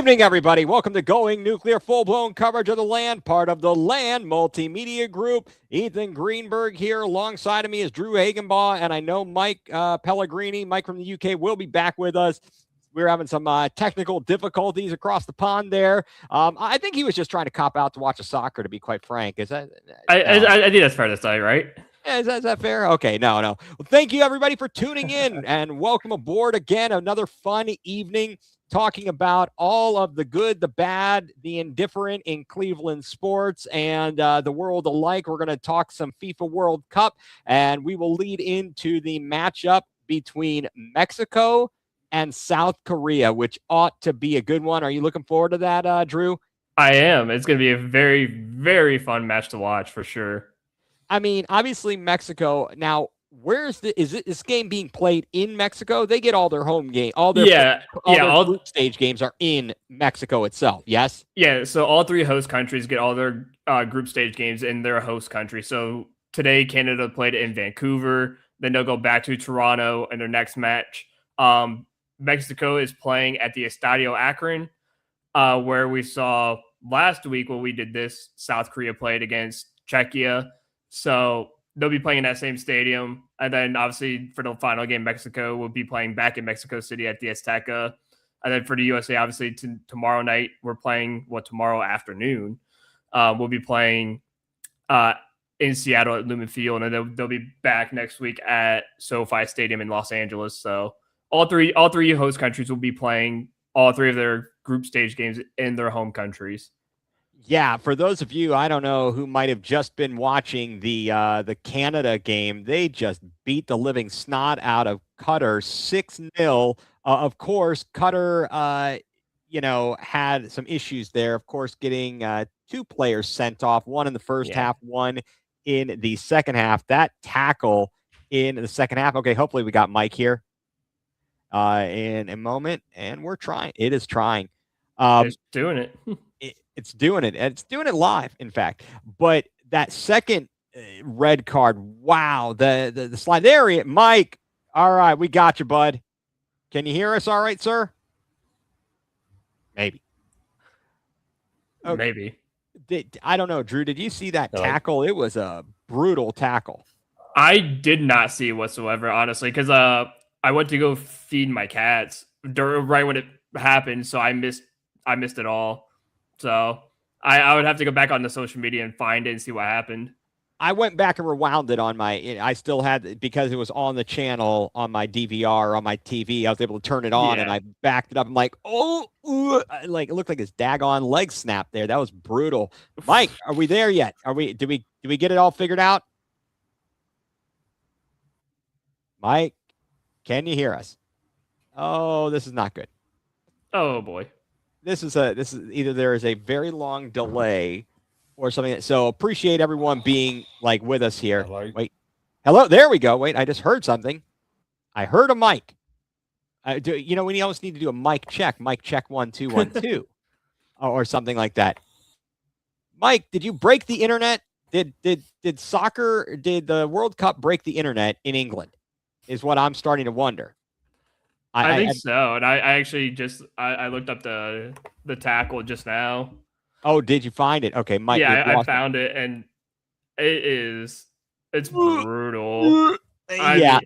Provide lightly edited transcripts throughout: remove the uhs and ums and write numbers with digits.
evening, everybody. Welcome to Going Nuclear, full-blown coverage of the land, part of the Land Multimedia Group. Ethan Greenberg here. Alongside of me is Drew Hagenbaugh, and I know Mike Pellegrini, Mike from the UK, will be back with us. We're having some technical difficulties across the pond there. I think he was just trying to cop out to watch a soccer, to be quite frank. Is that? I think that's fair to say, right? Is that fair? Okay, no. Well, thank you, everybody, for tuning in, and welcome aboard again. Another fun evening talking about all of the good, the bad, the indifferent in Cleveland sports and the world alike. We're going to talk some FIFA World Cup, and we will lead into the matchup between Mexico and South Korea, which ought to be a good one. Are you looking forward to that, Drew? I am. It's going to be a very, very fun match to watch for sure. I mean, obviously Mexico. Now, is this game being played in Mexico? They get all their home game, all their group stage games are in Mexico itself. Yes. Yeah. So all three host countries get all their group stage games in their host country. So today Canada played in Vancouver. Then they'll go back to Toronto in their next match. Mexico is playing at the Estadio Akron, where we saw last week when we did this. South Korea played against Czechia. So they'll be playing in that same stadium. And then obviously for the final game, Mexico will be playing back in Mexico City at the Azteca. And then for the USA, obviously tomorrow night, we're playing tomorrow afternoon. We'll be playing in Seattle at Lumen Field. And then they'll be back next week at SoFi Stadium in Los Angeles. So all three host countries will be playing all three of their group stage games in their home countries. Yeah, for those of you, I don't know, who might have just been watching the Canada game, they just beat the living snot out of Qatar 6-0. Of course, Qatar, had some issues there. Of course, getting two players sent off, one in the first half, one in the second half. That tackle in the second half. Okay, hopefully we got Mike here in a moment, and we're trying. It is trying. It's doing it. It's doing it. It's doing it live, in fact. But that second red card, wow, the slide there, Mike. All right, we got you, bud. Can you hear us all right, sir? Maybe. Okay. Maybe. I don't know, Drew. Did you see that tackle? It was a brutal tackle. I did not see it whatsoever, honestly, because I went to go feed my cats right when it happened, so I missed it all. So I would have to go back on the social media and find it and see what happened. I went back and rewound it on I still had, because it was on the channel on my DVR, on my TV, I was able to turn it on and I backed it up. I'm like, it looked like his daggone leg snapped there. That was brutal. Mike, are we there yet? Do we get it all figured out? Mike, can you hear us? Oh, this is not good. Oh boy. This is either there is a very long delay or something. So appreciate everyone being with us here. Hello. Wait. Hello. There we go. Wait, I just heard something. I heard a mic. We almost need to do a mic check. Mic check 1 2 1 2, or something like that. Mike, did you break the internet? Did the World Cup break the internet in England? Is what I'm starting to wonder. I think so. And I actually I looked up the tackle just now. Oh, did you find it? Okay, Mike. Yeah, I found it, and it's brutal. Yeah.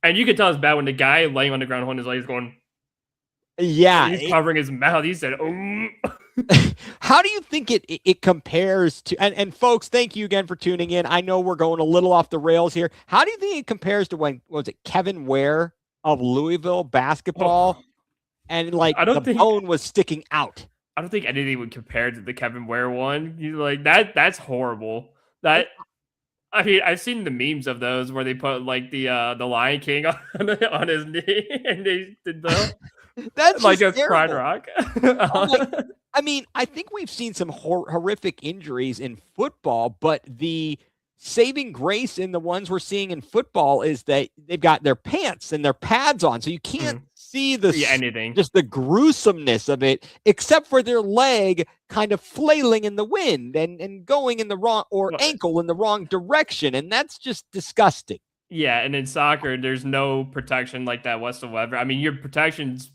And you can tell it's bad when the guy laying on the ground holding his legs going. Yeah. He's covering his mouth. He said, "Oh." How do you think it compares to, and folks, thank you again for tuning in. I know we're going a little off the rails here. How do you think it compares to when, what was it, Kevin Ware of Louisville basketball, and the bone was sticking out? I don't think anything would compare to the Kevin Ware one. That's horrible. I've seen the memes of those where they put the Lion King on his knee and they did that's like a Pride Rock. I think we've seen some horrific injuries in football, but the saving grace in the ones we're seeing in football is that they've got their pants and their pads on, so you can't see anything, just the gruesomeness of it, except for their leg kind of flailing in the wind and going in the wrong, or ankle in the wrong direction, and that's just disgusting. Yeah, and in soccer, there's no protection like that whatsoever. I mean, your protection's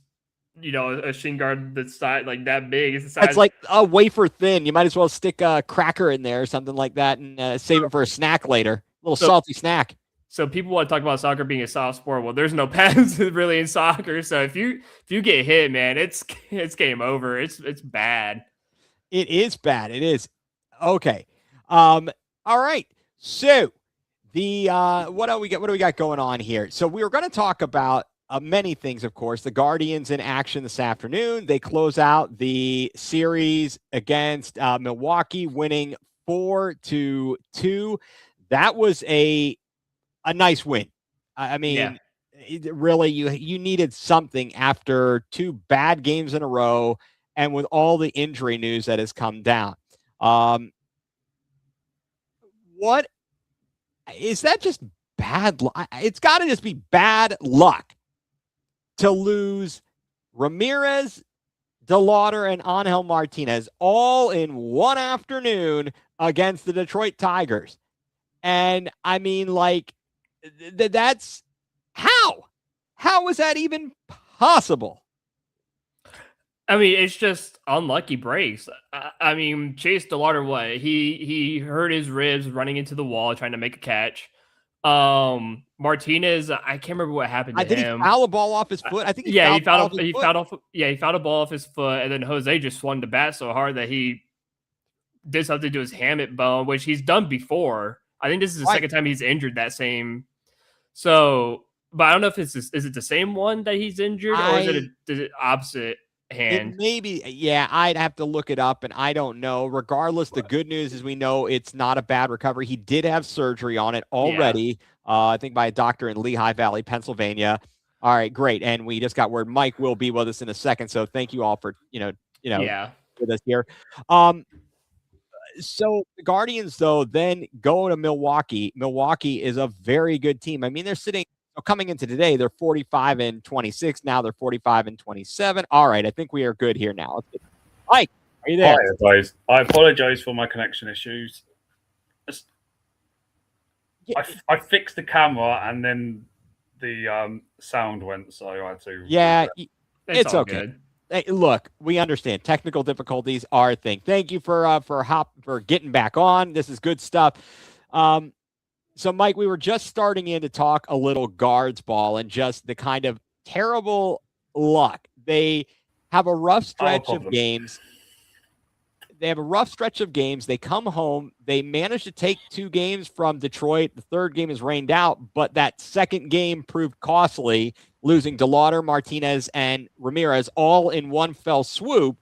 a shin guard that's like that big. It's the It's size. like a wafer thin. You might as well stick a cracker in there or something like that and save it for a snack later. A little salty snack. So people want to talk about soccer being a soft sport. Well, there's no pads really in soccer. So if you get hit, man, it's game over. It's bad. It is bad. It is. Okay. All right. So the what do we got going on here? So we were going to talk about many things, of course. The Guardians in action this afternoon. They close out the series against Milwaukee, winning 4-2. That was a nice win. I mean, really, you needed something after 2 bad games in a row, and with all the injury news that has come down. What is that? Just bad luck? It's got to just be bad luck to lose Ramirez, DeLauder, and Angel Martinez all in one afternoon against the Detroit Tigers. And I mean, like, that's how is that even possible? I mean, it's just unlucky breaks. I mean, Chase DeLauder, what he hurt his ribs running into the wall trying to make a catch. Martinez, I can't remember what happened to him. He fouled a ball off his foot. I think he fouled a ball off his foot, and then Jose just swung the bat so hard that he did something to his hamate bone, which he's done before. I think this is the second time he's injured that same. So, but I don't know if is it the same one that he's injured, or is it opposite hand? Maybe, yeah, I'd have to look it up, and I don't know. Regardless, the good news is we know it's not a bad recovery. He did have surgery on it already, I think by a doctor in Lehigh Valley, Pennsylvania. All right, great. And we just got word Mike will be with us in a second. So thank you all for, with us here. So the Guardians, though, then go to Milwaukee. Milwaukee is a very good team. I mean, they're coming into today, they're 45-26. Now they're 45-27. All right, I think we are good here now. Mike, are you there? Hi, guys. I apologize for my connection issues. I fixed the camera and then the sound went, so I had to. Yeah, it's okay. Good. Hey, look, we understand technical difficulties are a thing. Thank you for getting back on. This is good stuff. So, Mike, we were just starting in to talk a little guards ball and just the kind of terrible luck. They have a rough stretch of games. They come home. They manage to take 2 games from Detroit. The third game is rained out, but that second game proved costly, losing DeLauder, Martinez, and Ramirez all in one fell swoop.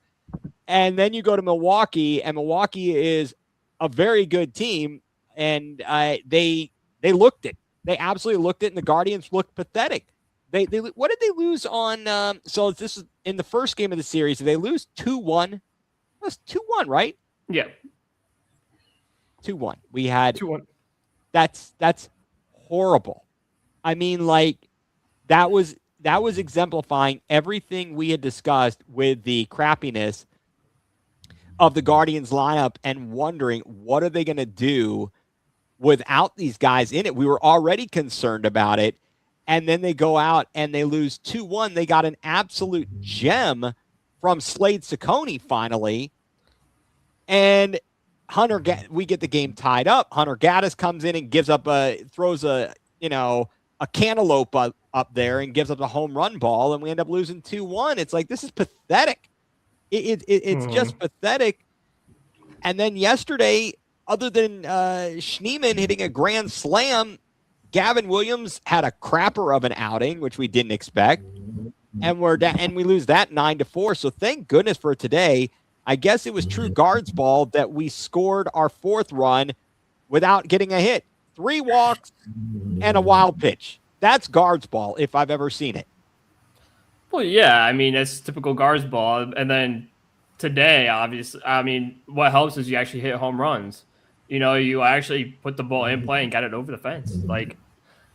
And then you go to Milwaukee, and Milwaukee is a very good team. And they looked it. They absolutely looked it, and the Guardians looked pathetic. They what did they lose on? So this is in the first game of the series. Did they lose 2-1? It was 2-1, right? Yeah, 2-1. We had 2-1. That's horrible. I mean, like that was exemplifying everything we had discussed with the crappiness of the Guardians lineup and wondering what are they going to do without these guys in it. We were already concerned about it. And then they go out and they lose 2-1. They got an absolute gem from Slade Ciccone finally. And we get the game tied up. Hunter Gaddis comes in and throws a cantaloupe up there and gives up a home run ball, and we end up losing 2-1. It's like, this is pathetic. It's just pathetic. And then yesterday, other than Schneemann hitting a grand slam, Gavin Williams had a crapper of an outing, which we didn't expect. And we lose that 9-4. So thank goodness for today. I guess it was true guards ball that we scored our 4th run without getting a hit. 3 walks and a wild pitch. That's guards ball if I've ever seen it. Well, yeah, I mean, it's typical guards ball. And then today, obviously, I mean, what helps is you actually hit home runs. You actually put the ball in play and got it over the fence. Like,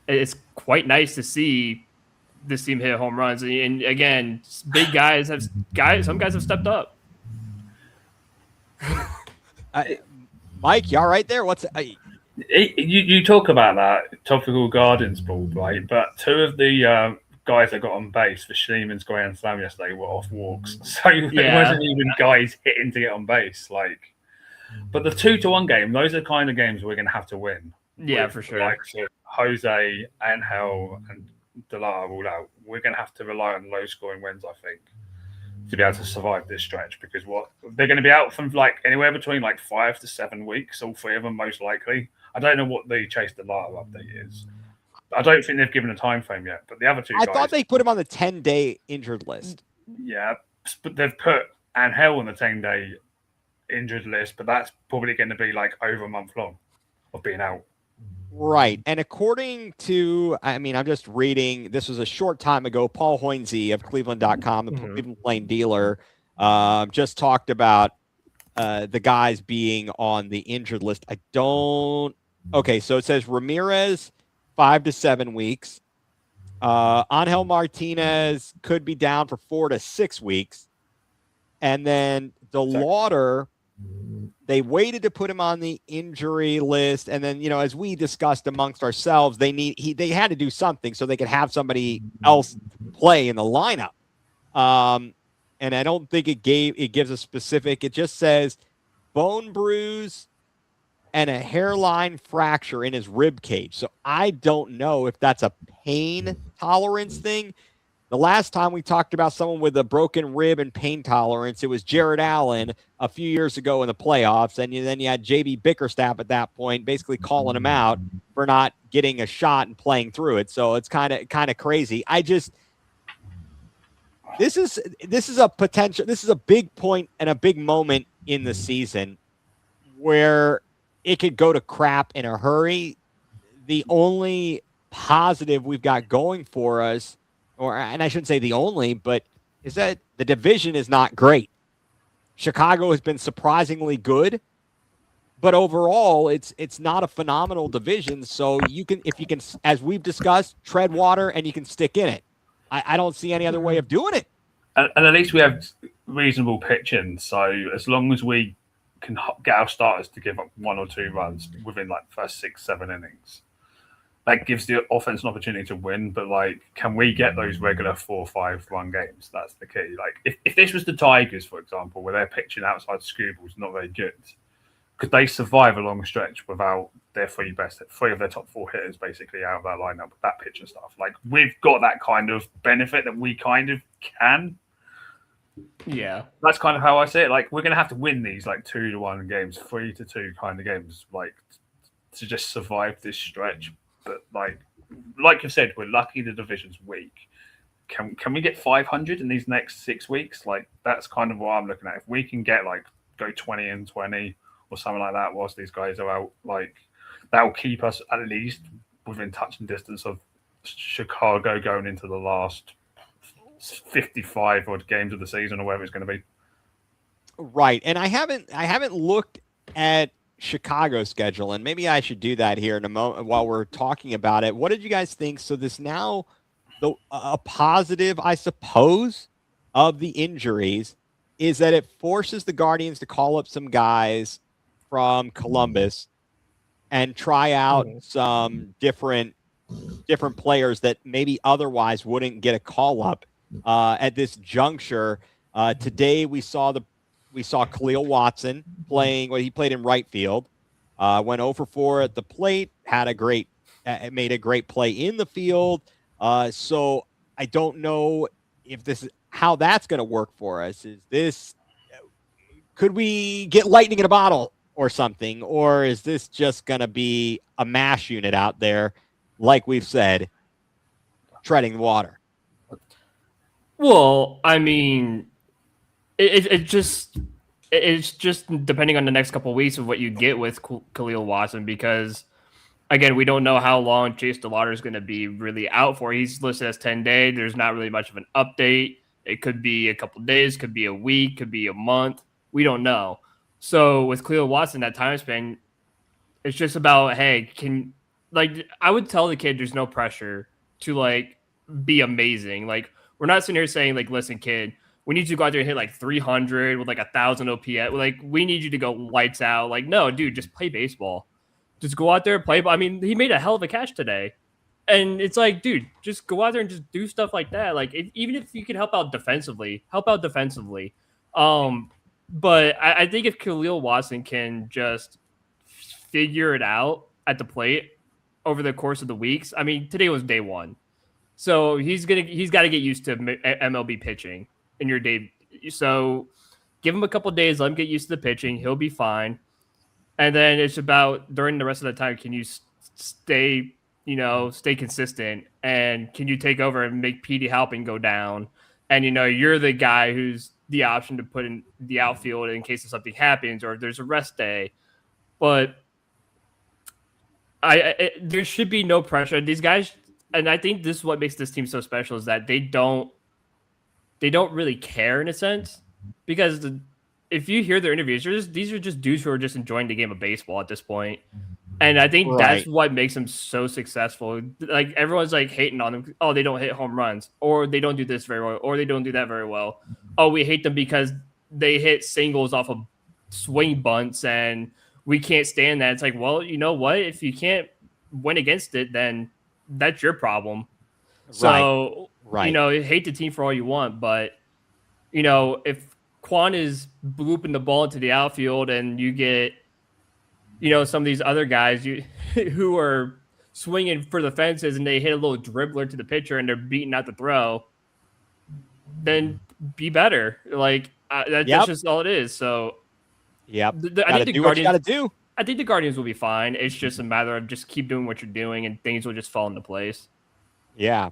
it's quite nice to see this team hit home runs. And again, big some guys have stepped up. Mike, you all right there? You talk about that topical Guardians ball, right? But 2 of the guys that got on base for Schneeman's grand slam yesterday were off walks. So it wasn't even guys hitting to get on base. Like, but the 2-1 game, those are the kind of games we're going to have to win. Yeah, for sure. Like Jose, Angel, and Delara all out. We're going to have to rely on low scoring wins, I think, to be able to survive this stretch, because they're going to be out from like anywhere between like 5 to 7 weeks, all three of them most likely. I don't know what the Chase Delara update is. I don't think they've given a time frame yet, but the other two guys... I thought they put him on the 10-day injured list. Yeah, but they've put Angel on the 10-day injured list, but that's probably going to be like over a month long of being out. Right. And according to, I'm just reading, this was a short time ago, Paul Hoynesy of Cleveland.com, the Cleveland Plain Dealer, just talked about the guys being on the injured list. Okay, so it says Ramirez, 5 to 7 weeks. Angel Martinez could be down for 4 to 6 weeks. And then DeLauder, they waited to put him on the injury list. And then, as we discussed amongst ourselves, they had to do something so they could have somebody else play in the lineup. And I don't think it gives a specific, it just says bone bruise and a hairline fracture in his rib cage. So I don't know if that's a pain tolerance thing. The last time we talked about someone with a broken rib and pain tolerance, it was Jared Allen a few years ago in the playoffs. And then you had JB Bickerstaff at that point, basically calling him out for not getting a shot and playing through it. So it's kind of crazy. This is a big point and a big moment in the season where it could go to crap in a hurry. The only positive we've got going for us, and I shouldn't say the only, but is that the division is not great. Chicago has been surprisingly good, but overall it's not a phenomenal division. So if you can, as we've discussed, tread water and you can stick in it. I don't see any other way of doing it. And at least we have reasonable pitching. So as long as we can get our starters to give up 1 or 2 runs within like the first 6-7 innings, that gives the offense an opportunity to win. But like, can we get those regular 4 or 5 run games? That's the key. Like, if this was the Tigers, for example, where they're pitching outside Scooble's not very good, could they survive a long stretch without their 3 of their top 4 hitters basically out of that lineup with that pitch and stuff? Like, we've got that kind of benefit that we kind of can. Yeah, that's kind of how I see it. Like, we're going to have to win these like 2-1 games, 3-2 kind of games, like to just survive this stretch. But like you said, we're lucky the division's weak. Can we get 500 in these next 6 weeks? Like, that's kind of what I'm looking at. If we can get like go 20-20 or something like that whilst these guys are out, like that will keep us at least within touching distance of Chicago going into the last 55 odd games of the season or whatever it's going to be. Right. And I haven't looked at Chicago's schedule, and maybe I should do that here in a moment while we're talking about it. What did you guys think? So this now, a positive, I suppose, of the injuries is that it forces the Guardians to call up some guys from Columbus and try out some different players that maybe otherwise wouldn't get a call up at this juncture. Today we saw Khalil Watson playing. Well, he played in right field. Went 0 for 4 at the plate. Made a great play in the field. So I don't know if this is how that's going to work for us. Could we get lightning in a bottle or something, or is this just going to be a mash unit out there, like we've said, treading water? Well, I mean, it's just depending on the next couple of weeks of what you get with Khalil Watson, because again, we don't know how long Chase DeLauder is going to be really out for. He's listed as 10 days. There's not really much of an update. It could be a couple of days, could be a week, could be a month. We don't know. So with Khalil Watson, that time span, it's just about, hey, I would tell the kid there's no pressure to like be amazing. Like, we're not sitting here saying like, listen, kid, we need you to go out there and hit like 300 with like 1,000 OPS. Like, we need you to go lights out. Like, no, dude, just play baseball. Just go out there and play. I mean, he made a hell of a catch today. And it's like, dude, just go out there and just do stuff like that. Like, even if you can help out defensively, help out defensively. But I think if Khalil Watson can just figure it out at the plate over the course of the weeks, I mean, today was day one, so he's got to get used to MLB pitching in your day. So give him a couple days, let him get used to the pitching. He'll be fine. And then it's about during the rest of the time, can you stay consistent, and can you take over and make Petey Halpin go down? And, you're the guy who's the option to put in the outfield in case of something happens or if there's a rest day. But there should be no pressure. These guys, and I think this is what makes this team so special, is that they don't really care in a sense, because if you hear their interviews, these are just dudes who are just enjoying the game of baseball at this point. And I think that's what makes them so successful. Like, everyone's like hating on them. Oh, they don't hit home runs, or they don't do this very well, or they don't do that very well. Oh, we hate them because they hit singles off of swing bunts, and we can't stand that. It's like, well, you know what? If you can't win against it, then that's your problem. So, hate the team for all you want, but if Quan is blooping the ball into the outfield, and you get, some of these other guys who are swinging for the fences, and they hit a little dribbler to the pitcher and they're beating out the throw, then be better. Like, that's just all it is. So, I think the Guardians got to do. I think the Guardians will be fine. It's just a matter of just keep doing what you're doing, and things will just fall into place. Yeah.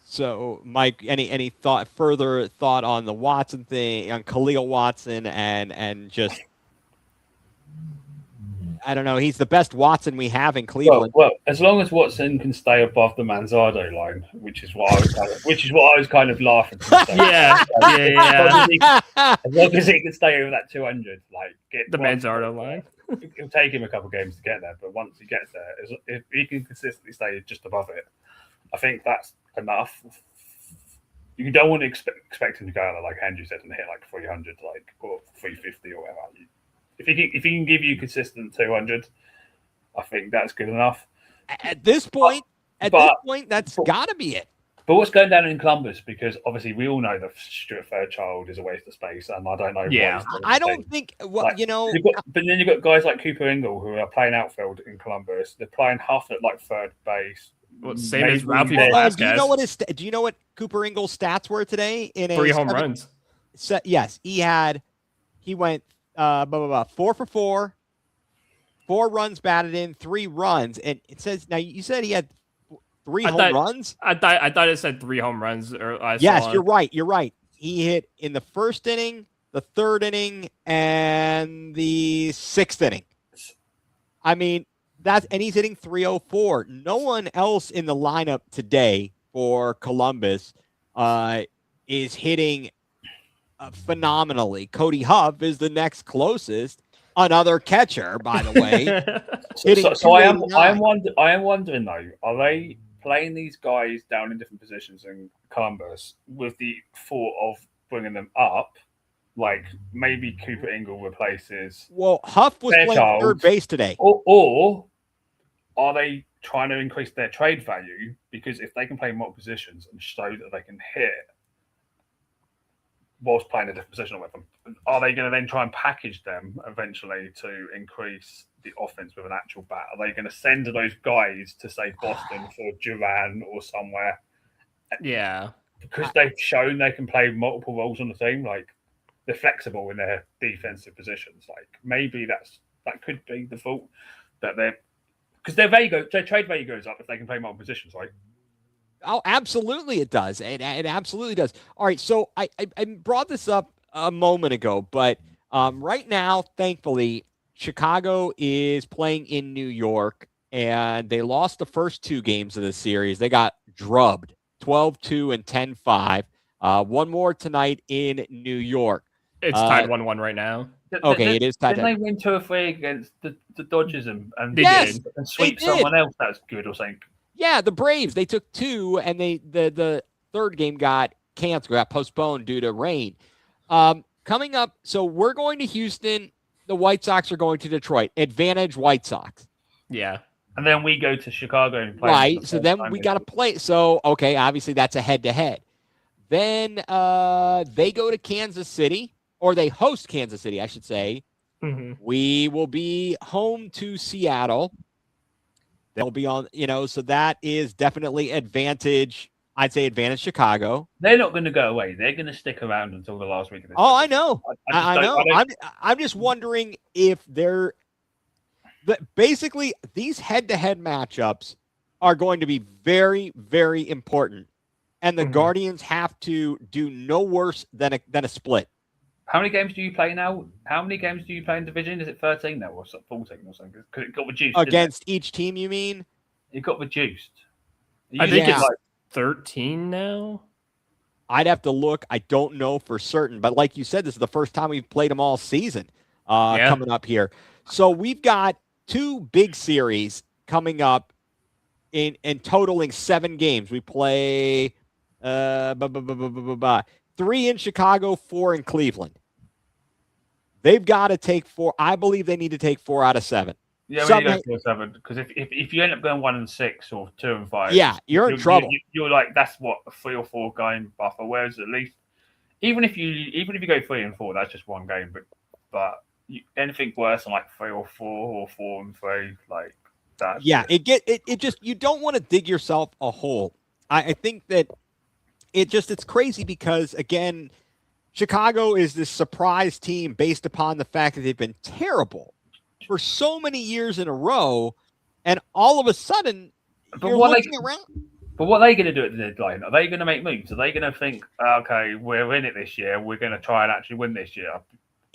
So, Mike, any further thought on the Watson thing, on Khalil Watson, and just, I don't know, he's the best Watson we have in Cleveland. Well, as long as Watson can stay above the Manzardo line, which is what I was kind of laughing. Yeah. As long as he can stay over that 200, like, get the Manzardo line. It'll take him a couple of games to get there, but once he gets there, if he can consistently stay just above it, I think that's enough. You don't want to expect him to go out there, like Andrew said, and hit like 300, or 350 or whatever. If he can give you consistent 200, I think that's good enough. At this point, that's got to be it. But what's going down in Columbus? Because obviously we all know that Stuart Fairchild is a waste of space, and I don't know. Yeah, I don't think. Well, but then you've got guys like Cooper Ingle who are playing outfield in Columbus. They're playing half at like third base. Well, same as Ralphie Velasquez. Do you know what Cooper Ingle's stats were today? In 3 home runs. Yes, he went 4 for 4, 4 runs batted in, 3 runs, and it says now. You said he had 3 home runs. I thought it said 3 home runs. Yes, you're right. You're right. He hit in the first inning, the third inning, and the 6th inning. I mean, and he's hitting 304. No one else in the lineup today for Columbus is hitting phenomenally. Cody Huff is the next closest. Another catcher, by the way. so I am wondering though, are they playing these guys down in different positions in Columbus with the thought of bringing them up? Like, maybe Cooper Ingle replaces. Well, Huff was playing third base today. Or are they trying to increase their trade value? Because if they can play multiple positions and show that they can hit whilst playing a different position with them, are they going to then try and package them eventually to increase the offense with an actual bat? Are they going to send those guys to, say, Boston for Duran or somewhere? Yeah. Because they've shown they can play multiple roles on the team. Like, they're flexible in their defensive positions. Like, maybe that could be the fault, that because their trade value goes up if they can play multiple positions, right? Oh, absolutely it does. It absolutely does. All right, so I brought this up a moment ago, but right now, thankfully, Chicago is playing in New York, and they lost the first 2 games of the series. They got drubbed, 12-2 and 10-5. One more tonight in New York. It's tied 1-1 right now. Okay, it is tied. Didn't they win 2 or 3 against the Dodgers and sweep they did. someone else that's good or something? Yeah, the Braves. They took 2, and the third game got canceled, got postponed due to rain. Coming up, so we're going to Houston. The White Sox are going to Detroit. Advantage White Sox. Yeah. And then we go to Chicago and play. Right. So then we got to play. So, okay, obviously that's a head-to-head. Then they go to Kansas City, or they host Kansas City, I should say. Mm-hmm. We will be home to Seattle. They'll be on, so that is definitely advantage. I'd say advantage Chicago. They're not going to go away. They're going to stick around until the last week of this. Oh, I know. I know. I I'm just wondering if basically these head-to-head matchups are going to be very, very important. And the Guardians have to do no worse than a split. How many games do you play now? How many games do you play in division? Is it 13 now or 14 or something? Because it got reduced. Against each team, you mean? It got reduced. I think it's 13 now. I'd have to look. I don't know for certain. But like you said, this is the first time we've played them all season coming up here. So we've got 2 big series coming up in totaling 7 games. We play 3 in Chicago, 4 in Cleveland. They've got to take 4. I believe they need to take 4 out of 7. Yeah, we need to go 7 because if you end up going 1-6 or 2-5, yeah, you're in trouble. You're like that's what a 3 or 4 game buffer. Whereas at least even if you go 3-4, that's just one game. But anything worse than like 3 or 4 or 4 and 3, like that. Yeah, it just you don't want to dig yourself a hole. I think that it's crazy because again, Chicago is this surprise team based upon the fact that they've been terrible for so many years in a row, and all of a sudden you're looking around. But what are they going to do at the deadline? Are they going to make moves? Are they going to think, okay, we're in it this year, we're going to try and actually win this year?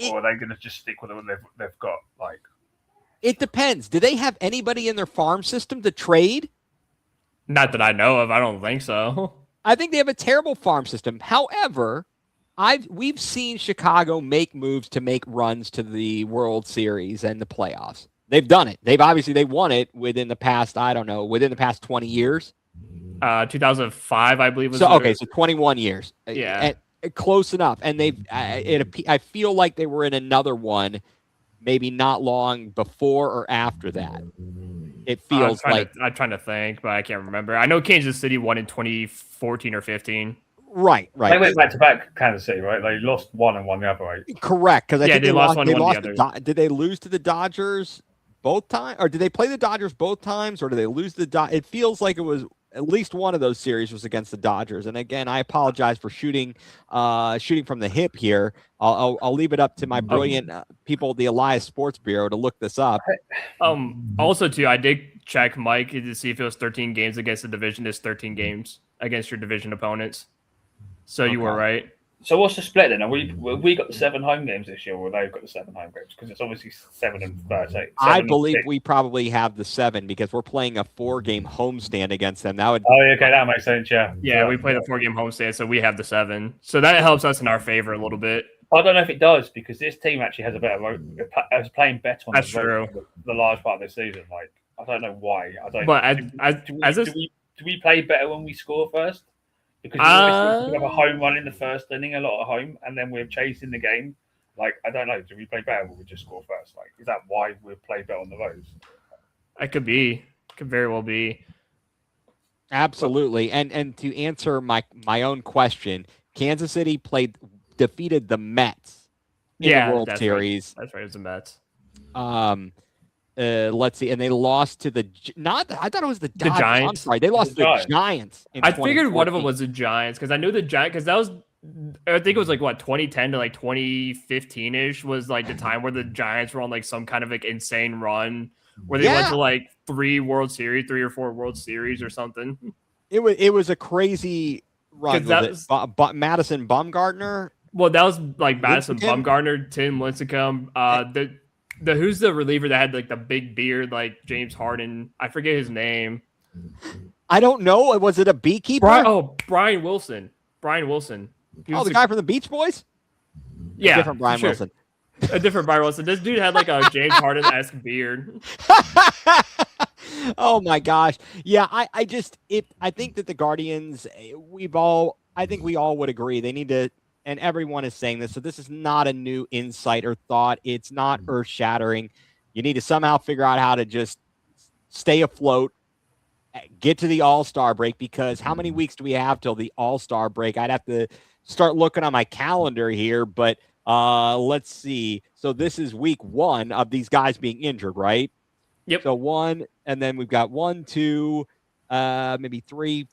Or are they going to just stick with what they've got? Like, it depends. Do they have anybody in their farm system to trade? Not that I know of. I don't think so. I think they have a terrible farm system. However, we've seen Chicago make moves to make runs to the World Series and the playoffs. They've done it. They won it within the past 20 years. 2005, I believe. So 21 years. Yeah, close enough. And I feel like they were in another one, maybe not long before or after that. It feels I'm trying to think, but I can't remember. I know Kansas City won in 2014 or 15. Right. They went back to back Kansas City, right? They lost one and won the other, right? Correct, because I think they lost one and won the other. Did they lose to the Dodgers both times, or did they play the Dodgers both times, or did they lose the Dodgers? It feels like it was at least one of those series was against the Dodgers. And again, I apologize for shooting from the hip here. I'll leave it up to my brilliant people at the Elias Sports Bureau to look this up. Also, too, I did check Mike to see if it was 13 games against the division. It's 13 games against your division opponents. So you were right. So what's the split then? Have we got the 7 home games this year, or they've got the 7 home games? Because it's obviously 7 and 13. I believe we probably have the 7 because we're playing a 4-game homestand against them. Okay, that makes sense. Yeah. Yeah, we play the 4-game homestand, so we have the 7. So that helps us in our favor a little bit. I don't know if it does because this team actually has a better road. I was playing better on the large part of the season. Like I don't know why. I don't. But do we play better when we score first? Because we have a home run in the first inning, a lot of home, and then we're chasing the game. Like, I don't know. Do we play better when we just score first? Like, is that why we play better on the road? It could be. Could very well be. Absolutely. And to answer my own question, Kansas City defeated the Mets in the World Series. Right. That's right. It was the Mets. Let's see, and they lost to I thought it was the Giants. I'm sorry, they lost to the Giants. I figured one of them was the Giants because I knew the Giants because that was, I think it was like 2010 to 2015-ish was like the time where the Giants were on like some kind of like insane run where they went to like 3 or 4 World Series or something. It was a crazy run. Madison Bumgarner. Well, that was like Madison Bumgarner, Tim Lincecum, the who's the reliever that had like the big beard like James Harden? I forget his name. I don't know. Was it a beekeeper? Brian Wilson. The guy from the Beach Boys? Yeah. A different Brian Wilson. A different Brian Wilson. This dude had like a James Harden-esque beard. Oh my gosh. Yeah, I think that the Guardians, we all would agree they need to. And everyone is saying this, so this is not a new insight or thought. It's not earth-shattering. You need to somehow figure out how to just stay afloat, get to the All-Star break, because how many weeks do we have till the All-Star break? I'd have to start looking on my calendar here, but let's see. So this is week 1 of these guys being injured, right? Yep. So 1, and then we've got 1, 2, maybe 3,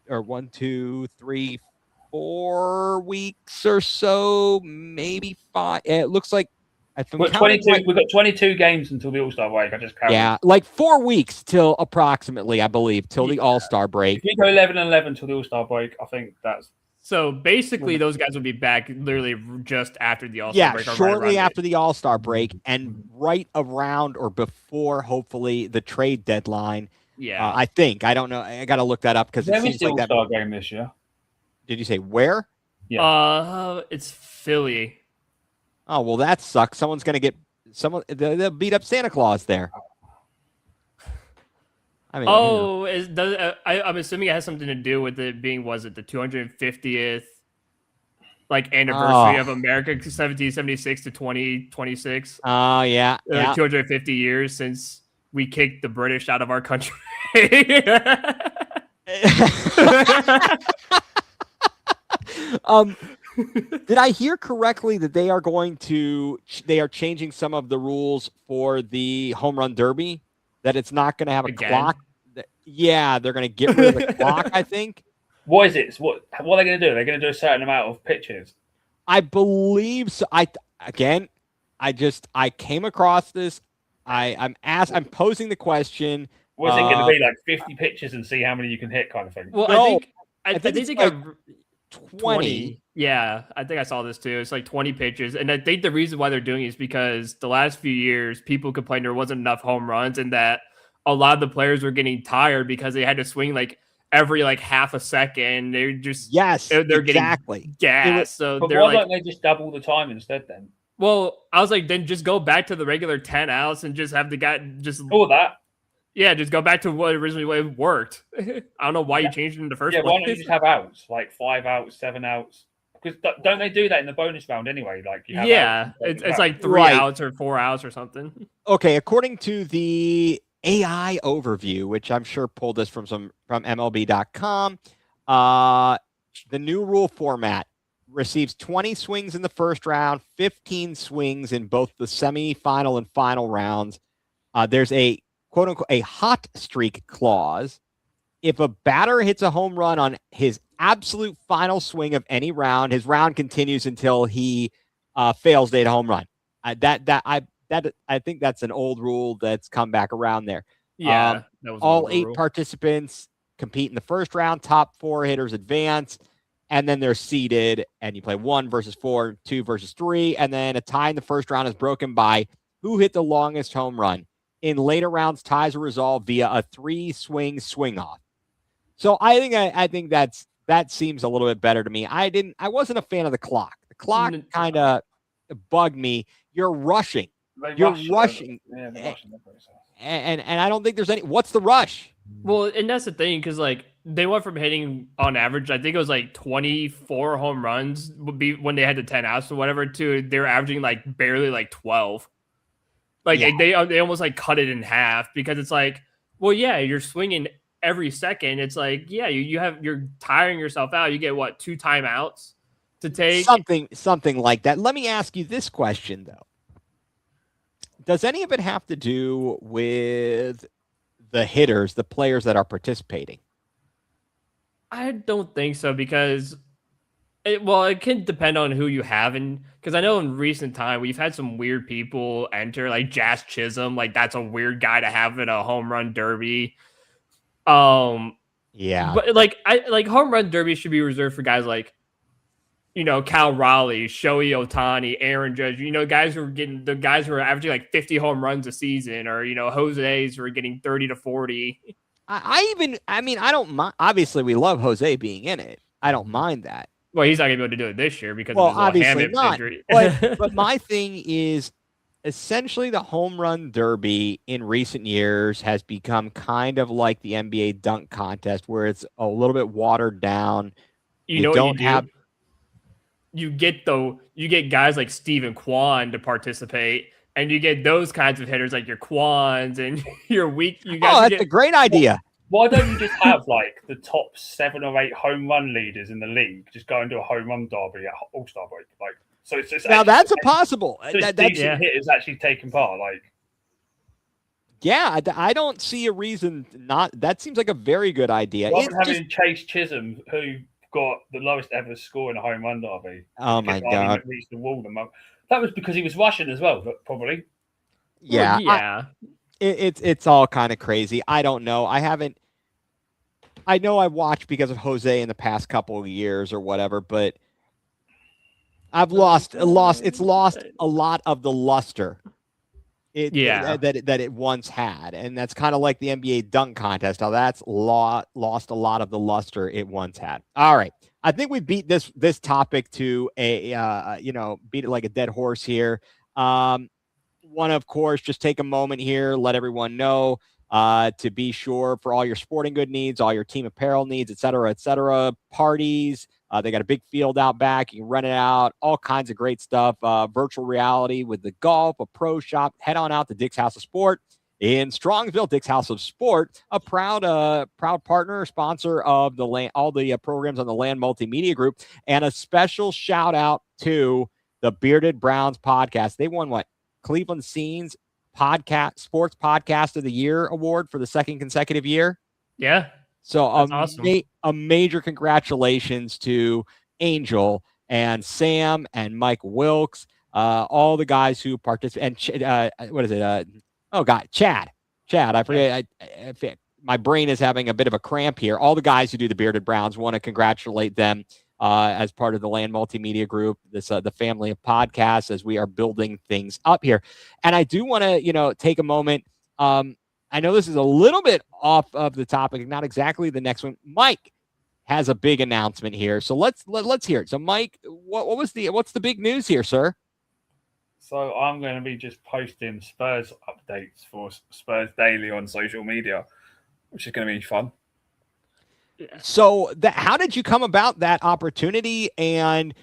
or 1, 2, 3, 4 weeks or so, maybe 5. It looks like if I'm counting 22. right, We've got 22 games until the All-Star break. I just counted. yeah, like 4 weeks till approximately, I believe, till the Yeah. All-Star break. If we go 11-11 till the All-Star break, I think that's. So basically, those guys would be back literally just after the All-Star Yeah, break. Or shortly right after the All-Star break, and right around or before, hopefully, the trade deadline. Yeah, I think. I don't know. I got to look that up because it seems like that. All-Star game this year. Did you say where? Yeah. It's Philly. Oh, well, that sucks. Someone's going to get someone. They'll beat up Santa Claus there. I mean, I'm assuming it has something to do with it being, was it the 250th anniversary of America, 1776 to 2026? Oh, yeah. 250 years since we kicked the British out of our country. Did I hear correctly that they are changing some of the rules for the home run derby? That it's not going to have a clock. Yeah, they're going to get rid of the clock, I think. What is it? What are they going to do? They're going to do a certain amount of pitches. I believe so. I came across this. I'm posing the question. Was it going to be like 50 pitches and see how many you can hit, kind of thing? Well, no, I think it's they like got 20. Yeah, I think I saw this too. It's like 20 pitches. And I think the reason why they're doing it is because the last few years, people complained there wasn't enough home runs and that a lot of the players were getting tired because they had to swing every half a second. They're just they're exactly. getting gas. So but they're why don't they just double the time instead then? Well, I was like, then just go back to the regular 10 outs and just have the guy just all that. Yeah, just go back to what originally worked. I don't know why you changed it in the first place. Why don't you just have outs, like 5 outs, 7 outs? Because don't they do that in the bonus round anyway? Like you have it's like 3 outs or 4 outs or something. Okay, according to the AI overview, which I'm sure pulled this from MLB.com, the new rule format receives 20 swings in the first round, 15 swings in both the semifinal and final rounds. There's a quote unquote a hot streak clause. If a batter hits a home run on his absolute final swing of any round, his round continues until he fails to hit a home run. I think that's an old rule that's come back around there. Yeah, all 8 participants compete in the first round. Top 4 hitters advance, and then they're seeded, and you play 1 versus 4, 2 versus 3, and then a tie in the first round is broken by who hit the longest home run. In later rounds, ties are resolved via a 3-swing swing-off. So I think that seems a little bit better to me. I wasn't a fan of the clock. The clock kind of bugged me. You're rushing. You're rushing. Yeah, they're rushing. And I don't think there's any. What's the rush? Well, and that's the thing, because they went from hitting on average, I think it was 24 home runs would be when they had the 10 outs or whatever, to they're averaging barely 12. They almost cut it in half, because it's you're swinging every second. It's you're tiring yourself out. You get 2 timeouts to take, something like that. Let me ask you this question though. Does any of it have to do with the hitters, the players that are participating? I don't think so, because it can depend on who you have, and because I know in recent time we've had some weird people enter, like Jazz Chisholm. That's a weird guy to have in a home run derby. Yeah, but home run derby should be reserved for guys Cal Raleigh, Shohei Ohtani, Aaron Judge, guys who are averaging 50 home runs a season, or Jose's who are getting 30 to 40. I don't mind. Obviously, we love Jose being in it. I don't mind that. Well, he's not gonna be able to do it this year because of his obviously hand not. injury. But my thing is, essentially, the home run derby in recent years has become kind of like the NBA dunk contest, where it's a little bit watered down. You get guys like Stephen Kwan to participate, And you get those kinds of hitters like your Kwans and your weak. You guys that's get a great idea. Why don't you just have like the top 7 or 8 home run leaders in the league just go and do a home run derby at All-Star break? Like, so it's Now actually, that's a possible. so it's decent hitters actually taking part. Like, yeah, I don't see a reason not. That seems like a very good idea. Rather than having Chase Chisholm, who got the lowest ever score in a home run derby. Oh my God! Reached the wall. That was because he was Russian as well, probably. Yeah, well, yeah. It's all kind of crazy. I don't know. I know I watched because of Jose in the past couple of years or whatever, but I've lost. It's lost a lot of the luster. That it once had, and that's kind of like the NBA dunk contest. How that's lost a lot of the luster it once had. All right, I think we beat this topic to a beat it like a dead horse here. Want to, of course, just take a moment here, let everyone know to be sure for all your sporting good needs, all your team apparel needs, et cetera, parties. They got a big field out back. You can rent it out, all kinds of great stuff. Virtual reality with the golf, a pro shop. Head on out to Dick's House of Sport in Strongsville. Dick's House of Sport, a proud partner, sponsor of all the programs on the Land Multimedia Group. And a special shout out to the Bearded Browns podcast. They won Cleveland Scenes Sports Podcast of the Year award for the second consecutive year. Yeah. So awesome. A major congratulations to Angel and Sam and Mike Wilkes, all the guys who participate. And what is it? Chad. I forget. My brain is having a bit of a cramp here. All the guys who do the Bearded Browns, want to congratulate them as part of the Land Multimedia Group, the family of podcasts as we are building things up here. And I do want to, take a moment. I know this is a little bit off of the topic, not exactly the next one. Mike has a big announcement here, so let's hear it. So, Mike, what's the big news here, sir? So I'm going to be just posting Spurs updates for Spurs Daily on social media, which is going to be fun. So, how did you come about that opportunity? And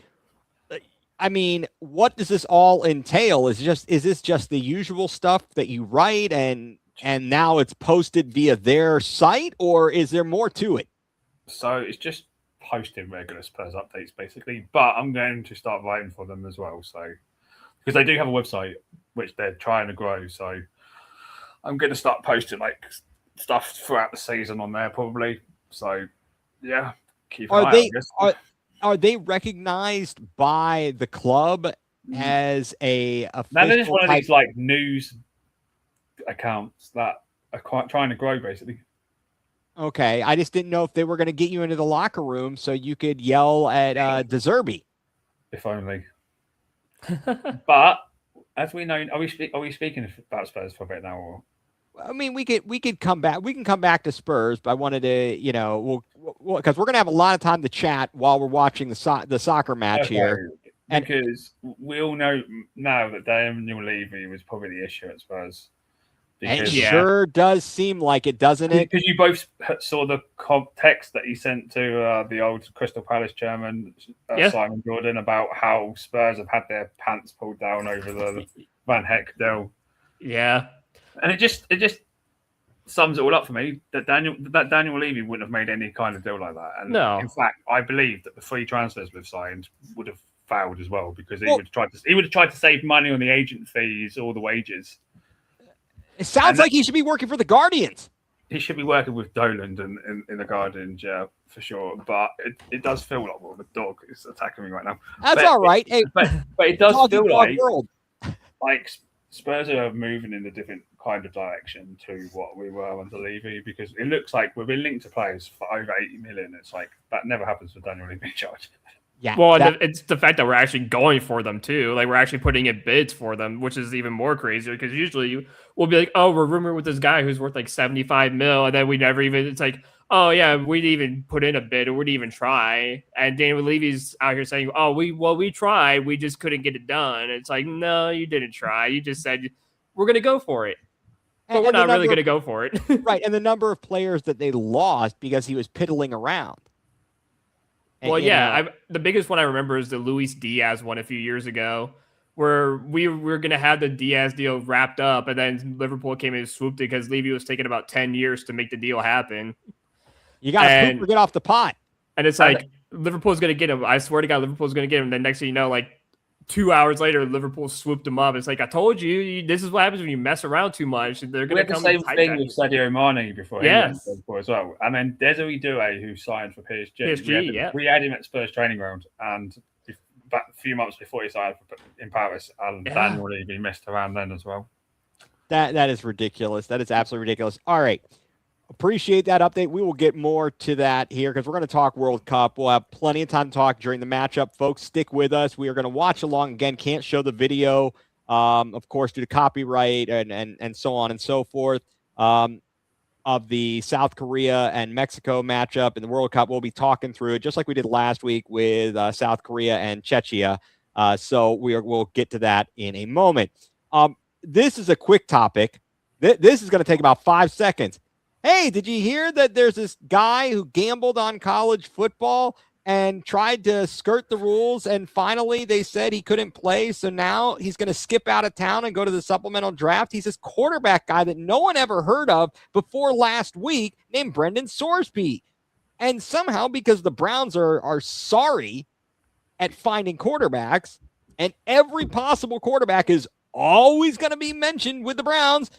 I mean, what does this all entail? Is this just the usual stuff that you write and now it's posted via their site, or is there more to it? So it's just posting regular Spurs updates, basically. But I'm going to start writing for them as well. So because they do have a website which they're trying to grow, so I'm going to start posting like stuff throughout the season on there, probably. So yeah, keep an eye on. Are they recognized by the club as a official? Now they're just one of these like news accounts that are trying to grow, basically. Okay, I just didn't know if they were going to get you into the locker room so you could yell at Sorsby. If only. But as we know, are we speaking about Spurs for a bit now? Or? I mean, we could come back. We can come back to Spurs, but I wanted to, because we're going to have a lot of time to chat while we're watching the soccer match here. Because we all know now that Daniel Levy was probably the issue at Spurs. It sure does seem like it, doesn't it? Because you both saw the text that he sent to the old Crystal Palace chairman, Simon Jordan, about how Spurs have had their pants pulled down over the Van Heck deal. Yeah. And it just sums it all up for me that Daniel Levy wouldn't have made any kind of deal like that. And in fact, I believe that the 3 transfers we've signed would have failed as well, because he would have tried to save money on the agent fees or the wages. It sounds like he should be working for the Guardians. He should be working with Doland in the Guardians, yeah, for sure. But it does feel like the dog is attacking me right now. That's all right. Hey, but it does feel like Spurs are moving in a different kind of direction to what we were under Levy, because it looks like we've been linked to players for over 80 million. It's like that never happens with Daniel Levy in charge. Yeah. Well, it's the fact that we're actually going for them too. Like we're actually putting in bids for them, which is even more crazy, because usually we'll be like, oh, we're rumored with this guy who's worth like 75 mil. And then we never even, it's like, oh yeah, we'd even put in a bid or we'd even try. And Daniel Levy's out here saying, oh, we tried. We just couldn't get it done. It's like, no, you didn't try. You just said, we're going to go for it. But we're not really going to go for it. Right. And the number of players that they lost because he was piddling around. Well, yeah, the biggest one I remember is the Luis Diaz one a few years ago, where we were going to have the Diaz deal wrapped up, and then Liverpool came in and swooped it because Levy was taking about 10 years to make the deal happen. You got to poop or get off the pot. And it's like, Liverpool's going to get him. I swear to God, Liverpool's going to get him. Then next thing you know, like 2 hours later, Liverpool swooped him up. It's like, I told you, this is what happens when you mess around too much. They're going to come. We had the same thing with Sadio Mane before. Yes. As well. And then Desiree Doué, who signed for PSG. We had him at Spurs training ground, and a few months before he signed in Paris, and Dan Levy messed around then as well. That is ridiculous. That is absolutely ridiculous. All right. Appreciate that update. We will get more to that here because we're going to talk World Cup. We'll have plenty of time to talk during the matchup. Folks, stick with us. We are going to watch along. Again, can't show the video, of course, due to copyright and so on and so forth, of the South Korea and Mexico matchup in the World Cup. We'll be talking through it just like we did last week with South Korea and Czechia. So we'll get to that in a moment. This is a quick topic. This is going to take about 5 seconds. Hey, did you hear that there's this guy who gambled on college football and tried to skirt the rules, and finally they said he couldn't play, so now he's going to skip out of town and go to the supplemental draft? He's this quarterback guy that no one ever heard of before last week named Brendan Sorsby. And somehow, because the Browns are sorry at finding quarterbacks, and every possible quarterback is always going to be mentioned with the Browns,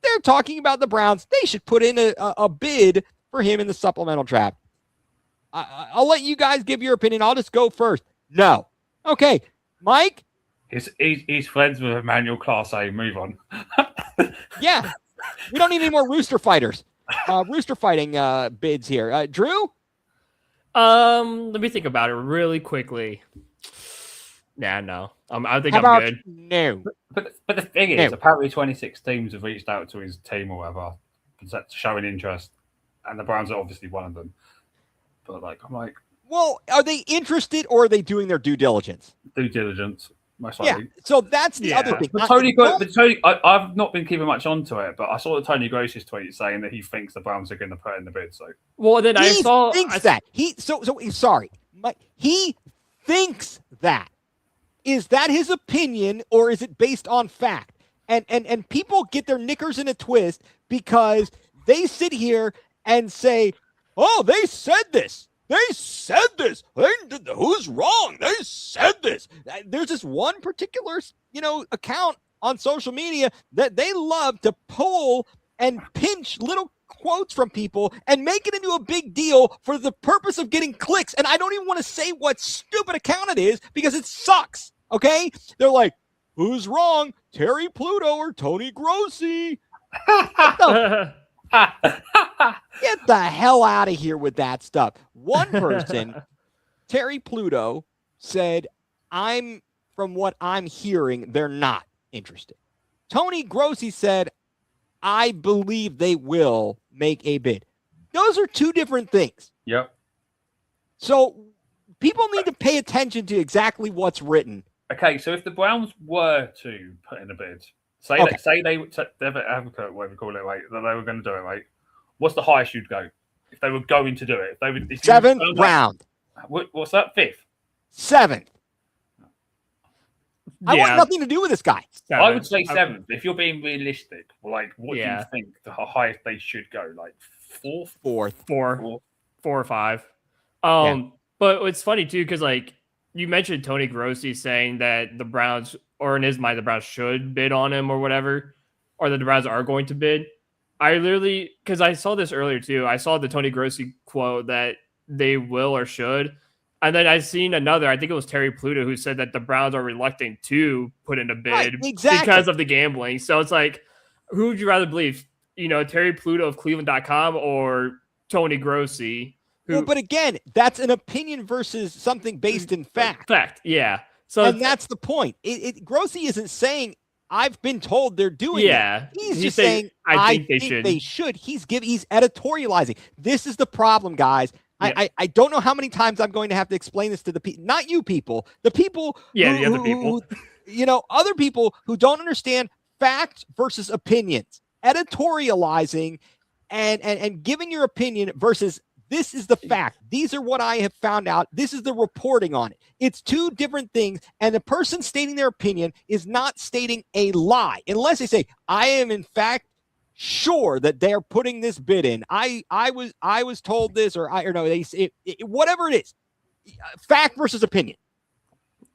they're talking about the Browns. They should put in a bid for him in the supplemental draft. I'll let you guys give your opinion. I'll just go first. No. Okay. Mike? He's friends with Emmanuel Class A. Move on. Yeah. We don't need any more rooster fighters. Rooster fighting bids here. Drew? Let me think about it really quickly. Nah, no. I think I'm good. No. But the thing is, apparently 26 teams have reached out to his team or whatever, showing interest, and the Browns are obviously one of them. But I'm like, well, are they interested or are they doing their due diligence? Due diligence, most likely. Yeah. So that's the other thing. But I've not been keeping much onto it, but I saw the Tony Gross's tweet saying that he thinks the Browns are going to put in the bid. So then he thinks that sorry, Mike. He thinks that. Is that his opinion or is it based on fact? And people get their knickers in a twist because they sit here and say, oh, they said this. They said this. Who's wrong? They said this. There's this one particular, account on social media that they love to pull and pinch little quotes from people and make it into a big deal for the purpose of getting clicks. And I don't even want to say what stupid account it is because it sucks. Okay? They're like, who's wrong? Terry Pluto or Tony Grossi? Get the hell out of here with that stuff. One person, Terry Pluto, said, from what I'm hearing, they're not interested. Tony Grossi said, I believe they will make a bid. Those are two different things. Yep. So people need to pay attention to exactly what's written. Okay, so if the Browns were to put in a bid, say they advocate, whatever you call it, right, that they were going to do it, right? What's the highest you'd go if they were going to do it? Seventh round. What's that? Fifth. Seventh. I want nothing to do with this guy. I would say seventh. If you're being realistic, what do you think the highest they should go? Like fourth, four or five. But it's funny too because you mentioned Tony Grossi saying that the Browns, or in his mind, the Browns should bid on him or whatever, or that the Browns are going to bid. I literally, because I saw this earlier too, I saw the Tony Grossi quote that they will or should. And then I seen another, I think it was Terry Pluto, who said that the Browns are reluctant to put in a bid because of the gambling. So it's like, who would you rather believe? Terry Pluto of Cleveland.com or Tony Grossi? But again, that's an opinion versus something based in fact. Yeah. And that's the point. Grossi isn't saying, I've been told they're doing it. He's just saying, I think they should. He's editorializing. This is the problem, guys. Yeah. I don't know how many times I'm going to have to explain this to the people, not you people, the people. Yeah, the other people. Other people who don't understand facts versus opinions, editorializing and giving your opinion versus This is the fact. These are what I have found out. This is the reporting on it. It's two different things, and the person stating their opinion is not stating a lie, unless they say, I am in fact sure that they're putting this bid in. I was told this, or no, whatever it is. Fact versus opinion.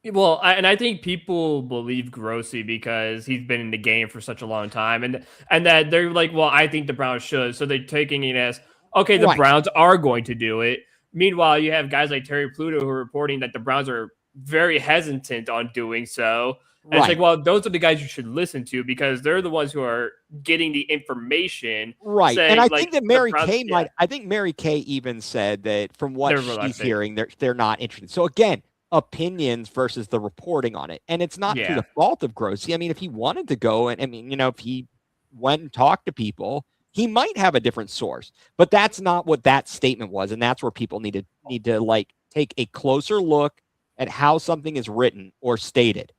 Well, I think people believe Grossi because he's been in the game for such a long time, and that they're like, well, I think the Browns should, so they're taking it as, okay, the Browns are going to do it. Meanwhile, you have guys like Terry Pluto who are reporting that the Browns are very hesitant on doing so. And it's like, well, those are the guys you should listen to because they're the ones who are getting the information. Right. Saying, and I think that Mary Kay I think Mary Kay even said that from what she's hearing, they're not interested. So again, opinions versus the reporting on it. And it's not through the fault of Grossi. I mean, if he wanted to go and if he went and talked to people, he might have a different source, but that's not what that statement was. And that's where people need to like take a closer look at how something is written or stated.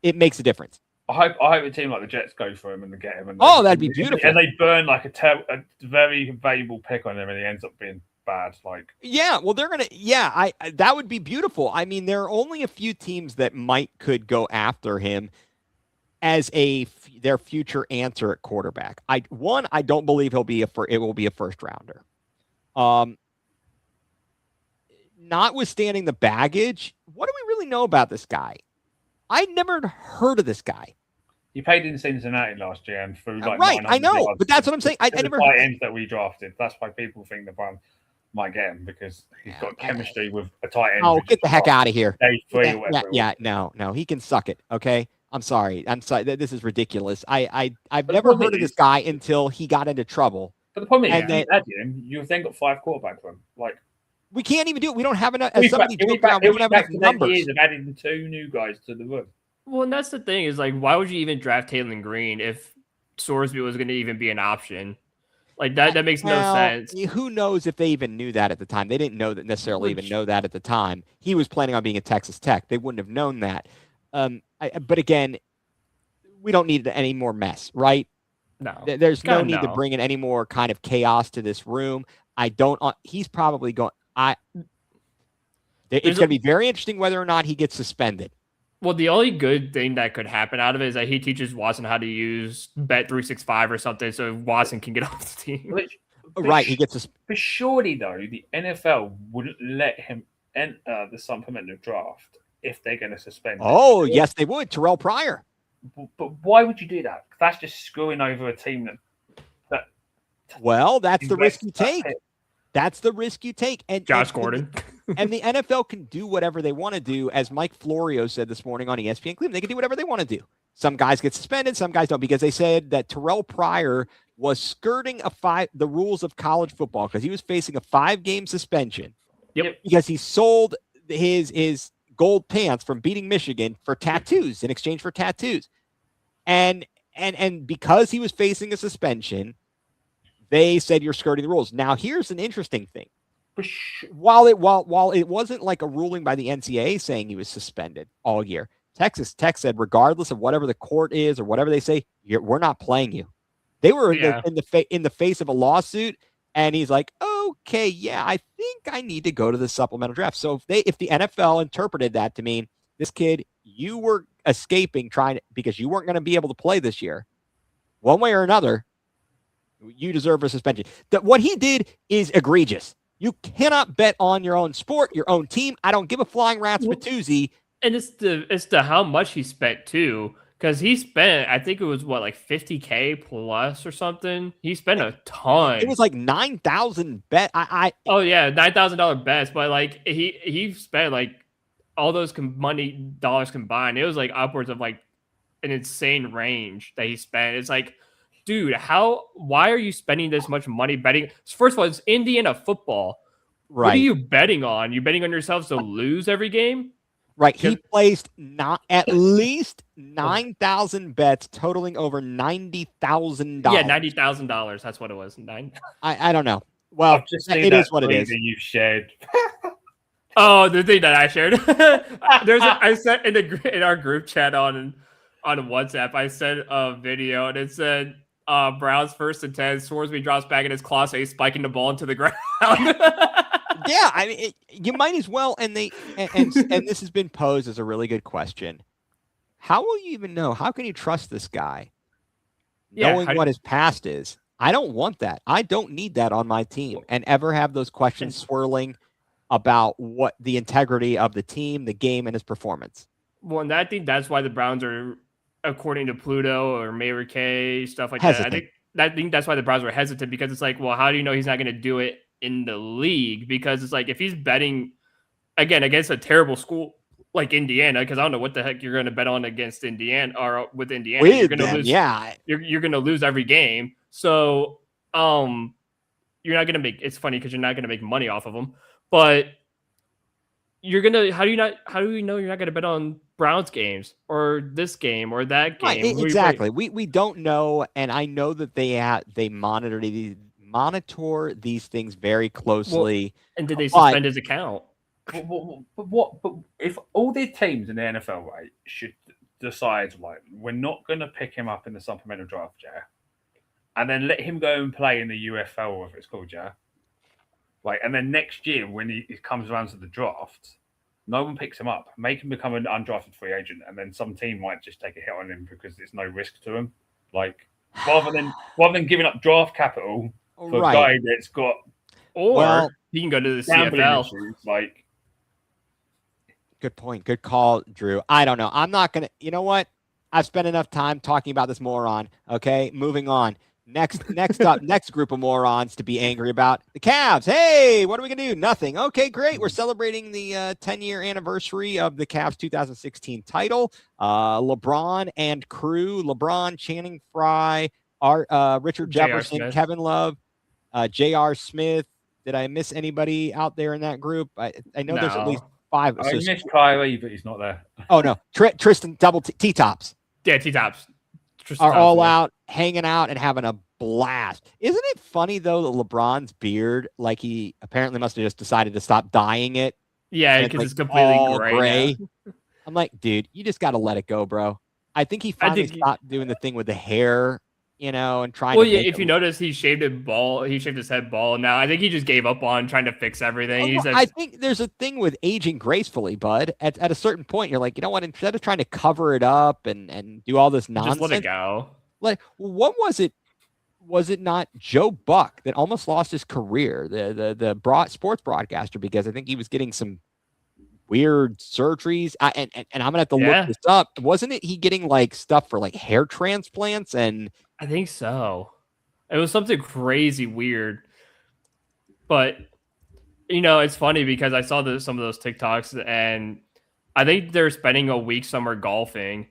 It makes a difference. I hope a team like the Jets go for him and they get him. That'd be beautiful. And they burn like a very valuable pick on him, and he ends up being bad. Well, they're gonna. That would be beautiful. I mean, there are only a few teams that could go after him as their future answer at quarterback. I don't believe it will be a first rounder. Notwithstanding the baggage, what do we really know about this guy? I'd never heard of this guy. He played in Cincinnati last year and threw I know, but that's what I'm saying. I never tight ends that we drafted. That's why people think the Browns might get him because he's got chemistry with a tight end. Oh, get the heck out of here! Day 3 or whatever. No, he can suck it. Okay, I'm sorry. This is ridiculous. I've never heard of this guy until he got into trouble. But the problem is, you've then got 5 quarterbacks from we can't even do it. We don't have enough. We don't have enough numbers. Years of adding 2 new guys to the room. Well, and that's the thing is like, why would you even draft Taylor Green if Sorsby was going to even be an option? Like that makes no sense. Who knows if they even knew that at the time? They didn't know that necessarily even know that at the time. He was planning on being at Texas Tech. They wouldn't have known that. But again, we don't need any more mess, right? No, there's no need to bring in any more kind of chaos to this room. He's probably going. It's going to be very interesting whether or not he gets suspended. Well, the only good thing that could happen out of it is that he teaches Watson how to use Bet365 or something, so Watson can get off the team. He gets But surely, though, the NFL wouldn't let him enter the supplemental draft if they're going to suspend him. Oh, yes, they would. Terrell Pryor. But why would you do that? That's just screwing over a team that that's the risk you take. That's the risk you take. And Josh Gordon. And the NFL can do whatever they want to do. As Mike Florio said this morning on ESPN Cleveland, they can do whatever they want to do. Some guys get suspended, some guys don't, because they said that Terrell Pryor was skirting the rules of college football because he was facing a 5-game suspension. Yep. Because he sold his gold pants from beating Michigan for tattoos in exchange for tattoos. And because he was facing a suspension, they said you're skirting the rules. Now, here's an interesting thing. While it wasn't like a ruling by the NCAA saying he was suspended all year, Texas Tech said, regardless of whatever the court is or whatever they say, we're not playing you. They were in the face of a lawsuit, and he's like, okay, I think I need to go to the supplemental draft. So if the NFL interpreted that to mean this kid, you were escaping because you weren't going to be able to play this year, one way or another, you deserve a suspension. What he did is egregious. You cannot bet on your own sport, your own team. I don't give a flying rat's patoozie. And it's the how much he spent too, because he spent, I think it was like $50K plus or something. He spent a ton. It was like 9,000 bet. $9,000 bets, but like he spent like all those dollars combined. It was like upwards of like an insane range that he spent. It's like, dude, why are you spending this much money betting? First of all, it's Indiana football. Right. What are you betting on? You betting on yourselves to lose every game? Right. He placed not at least 9,000 bets totaling over $90,000. Yeah, $90,000. That's what it was. I don't know. Well, it is what it is. You shared. Oh, the thing that I shared. I sent in our group chat on WhatsApp. I sent a video and it said Browns 1st and 10. Sorsby drops back in his class A, spiking the ball into the ground. Yeah, I mean, you might as well. And this has been posed as a really good question. How will you even know? How can you trust this guy, knowing what his past is? I don't want that. I don't need that on my team, and ever have those questions swirling about what the integrity of the team, the game, and his performance. Well, and I think that's why the Browns are, according to Pluto or Mayor K, stuff like Hesitant. that. I think that's why the Browns were hesitant, because it's like, well, how do you know he's not going to do it in the league? Because it's like, if he's betting again against a terrible school like Indiana, because I don't know what the heck you're going to bet on against Indiana or with Indiana. You're going to lose. Yeah, you're going to lose every game. So, you're not going to make. It's funny because you're not going to make money off of them, but you're gonna. How do you know you're not going to bet on Browns games or this game or that game? Right, exactly. We don't know, and I know that they monitor these things very closely. Well, and did they suspend his account? But if all the teams in the NFL, right, should decide, like, we're not going to pick him up in the supplemental draft, yeah, and then let him go and play in the UFL, whatever it's called, yeah, like, and then next year when he comes around to the draft, no one picks him up, make him become an undrafted free agent, and then some team might just take a hit on him because there's no risk to him, like, rather than giving up draft capital for a guy that's got, or he can go to the CFL, issues, like. Good point. Good call, Drew. I don't know. I'm not going to, you know what? I've spent enough time talking about this moron. Okay. Moving on. Next up, next group of morons to be angry about the Cavs. Hey, what are we going to do? Nothing. Okay, great. We're celebrating the 10-year anniversary of the Cavs 2016 title. LeBron and crew, LeBron, Channing Frye, Richard Jefferson, Kevin Love, J.R. Smith. Did I miss anybody out there in that group? I know there's at least 5. I missed Kyrie, but he's not there. Oh, no. Tristan, double T-tops. Yeah, T-tops. Are all out, hanging out, and having a blast. Isn't it funny, though, that LeBron's beard, like, he apparently must have just decided to stop dyeing it? Yeah, because it's completely gray. I'm like, dude, you just got to let it go, bro. I think he finally stopped doing the thing with the hair, you know, and trying to. Well, yeah, if you notice, he shaved his head bald. Now I think he just gave up on trying to fix everything. I think there's a thing with aging gracefully, bud. At a certain point, you're like, you know what? Instead of trying to cover it up and do all this nonsense, just let it go. Like, what was it? Was it not Joe Buck that almost lost his career, the sports broadcaster, because I think he was getting some weird surgeries? And I'm gonna have to look this up. Wasn't it he getting like stuff for like hair transplants? And I think so. It was something crazy weird. But, you know, it's funny because I saw some of those TikToks, and I think they're spending a week somewhere golfing.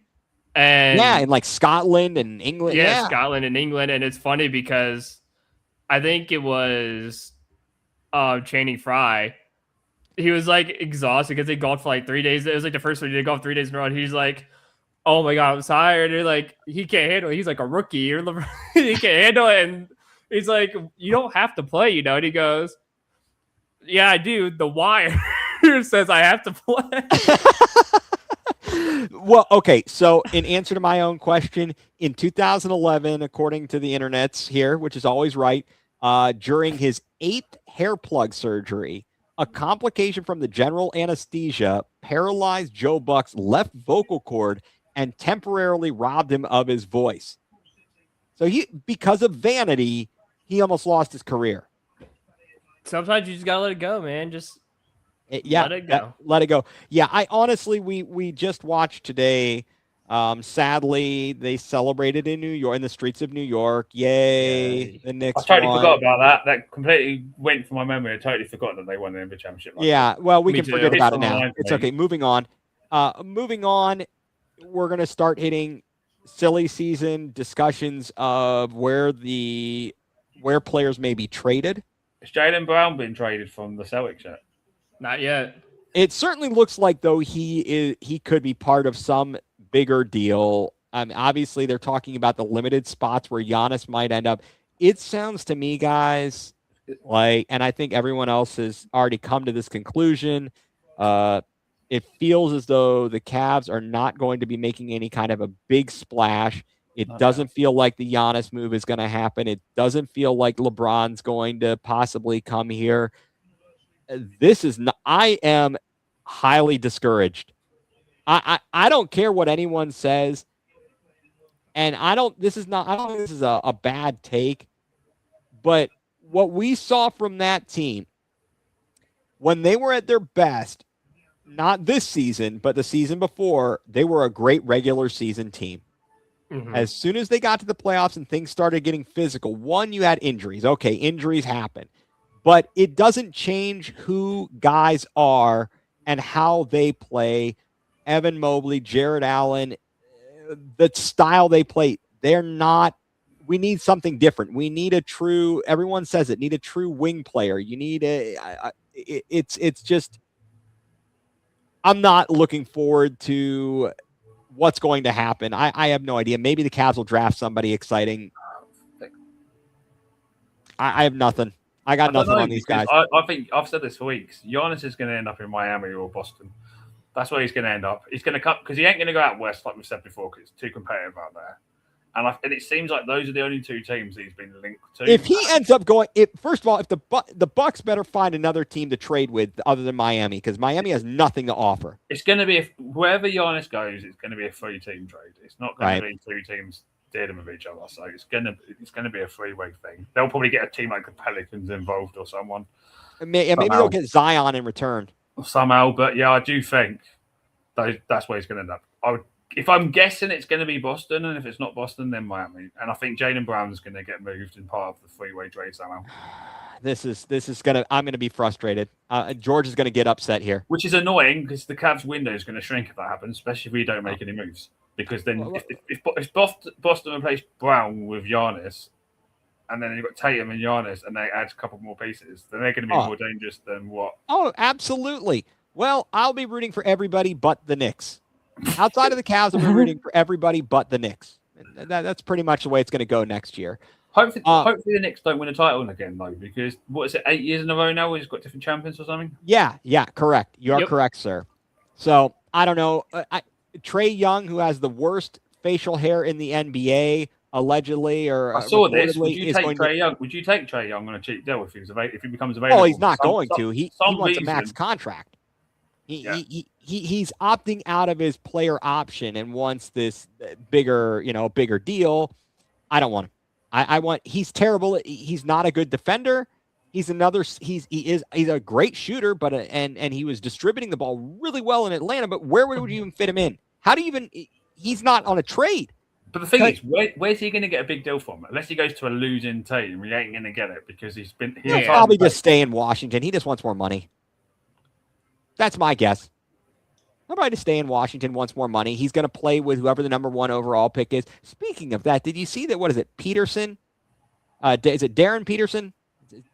And yeah, in like Scotland and England. Yeah, Scotland and England. And it's funny because I think it was Channing Frye. He was like exhausted because they golfed for like 3 days. It was like the first one he did golf 3 days in a row. And he's like, oh my God, I'm tired. They're like, he can't handle it. He's like a rookie. He can't handle it. And he's like, you don't have to play, you know? And he goes, yeah, I do. The wire says I have to play. Well, okay. So in answer to my own question, in 2011, according to the internets here, which is always right, during his 8th hair plug surgery, a complication from the general anesthesia paralyzed Joe Buck's left vocal cord and temporarily robbed him of his voice. So because of vanity, he almost lost his career. Sometimes you just gotta let it go, man. Let it go. Let it go. Yeah, I honestly, we just watched today. Sadly, they celebrated in New York, in the streets of New York. Yay! The Knicks. I totally forgot about that. That completely went from my memory. I totally forgot that they won the NBA championship. Yeah, well, we can forget about it now. It's okay. Moving on. We're gonna start hitting silly season discussions of where players may be traded. Has Jaylen Brown been traded from the Celtics yet? Not yet. It certainly looks like, though, he could be part of some bigger deal. Obviously, they're talking about the limited spots where Giannis might end up. It sounds to me, guys, like, and I think everyone else has already come to this conclusion. It feels as though the Cavs are not going to be making any kind of a big splash It doesn't feel like the Giannis move is going to happen. It doesn't feel like LeBron's going to possibly come here. This is not, I am highly discouraged. I don't care what anyone says. And I don't think this is a bad take, but what we saw from that team when they were at their best, not this season, but the season before, they were a great regular season team. Mm-hmm. As soon as they got to the playoffs and things started getting physical, one, you had injuries. Okay, injuries happen, but it doesn't change who guys are and how they play. Evan Mobley, Jared Allen, the style they play, they're not. We need something different. We need a true, everyone says it, need a true wing player. You need it's just, I'm not looking forward to what's going to happen. I have no idea. Maybe the Cavs will draft somebody exciting. I have nothing. I got nothing on these guys. I think I've said this for weeks. Giannis is going to end up in Miami or Boston. That's where he's going to end up. He's going to come because he ain't going to go out west like we've said before because it's too competitive out there. And it seems like those are the only two teams he's been linked to. If he ends up going, first of all, if the Bucks better find another team to trade with other than Miami, because Miami has nothing to offer. It's going to be wherever Giannis goes, it's going to be a 3-team trade. It's not going to be two teams dealing with each other. So it's going to be a 3-way thing. They'll probably get a team like the Pelicans involved or someone. Maybe they'll get Zion in return somehow. But yeah, I do think that's where he's going to end up. If I'm guessing, it's going to be Boston, and if it's not Boston, then Miami. And I think Jaylen Brown's going to get moved in part of the 3-way trade somehow. This is going to. I'm going to be frustrated. George is going to get upset here, which is annoying because the Cavs' window is going to shrink if that happens, especially if we don't make any moves. Because then, if Boston replace Brown with Giannis, and then you've got Tatum and Giannis, and they add a couple more pieces, then they're going to be more dangerous than what? Oh, absolutely. Well, I'll be rooting for everybody but the Knicks. Outside of the Cavs, I'm rooting for everybody but the Knicks. That's pretty much the way it's going to go next year. Hopefully the Knicks don't win a title again, though, because what is it, 8 years in a row now? We've got different champions or something. Yeah, correct. You are correct, sir. So I don't know. Trae Young, who has the worst facial hair in the NBA, allegedly, or I saw this. Would you take Trae Young? Would you take Trae Young on a cheap deal if he becomes available? Oh, he's not going to. He wants a max contract. He's opting out of his player option and wants this bigger deal. I don't want him. He's terrible. He's not a good defender. He's a great shooter, but and he was distributing the ball really well in Atlanta. But where would you even fit him in? How do you even? He's not on a trade. But the thing is, where's he going to get a big deal from? Unless he goes to a losing team, he ain't going to get it because he'll probably just stay in Washington. He just wants more money. That's my guess. Nobody to stay in Washington wants more money. He's going to play with whoever the number 1 overall pick is. Speaking of that, did you see that? What is it? Peterson? Is it Darren Peterson?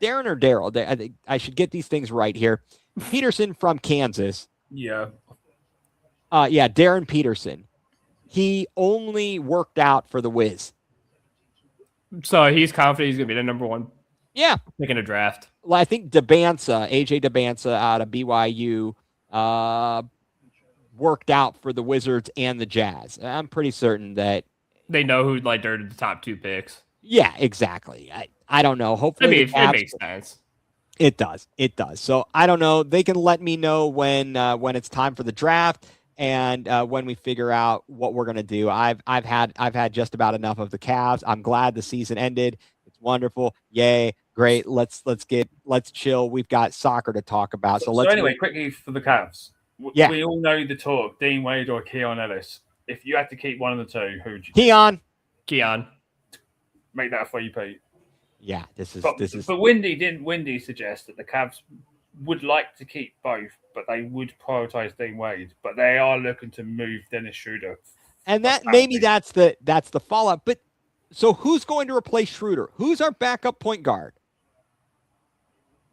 Darren or Daryl? I should get these things right here. Peterson from Kansas. Yeah. Darren Peterson. He only worked out for the Wiz. So he's confident he's going to be the number 1. Yeah. Making a draft. Well, I think AJ Dabansa out of BYU, worked out for the Wizards and the Jazz. I'm pretty certain that they know who they're the top 2 picks. Yeah, exactly. I don't know. Hopefully it makes sense. It does. So I don't know. They can let me know when it's time for the draft and when we figure out what we're gonna do. I've had just about enough of the Cavs. I'm glad the season ended. It's wonderful. Yay. Great. Let's chill. We've got soccer to talk about. So anyway, quickly for the Cavs. We all know the talk, Dean Wade or Keon Ellis. If you had to keep one of the two, who would you Keon. Make that a 3P. Yeah, this is. But Windy suggest that the Cavs would like to keep both, but they would prioritize Dean Wade. But they are looking to move Dennis Schroeder. And that's the fallout. But so who's going to replace Schroeder? Who's our backup point guard?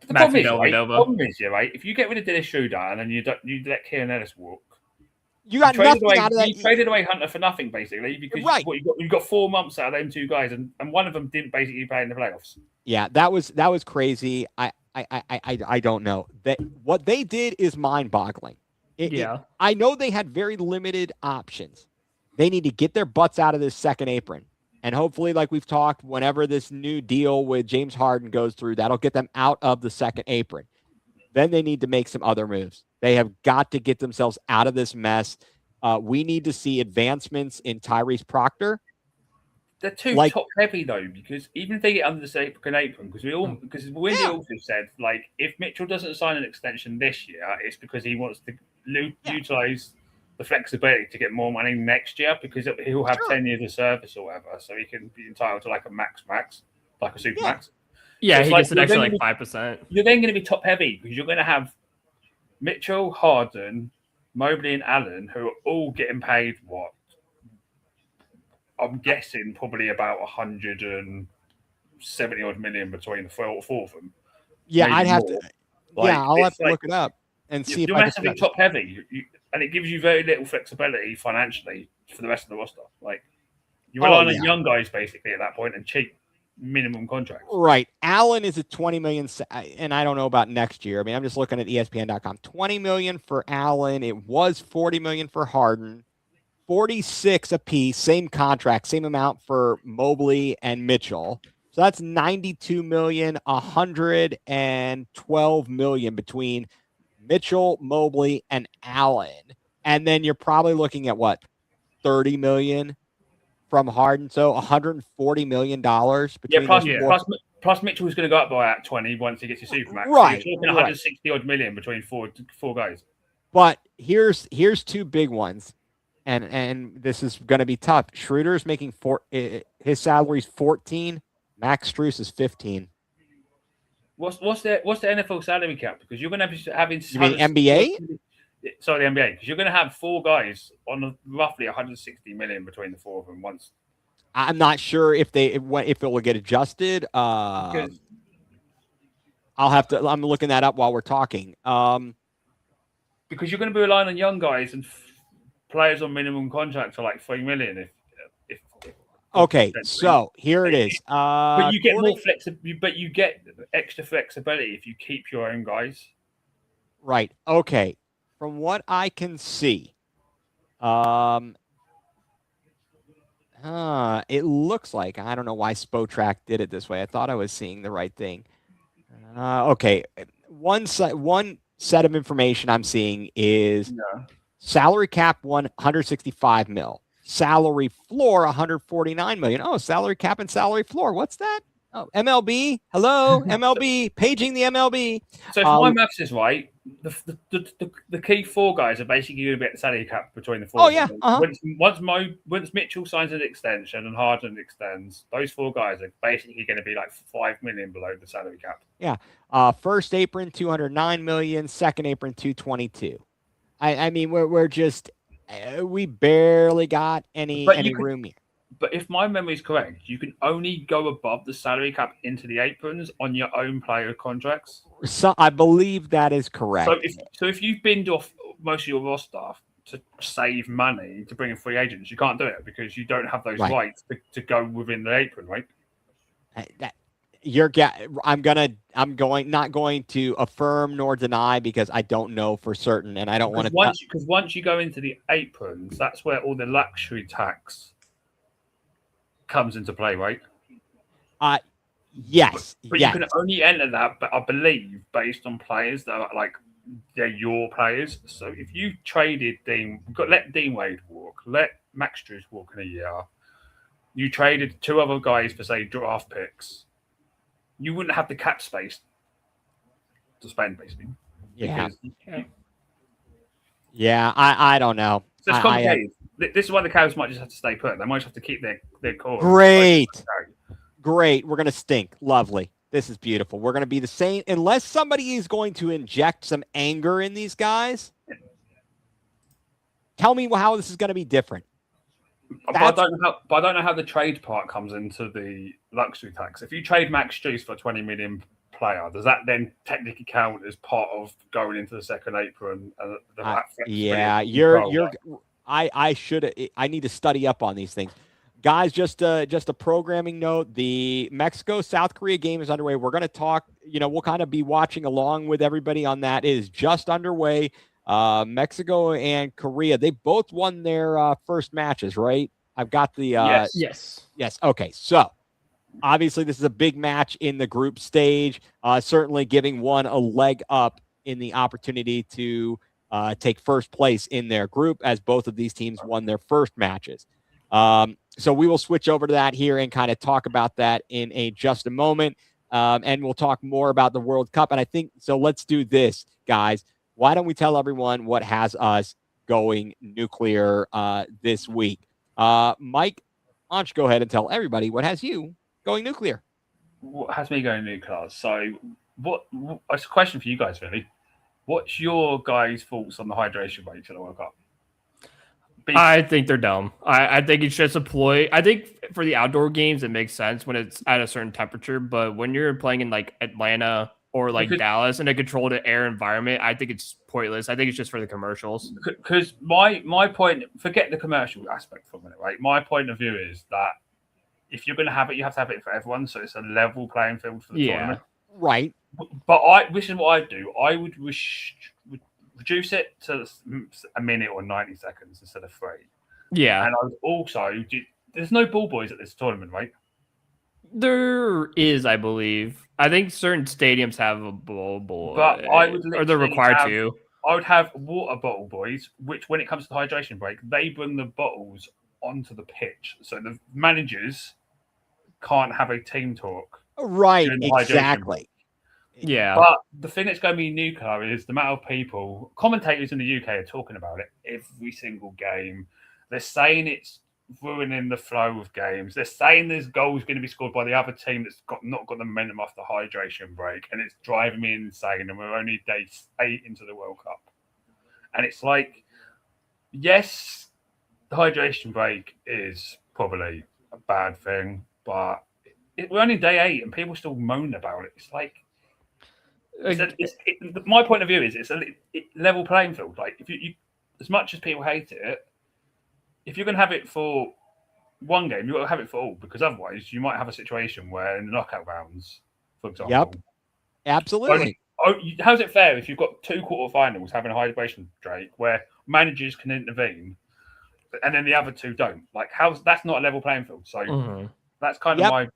The problem is, right? If you get rid of Dennis Schroeder and then you let Keon Ellis walk, you got nothing out of that. You traded away Hunter for nothing, basically, because you've got 4 months out of them 2 guys, and one of them didn't basically play in the playoffs. Yeah, that was crazy. I don't know. What they did is mind-boggling. I know they had very limited options, They need to get their butts out of this second apron. And hopefully, like we've talked, whenever this new deal with James Harden goes through, that'll get them out of the second apron. Then they need to make some other moves. They have got to get themselves out of this mess. We need to see advancements in Tyrese Proctor. They're too top heavy though, because even if they get under the second apron, because Wendy also said, like, if Mitchell doesn't sign an extension this year, it's because he wants to utilize the flexibility to get more money next year, because he'll have 10 years of service or whatever, so he can be entitled to like a max, like a super max. Yeah, so he gets an extra like 5%. You're then going to be top heavy because you're going to have Mitchell, Harden, Mobley, and Allen, who are all getting paid what? I'm guessing probably about 170 odd million between the four of them. Yeah, I'd have to. I'll have to look it up and see if you're massively top heavy, and it gives you very little flexibility financially for the rest of the roster. Like you're relying on young guys basically at that point and cheap minimum contracts. Right. Allen is a 20 million, and I don't know about next year. I mean, I'm just looking at ESPN.com. 20 million for Allen. It was 40 million for Harden. 46 apiece, same contract, same amount for Mobley and Mitchell. So that's 92 million, 112 million between Mitchell, Mobley, and Allen. And then you're probably looking at what? 30 million from Harden. So $140 million between plus Mitchell is going to go up by 20 once he gets his supermax. Right. So you're talking 160 odd million between four guys. But here's two big ones. And this is going to be tough. Schroeder's making his salary's 14. Max Strus is 15. What's the NFL salary cap? Because you're going to be having. You mean NBA? Sorry, the NBA. Because you're going to have four guys on roughly 160 million between the four of them. Once. I'm not sure if it will get adjusted. I'll have to. I'm looking that up while we're talking. Because you're going to be relying on young guys and players on minimum contracts for like 3 million. Okay, so here it is. But you get more flexibility. But you get extra flexibility if you keep your own guys. Right. Okay. From what I can see, it looks like, I don't know why Spotrac did it this way. I thought I was seeing the right thing. Okay, one set of information I'm seeing is salary cap 165 mil. Salary floor 149 million. Oh, salary cap and salary floor. What's that? Oh, MLB. Hello, MLB. Paging the MLB. So if my maths is right, the key four guys are basically going to be at the salary cap between the four. Oh yeah. Once Mitchell signs an extension and Harden extends, those four guys are basically going to be like 5 million below the salary cap. Yeah. First apron 209 million. Second apron 222. I mean, we're just. We barely got any room here. But if my memory is correct, you can only go above the salary cap into the aprons on your own player contracts. So I believe that is correct. So if you've binned off most of your roster to save money to bring in free agents, you can't do it because you don't have those rights to go within the apron, right? I'm not going to affirm nor deny because I don't know for certain, and I don't want to. Because once you go into the aprons, that's where all the luxury tax comes into play, right? Yes. But you can only enter that, but I believe based on players that are like they're your players. So if you traded let Dean Wade walk, let Max Strus walk in a year, you traded two other guys for say draft picks. You wouldn't have the cap space to spend, basically. Yeah. I don't know. So it's complicated. This is why the Cavs might just have to stay put. They might just have to keep their core. Great. We're going to stink. Lovely. This is beautiful. We're going to be the same. Unless somebody is going to inject some anger in these guys, tell me how this is going to be different. But I don't know how the trade part comes into the luxury tax. If you trade Max Strus for a 20 million player, does that then technically count as part of going into the second apron? I need to study up on these things, guys. Just a programming note: the Mexico-South Korea game is underway. We're going to talk. We'll kind of be watching along with everybody on that. It is just underway. Mexico and Korea, they both won their first matches, right? I've got the Yes. yes. Okay, so obviously this is a big match in the group stage. Certainly giving one a leg up in the opportunity to take first place in their group, as both of these teams won their first matches. So we will switch over to that here and kind of talk about that in just a moment. And we'll talk more about the World Cup. And I think so. Let's do this, guys. Why don't we tell everyone what has us going nuclear this week? Mike, why don't you go ahead and tell everybody what has you going nuclear? What has me going nuclear? So, it's a question for you guys, really. What's your guys' thoughts on the hydration rates at the World Cup? I think they're dumb. I think it's just a ploy. I think for the outdoor games, it makes sense when it's at a certain temperature. But when you're playing in like Atlanta or like Dallas in a controlled air environment, I think it's pointless. I think it's just for the commercials. Because my point, forget the commercial aspect for a minute, right? My point of view is that if you're going to have it, you have to have it for everyone. So it's a level playing field for the tournament. Right. But this is what I do. I would reduce it to a minute or 90 seconds instead of 3. Yeah. And I would also there's no ball boys at this tournament, right? There is, I believe. I think certain stadiums have a ball boy. But I would or they're required to. I would have water bottle boys, which when it comes to the hydration break, they bring the bottles onto the pitch. So the managers can't have a team talk. Right, exactly. Yeah. But the thing that's going to be nuclear is the amount of people, commentators in the UK are talking about it every single game. They're saying it's ruining the flow of games. They're saying there's goals going to be scored by the other team that's not got the momentum off the hydration break. And it's driving me insane. And we're only day 8 into the World Cup. And it's like, yes, the hydration break is probably a bad thing, but we're only day 8 and people still moan about it. It's like, my point of view is it's a level playing field. Like if you as much as people hate it, if you're going to have it for one game, you've got to have it for all, because otherwise you might have a situation where in the knockout rounds, for example. Yep, absolutely. How's it fair if you've got 2 quarterfinals having a hydration break where managers can intervene and then the other 2 don't? Like, that's not a level playing field. So that's kind of my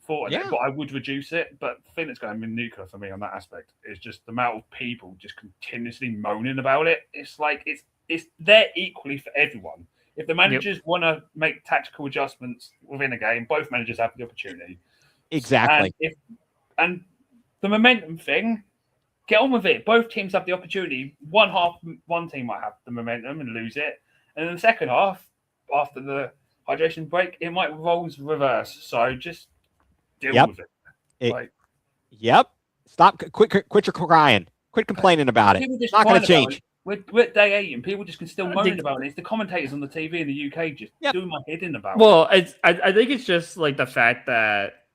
thought on it, but I would reduce it. But the thing that's going to be nuclear for me on that aspect is just the amount of people just continuously moaning about it. It's like it's there equally for everyone. If the managers want to make tactical adjustments within a game, both managers have the opportunity. Exactly. And the momentum thing, get on with it. Both teams have the opportunity. One team might have the momentum and lose it, and in the second half, after the hydration break, it might roles reverse. So just deal with it. Yep. Stop. Quit your crying. Quit complaining about it. It's not going to change. We're at day 8 and people just can still moan about it. It's the commentators on the TV in the UK just doing my head in about it. Well, I think it's just like the fact that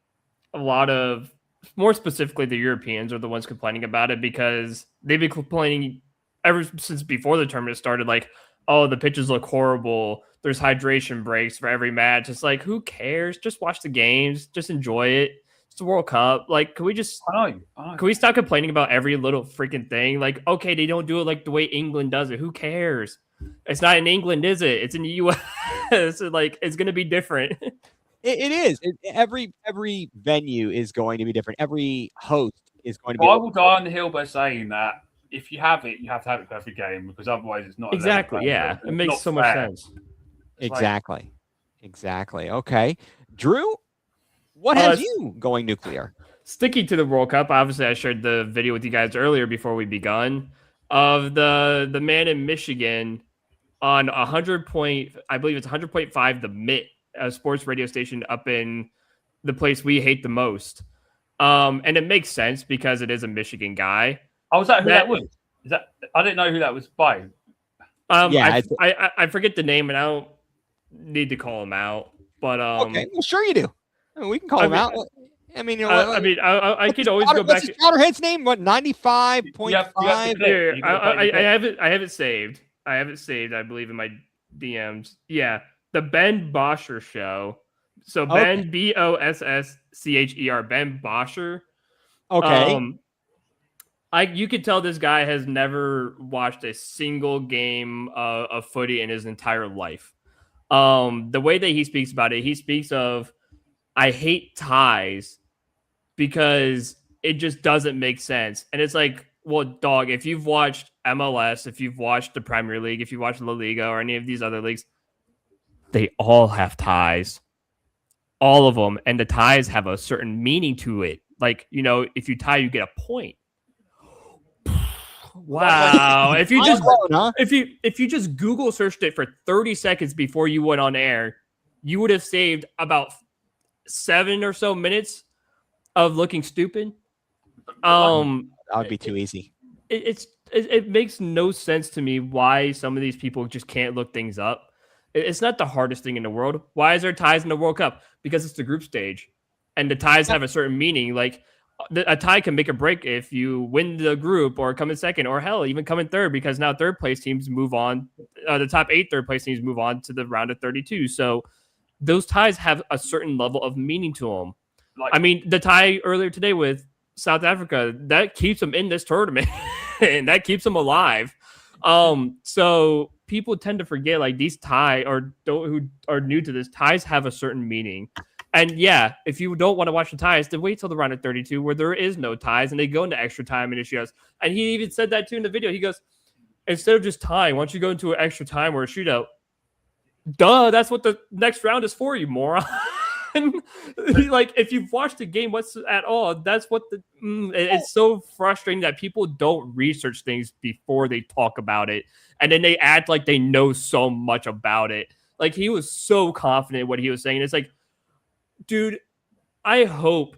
a lot of, more specifically, the Europeans are the ones complaining about it, because they've been complaining ever since before the tournament started. Like, oh, the pitches look horrible. There's hydration breaks for every match. It's like, who cares? Just watch the games. Just enjoy it. It's the World Cup. Like, can we just I know. Can we stop complaining about every little freaking thing? Like, okay, they don't do it like the way England does it. Who cares? It's not in England, is it? It's in the US. So, like, it's going to be different. It is. Every venue is going to be different. Every host is going to be. I will die on the hill by saying that if you have it, you have to have it for every game, because otherwise it's not exactly. Yeah, it makes so much sense. Exactly. Okay, Drew, what has you going nuclear? Sticking to the World Cup, obviously, I shared the video with you guys earlier before we begun of the man in Michigan on 100 point. I believe it's 100.5, the MIT, a sports radio station up in the place we hate the most. And it makes sense because it is a Michigan guy. Oh, was that who that was? Is that, I didn't know who that was by. I forget the name, and I don't need to call him out. But okay, well, sure you do. I mean, we can call him out. I mean, I could always go back. What's his Powderhead's name? What, 95.5? I have it saved. I believe, in my DMs. Yeah, the Ben Boscher Show. So Ben, Bosscher, Ben Boscher. Okay. You could tell this guy has never watched a single game of footy in his entire life. The way that he speaks about it, he speaks of, I hate ties because it just doesn't make sense. And it's like, well, dog, if you've watched MLS, if you've watched the Premier League, if you watch La Liga or any of these other leagues, they all have ties. All of them. And the ties have a certain meaning to it. Like, if you tie, you get a point. Wow. If you just Google searched it for 30 seconds before you went on air, you would have saved about 7 or so minutes of looking stupid. That would be too easy. It makes no sense to me why some of these people just can't look things up. It's not the hardest thing in the world. Why is there ties in the World Cup? Because it's the group stage, and the ties have a certain meaning. Like, a tie can make or break if you win the group or come in second, or hell, even come in third, because now third place teams move on. The top 8 third place teams move on to the round of 32. So those ties have a certain level of meaning to them. I mean, the tie earlier today with South Africa, that keeps them in this tournament and that keeps them alive. So people tend to forget, like, these who are new to this, ties have a certain meaning. And yeah, if you don't want to watch the ties, then wait till the round of 32 where there is no ties and they go into extra time and issues. And he even said that too in the video. He goes, instead of just tying, why don't you go into an extra time or a shootout? Duh, that's what the next round is for, you moron. Like, if you've watched the game at all, that's what it's so frustrating that people don't research things before they talk about it. And then they act like they know so much about it. Like, he was so confident in what he was saying. It's like, dude, I hope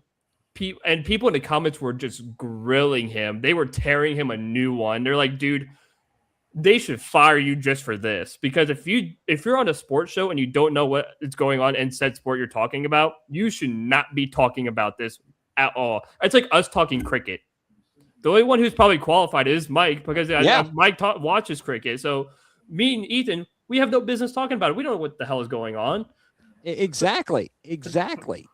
people in the comments were just grilling him. They were tearing him a new one. They're like, dude, they should fire you just for this. Because if you're on a sports show and you don't know what is going on in said sport you're talking about, you should not be talking about this at all. It's like us talking cricket. The only one who's probably qualified is Mike, because Mike watches cricket. So me and Ethan, we have no business talking about it. We don't know what the hell is going on. Exactly.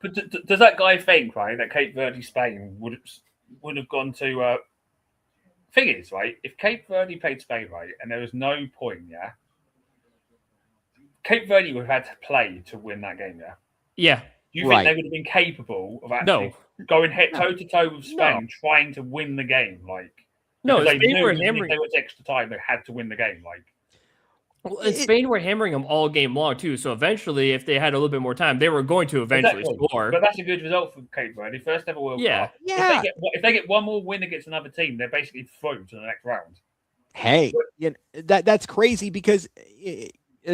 But does that guy think, right, that Cape Verde, Spain would have gone to? Thing is, right, if Cape Verde played Spain, right, and there was no point, yeah, Cape Verde would have had to play to win that game, yeah. Yeah. Do you think they would have been capable of actually going toe to toe with Spain, trying to win the game? Like, no, they knew if they went to extra time, they had to win the game. Like, well, Spain were hammering them all game long too. So eventually, if they had a little bit more time, they were going to eventually score. But that's a good result for Cape Verde. First ever World Cup. Yeah. If they get one more win against another team, they're basically through to the next round. Hey, that's crazy because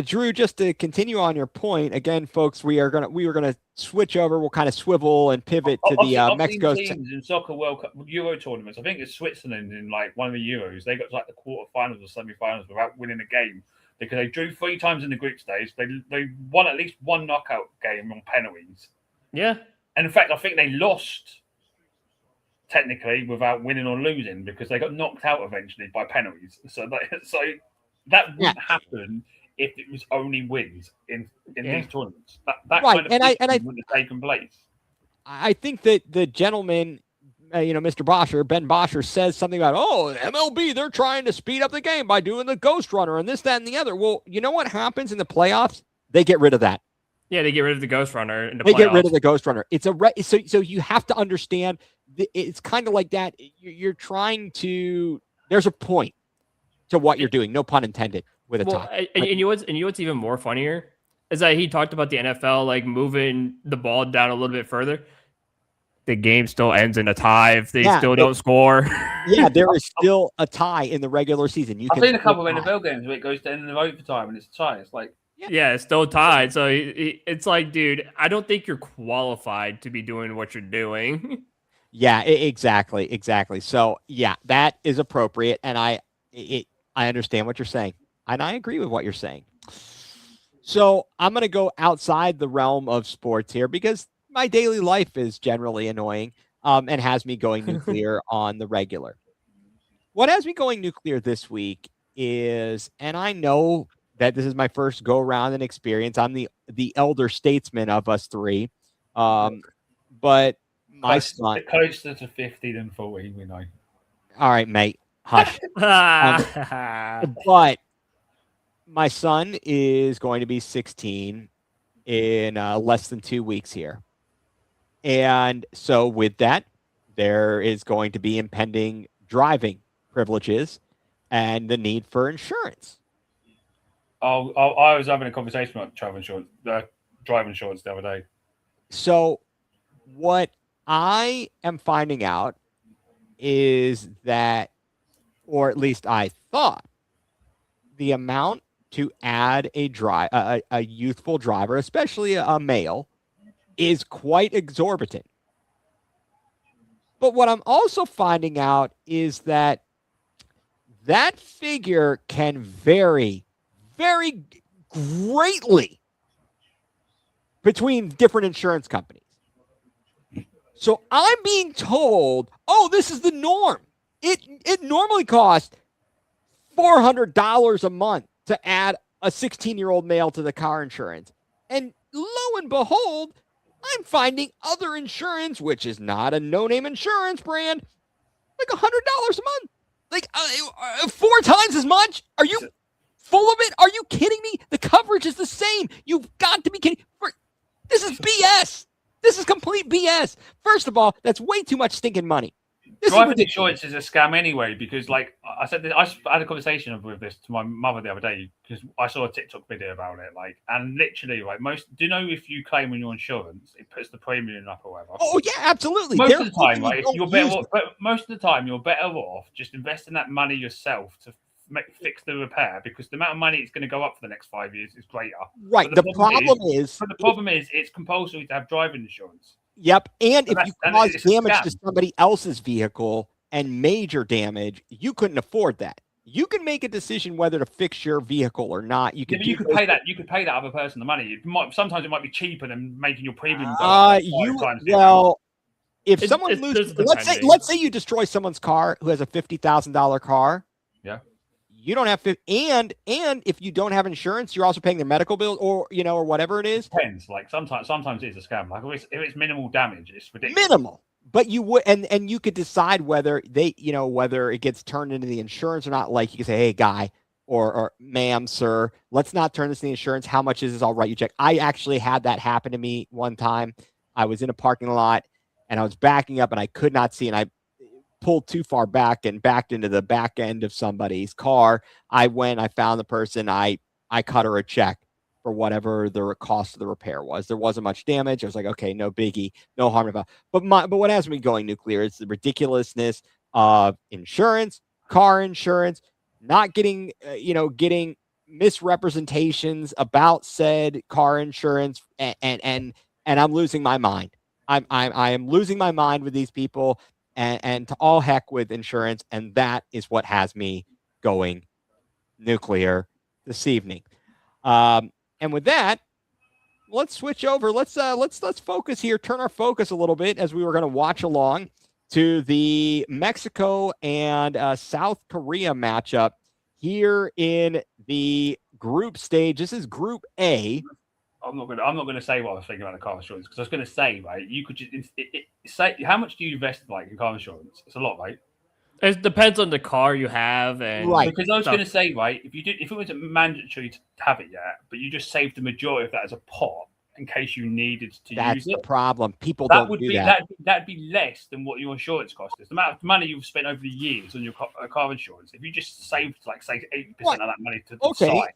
Drew, just to continue on your point again, folks, we were gonna switch over. We'll kind of swivel and pivot to the Mexico teams in soccer World Cup Euro tournaments. I think it's Switzerland in like one of the Euros. They got to like the quarterfinals or semi-finals without winning a game because they drew 3 times in the group stage. They won at least one knockout game on penalties. Yeah, and in fact, I think they lost technically without winning or losing because they got knocked out eventually by penalties. So that wouldn't happen if it was only wins in these tournaments. That right. kind of thing wouldn't have taken place. I think that the gentleman, Mr. Bosher, Ben Bosher, says something about, MLB, they're trying to speed up the game by doing the ghost runner and this, that, and the other. Well, you know what happens in the playoffs? They get rid of that. Yeah, they get rid of the ghost runner in the playoffs. They get rid of the ghost runner. It's so you have to understand. It's kind of like that. You're trying to. There's a point to what you're doing. No pun intended. With a tie. And you know what's even more funnier is that he talked about the NFL like moving the ball down a little bit further. The game still ends in a tie if they still don't score. Yeah, there is still a tie in the regular season. I've seen a couple of NFL games where it goes to end of overtime and it's a tie. It's like, yeah, it's still tied. So it's like, dude, I don't think you're qualified to be doing what you're doing. Yeah, exactly. So yeah, that is appropriate, and I understand what you're saying, and I agree with what you're saying. So I'm going to go outside the realm of sports here because my daily life is generally annoying, and has me going nuclear on the regular. What has me going nuclear this week is, and I know that this is my first go around and experience. I'm the elder statesman of us three, but my son closer to 50 than 40, we know. All right, mate. Hush. But my son is going to be 16 in less than 2 weeks here. And so with that, there is going to be impending driving privileges and the need for insurance. I was having a conversation about driving insurance the other day. So what I am finding out is that, or at least I thought, the amount to add a youthful driver, especially a male, is quite exorbitant. But what I'm also finding out is that that figure can vary very greatly between different insurance companies. So I'm being told, oh, this is the norm. It normally costs $400 a month to add a 16-year-old male to the car insurance. And lo and behold, I'm finding other insurance, which is not a no-name insurance brand, like $100 a month. Like 4 times as much? Are you full of it? Are you kidding me? The coverage is the same. You've got to be kidding. This is BS. This is complete BS. First of all, that's way too much stinking money. Driving insurance is a scam anyway, because like I said, I had a conversation with this to my mother the other day because I saw a TikTok video about it. Like, and literally, like do you know if you claim on your insurance, it puts the premium up or whatever? Oh yeah, absolutely. Most of the time, like you're better off, but most of the time you're better off just investing that money yourself to fix the repair, because the amount of money it's going to go up for the next 5 years is greater. Right. The problem is it's compulsory to have driving insurance. Yep. And if you cause damage to somebody else's vehicle and major damage, you couldn't afford that. You can make a decision whether to fix your vehicle or not. You could pay that. You could pay that other person the money. Sometimes it might be cheaper than making your premium go up 5 times. If someone loses, let's say you destroy someone's car who has a $50,000 car. Yeah. You don't have to, and if you don't have insurance, you're also paying their medical bill or whatever it is. Depends. Like sometimes it's a scam. Like if it's minimal damage, it's ridiculous. Minimal, but you would, and you could decide whether whether it gets turned into the insurance or not. Like you can say, hey, guy, or ma'am, sir, let's not turn this into the insurance. How much is this? I'll write you a check. I actually had that happen to me one time. I was in a parking lot and I was backing up and I could not see, and I pulled too far back and backed into the back end of somebody's car. I found the person. I cut her a check for whatever the cost of the repair was. There wasn't much damage. I was like, okay, no biggie, no harm about. But what has me going nuclear is the ridiculousness of insurance, car insurance, not getting getting misrepresentations about said car insurance, and I'm losing my mind. I am losing my mind with these people. And to all heck with insurance, and that is what has me going nuclear this evening. And with that, let's switch over. Let's focus here. Turn our focus a little bit as we were going to watch along to the Mexico and South Korea matchup here in the group stage. This is Group A. I'm not going to say what I was thinking about the car insurance, because I was going to say, right, you could just say how much do you invest in car insurance? It's a lot, right? It depends on the car you have, and right. Because I was going to say, right, if it wasn't mandatory to have it yet, but you just saved the majority of that as a pot in case you needed to use it. That's the problem. People don't do that. That'd be less than what your insurance cost is. The amount of money you've spent over the years on your car insurance, if you just saved say 80% of that money to the side.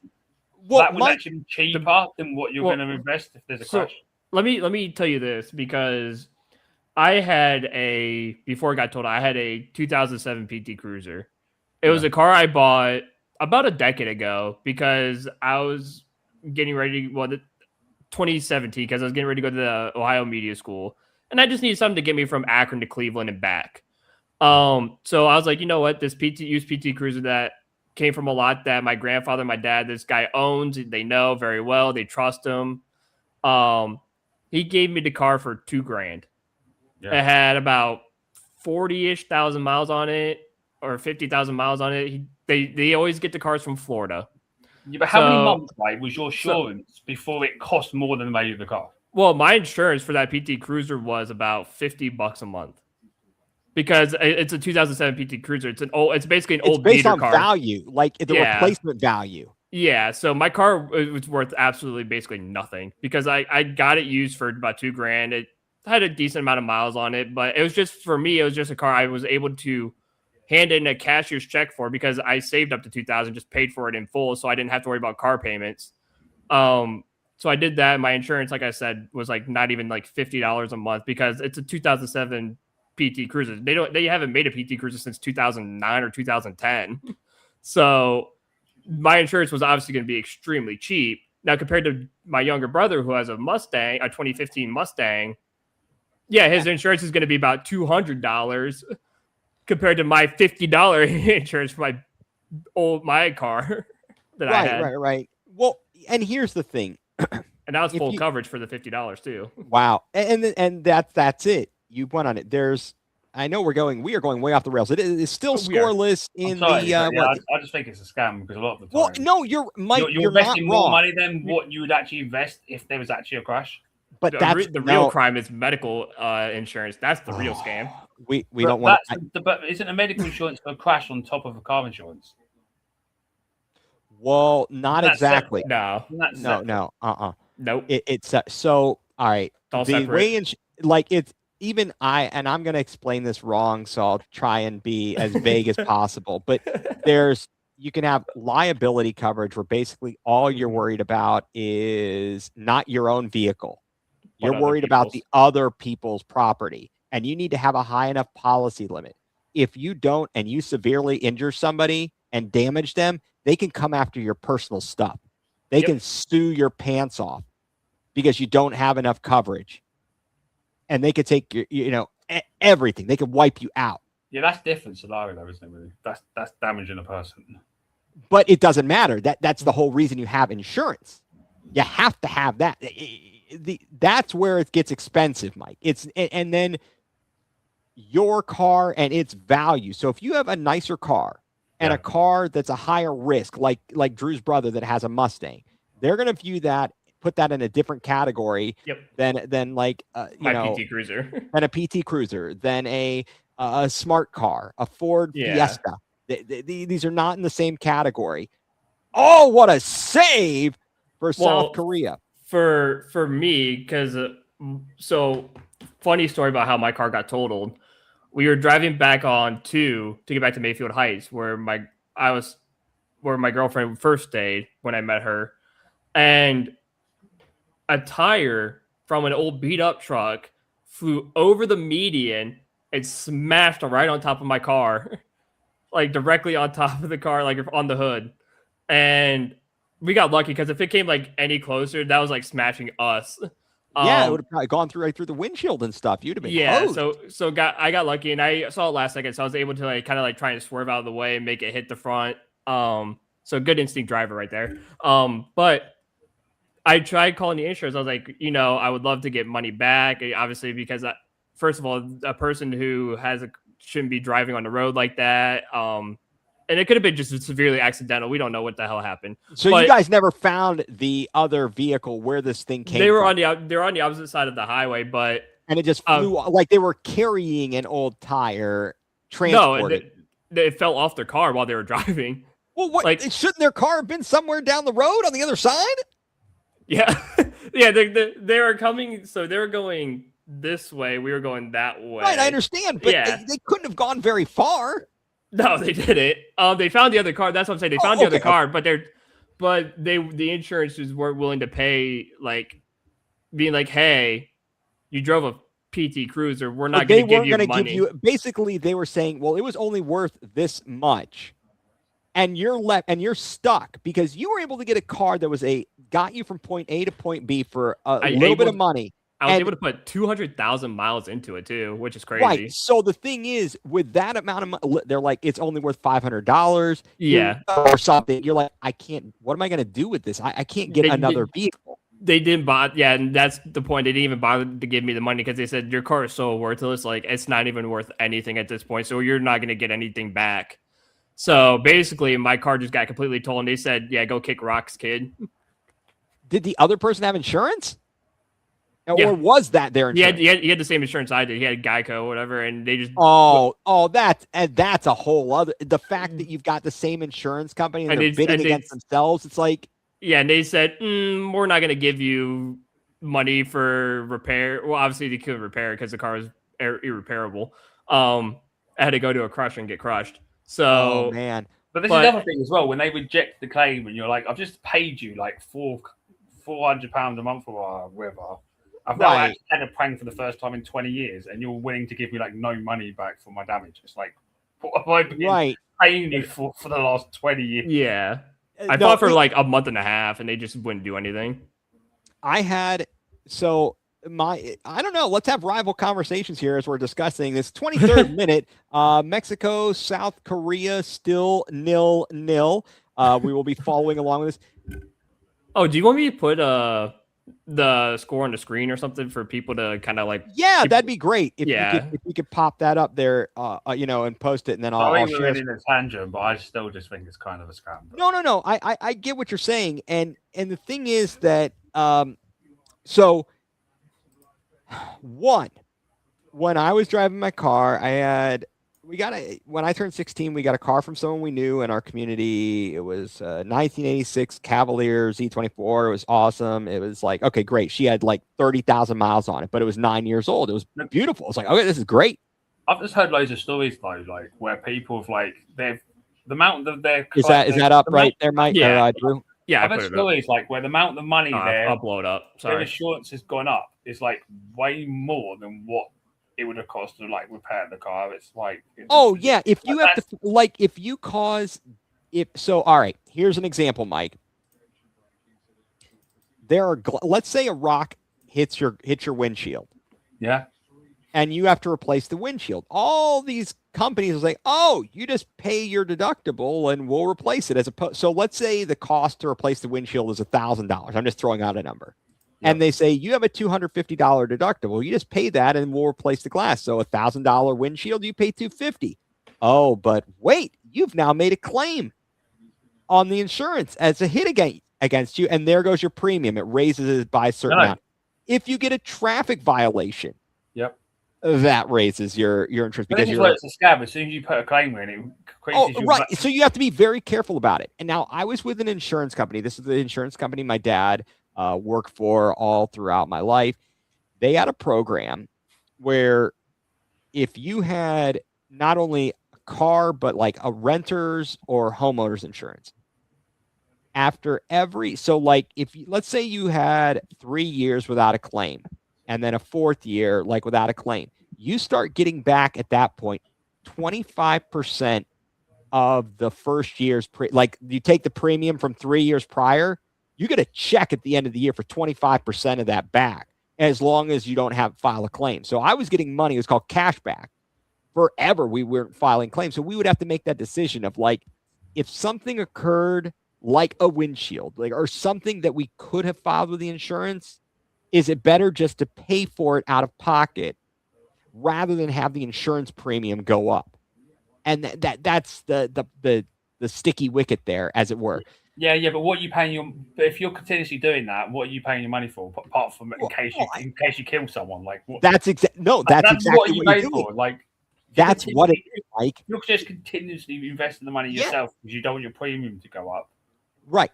That would actually be cheaper than what you're going to invest if there's a crash. Let me tell you this, because I had before it got told, I had a 2007 PT Cruiser. It was a car I bought about a decade ago because I was getting ready, 2017, because I was getting ready to go to the Ohio Media School, and I just needed something to get me from Akron to Cleveland and back. So I was like, you know what, this used PT Cruiser that came from a lot that my grandfather, my dad, this guy owns. They know very well. They trust him. He gave me the car for $2,000. Yeah. It had about 40,000 miles on it, or 50,000 miles on it. They always get the cars from Florida. Yeah, but how many months was your insurance before it cost more than the value of the car? Well, my insurance for that PT Cruiser was about $50 a month. because it's a 2007 PT Cruiser. It's basically an old based beater on car. value, like the replacement value. Yeah, so my car was worth absolutely basically nothing because I got it used for about $2,000. It had a decent amount of miles on it, but it was just, for me, it was just a car I was able to hand in a cashier's check for because I saved up to $2,000, just paid for it in full, so I didn't have to worry about car payments. So I did that. My insurance, like I said, was like not even like $50 a month because it's a 2007 PT Cruiser. They haven't made a PT Cruiser since 2009 or 2010. So my insurance was obviously going to be extremely cheap. Now, compared to my younger brother who has a Mustang, a 2015 Mustang, yeah, his insurance is going to be about $200 compared to my $50 insurance for my car that I had. Right. Well, and here's the thing. And that was full coverage for the $50 too. Wow. And that's it. You went on it. I know we are going way off the rails. It is still scoreless in the. I just think it's a scam because a lot of the time. Well, no, you're investing not more wrong. money than what you would actually invest if there was actually a crash. But that's the real crime is medical insurance. That's the real scam. We don't want. But isn't a medical insurance for a crash on top of a car insurance? Well, not exactly. No. Nope. It's so all right. The way it's even I'm going to explain this wrong, so I'll try and be as vague as possible. But you can have liability coverage where basically all you're worried about is not your own vehicle. You're worried about the other people's property, and you need to have a high enough policy limit. If you don't, and you severely injure somebody and damage them, they can come after your personal stuff. They can sue your pants off because you don't have enough coverage. And they could take your, everything. They could wipe you out. Yeah, that's different scenario, though, isn't it? Really, that's damaging a person. But it doesn't matter. That's the whole reason you have insurance. You have to have that. That's where it gets expensive, Mike. And then your car and its value. So if you have a nicer car and a car that's a higher risk, like Drew's brother that has a Mustang, they're going to view that. Put that in a different category than like PT Cruiser, than a PT Cruiser, than a smart car, a Ford Fiesta. These are not in the same category. Oh, what a save for South Korea. For me, because so funny story about how my car got totaled. We were driving back to get back to Mayfield Heights, where my girlfriend first stayed when I met her, and a tire from an old beat up truck flew over the median and smashed right on top of my car, like directly on top of the car, like on the hood. And we got lucky because if it came like any closer, that was like smashing us. Yeah, it would have probably gone right through the windshield and stuff. You'd have been hosed. So I got lucky and I saw it last second, so I was able to like kind of like try and swerve out of the way and make it hit the front. So good instinct driver right there. But I tried calling the insurance. I was like, I would love to get money back, obviously, because first of all, a person who shouldn't be driving on the road like that. And it could have been just severely accidental. We don't know what the hell happened. So you guys never found the other vehicle where this thing came from? They were on the opposite side of the highway, and it just flew like they were carrying an old tire transported. No, it fell off their car while they were driving. Well, shouldn't their car have been somewhere down the road on the other side? Yeah. They were coming. So they were going this way. We were going that way. Right. I understand. But they couldn't have gone very far. No, they didn't. They found the other car. That's what I'm saying. They found the other car, but the insurances weren't willing to pay, like being like, hey, you drove a PT Cruiser. We're not going to give you money. Basically, they were saying, well, it was only worth this much. And you're stuck because you were able to get a car that got you from point A to point B for a little bit of money. I was able to put 200,000 miles into it too, which is crazy. Right. So the thing is, with that amount of money, they're like, it's only worth $500. Yeah. Or something. You're like, I can't. What am I going to do with this? I can't get another vehicle. They didn't bother. Yeah, and that's the point. They didn't even bother to give me the money because they said your car is so worthless. Like it's not even worth anything at this point. So you're not going to get anything back. So basically, my car just got completely totaled. And they said, "Yeah, go kick rocks, kid." Did the other person have insurance? Or was that their insurance? He had the same insurance I did. He had Geico, whatever, and they just that's a whole other. The fact that you've got the same insurance company and they're bidding against themselves, it's like and they said we're not going to give you money for repair. Well, obviously they couldn't repair it because the car was irreparable. I had to go to a crusher and get crushed. So, man. But this is another thing as well. When they reject the claim and you're like, I've just paid you like £400 a month or whatever. I've now actually had a prank for the first time in 20 years, and you're willing to give me like no money back for my damage. It's like, what have I been paying you for the last 20 years? Yeah. I fought for like a month and a half, and they just wouldn't do anything. I don't know. Let's have rival conversations here as we're discussing this 23rd minute. Mexico, South Korea, still 0-0. We will be following along with this. Oh, do you want me to put the score on the screen or something for people to kind of like? Yeah, that'd be great. If you could pop that up there, and post it, and then I'll share. In a tangent, but I still just think it's kind of a scam. No. I get what you're saying, and the thing is that so. One, when I was driving my car, when I turned 16, we got a car from someone we knew in our community. It was 1986 Cavalier Z24. It was awesome. It was like, okay, great. She had like 30,000 miles on it, but it was 9 years old. It was beautiful. It's like, okay, this is great. I've just heard loads of stories though, like where people have like the amount of their is that up right there, Mike? Yeah, Drew. Yeah, I've heard stories like where the amount of money upload up. Sorry, their insurance has gone up. It's like way more than what it would have cost to like repair the car. It's like all right. Here's an example, Mike. Let's say a rock hits your windshield. Yeah. And you have to replace the windshield. All these companies are like, oh, you just pay your deductible and we'll replace it. So let's say the cost to replace the windshield is $1,000. I'm just throwing out a number. Yep. And they say you have a $250 deductible. You just pay that and we'll replace the glass. So $1,000 windshield, you pay $250. Oh, but wait, you've now made a claim on the insurance as a hit against you. And there goes your premium. It raises it by a certain amount. If you get a traffic violation, yep, that raises your interest because it's a scam. As soon as you put a claim in, it increases your right. So you have to be very careful about it. And now I was with an insurance company. This is the insurance company my dad worked for all throughout my life. They had a program where if you had not only a car, but like a renter's or homeowner's insurance, let's say you had 3 years without a claim, and then a 4th year, like without a claim, you start getting back at that point 25% of the first year's like you take the premium from 3 years prior, you get a check at the end of the year for 25% of that back, as long as you don't file a claim. So I was getting money. It was called cash back. Forever we weren't filing claims. So we would have to make that decision of like, if something occurred like a windshield, or something that we could have filed with the insurance, is it better just to pay for it out of pocket rather than have the insurance premium go up? And that's the sticky wicket there, as it were. Yeah, but what are you paying but if you're continuously doing that, what are you paying your money for? Apart from in case you kill someone, like what? That's exactly what you pay for. Like that's what it is, like. You're just continuously investing the money yourself because you don't want your premium to go up. Right.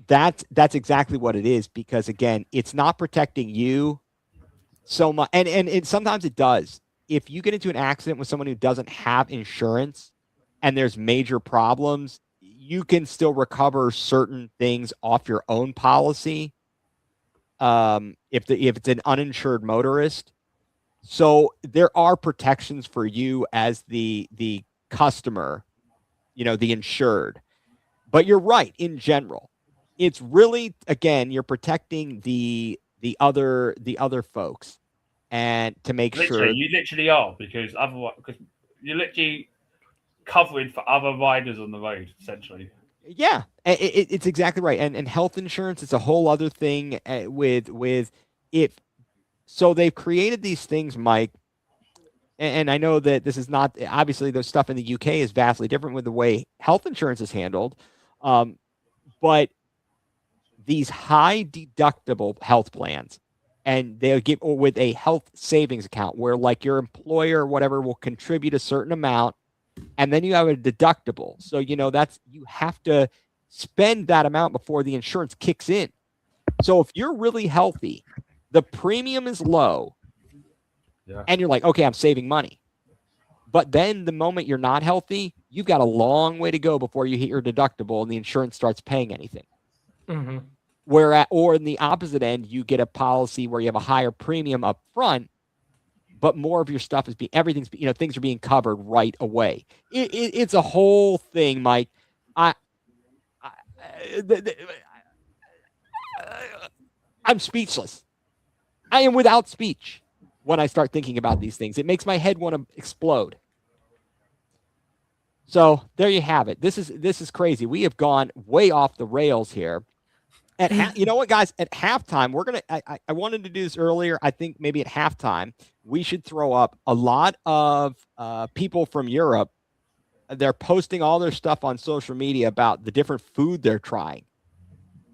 That's exactly what it is, because again, it's not protecting you so much. And sometimes it does. If you get into an accident with someone who doesn't have insurance and there's major problems, you can still recover certain things off your own policy. If it's an uninsured motorist. So there are protections for you as the customer, the insured. But you're right, in general. It's really, again, you're protecting the other folks, and to make sure you literally are, because you're literally covering for other riders on the road, essentially. Yeah, it's exactly right. And health insurance is a whole other thing with it. So they've created these things, Mike. And I know that this is not, obviously the stuff in the UK is vastly different with the way health insurance is handled. But these high deductible health plans and they'll give with a health savings account where like your employer or whatever will contribute a certain amount, and then you have a deductible. So you have to spend that amount before the insurance kicks in. So if you're really healthy, the premium is low, and you're like, okay, I'm saving money. But then the moment you're not healthy, you've got a long way to go before you hit your deductible and the insurance starts paying anything. Mm-hmm. Or in the opposite end, you get a policy where you have a higher premium up front, but more of your stuff is things are being covered right away. It's a whole thing, Mike. I'm speechless. I am without speech when I start thinking about these things. It makes my head want to explode. So there you have it. This is crazy. We have gone way off the rails here. You know what, guys? At halftime, we're gonna. I wanted to do this earlier. I think maybe at halftime we should throw up a lot of people from Europe. They're posting all their stuff on social media about the different food they're trying,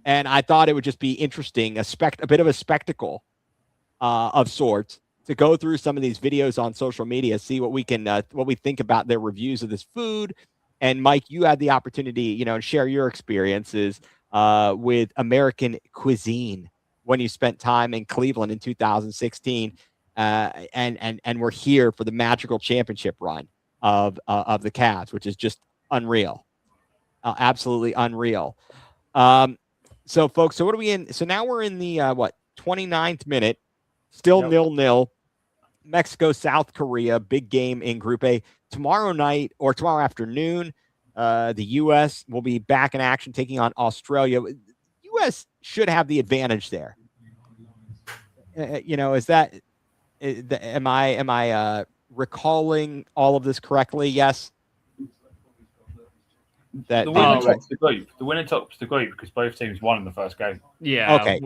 and I thought it would just be interesting, a bit of a spectacle of sorts, to go through some of these videos on social media, see what we think about their reviews of this food. And Mike, you had the opportunity, to share your experiences with American cuisine when you spent time in Cleveland in 2016, and we're here for the magical championship run of the Cavs, which is just unreal, absolutely unreal. So folks, so what are we in? So now we're in the 29th minute, still 0-0. Mexico, South Korea, big game in Group A. Tomorrow night or tomorrow afternoon, the U.S. will be back in action taking on Australia. The U.S. should have the advantage there. Am I recalling all of this correctly? Yes. The winner tops the group. The winner tops the group because both teams won in the first game. Yeah. Okay.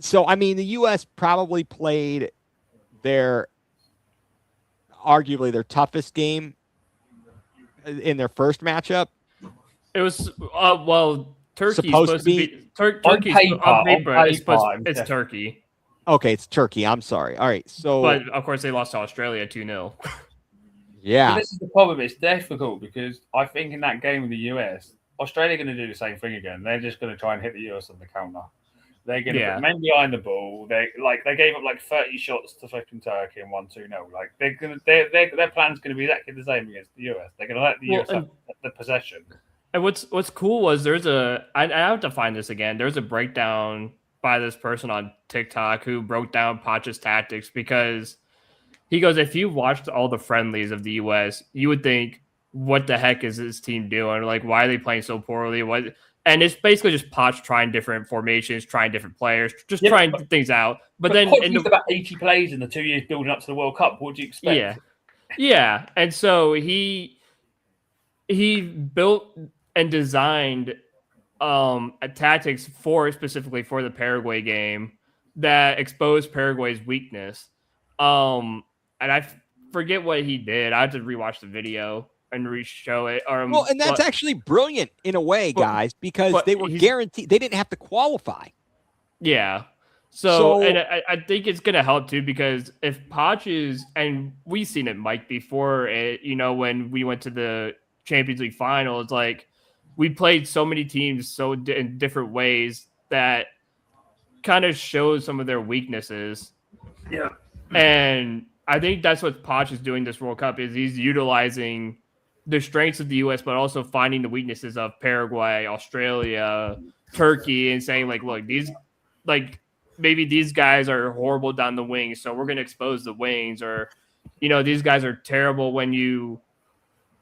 So, I mean, the U.S. probably played arguably their toughest game in their first matchup. It was Turkey's supposed to be Turkey's on paper it's Turkey. Okay, it's Turkey. I'm sorry. All right, so but of course they lost to Australia 2-0. Yeah, but this is the problem. It's difficult because I think in that game with the US, Australia are going to do the same thing again. They're just going to try and hit the US on the counter. They're going to put men behind the ball. They gave up 30 shots to fucking Turkey and won 2-0. Their plan's going to be exactly the same against the US. They're going to let the US have the possession. And what's cool was I have to find this again. There's a breakdown by this person on TikTok who broke down Poch's tactics, because he goes, if you watched all the friendlies of the US, you would think, what the heck is this team doing? Why are they playing so poorly? And it's basically just Poch trying different formations, trying different players, just trying things out. But then Poch used about 80 plays in the 2 years building up to the World Cup. What do you expect? Yeah. And so he built and designed tactics specifically for the Paraguay game that exposed Paraguay's weakness. And I forget what he did. I had to rewatch the video and re-show it. And that's actually brilliant in a way, guys, because they were guaranteed. They didn't have to qualify. Yeah. So and I think it's going to help too, because if Poch is, and we've seen it, Mike, before, when we went to the Champions League final, it's like we played so many teams in different ways that kind of shows some of their weaknesses. Yeah. And I think that's what Poch is doing this World Cup, is he's utilizing the strengths of the U.S., but also finding the weaknesses of Paraguay, Australia, Turkey, and saying, look, maybe these guys are horrible down the wings, so we're going to expose the wings, or, these guys are terrible when you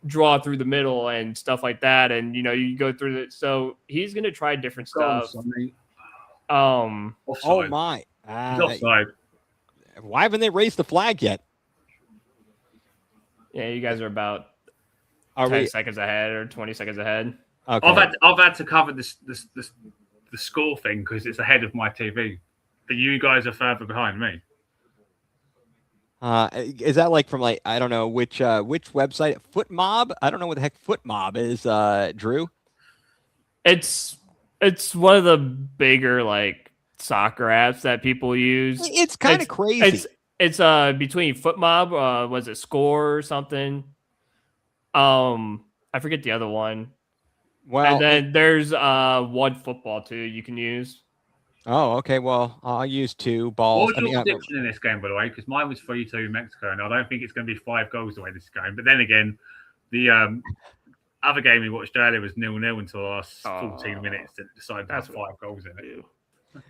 draw through the middle and stuff like that, and, you go through it. So he's going to try different stuff. Oh, my. Offside. Why haven't they raised the flag yet? Yeah, you guys are about 10 seconds ahead or 20 seconds ahead. Okay. I've had to cover the score thing because it's ahead of my TV, but you guys are further behind me. Is that from I don't know which website? FootMob? I don't know what the heck FootMob is. Drew. It's one of the bigger soccer apps that people use. It's kind of crazy. It's between FootMob, was it Score or something? I forget the other one. Well, and then there's One Football too you can use. Oh, okay. Well, I'll use 2 balls. What was your prediction in this game, by the way? Because mine was 3-2 Mexico, and I don't think it's going to be 5 goals the way this game. But then again, the other game we watched earlier was 0-0 until the last 14 minutes to decide that's 5 goals in it.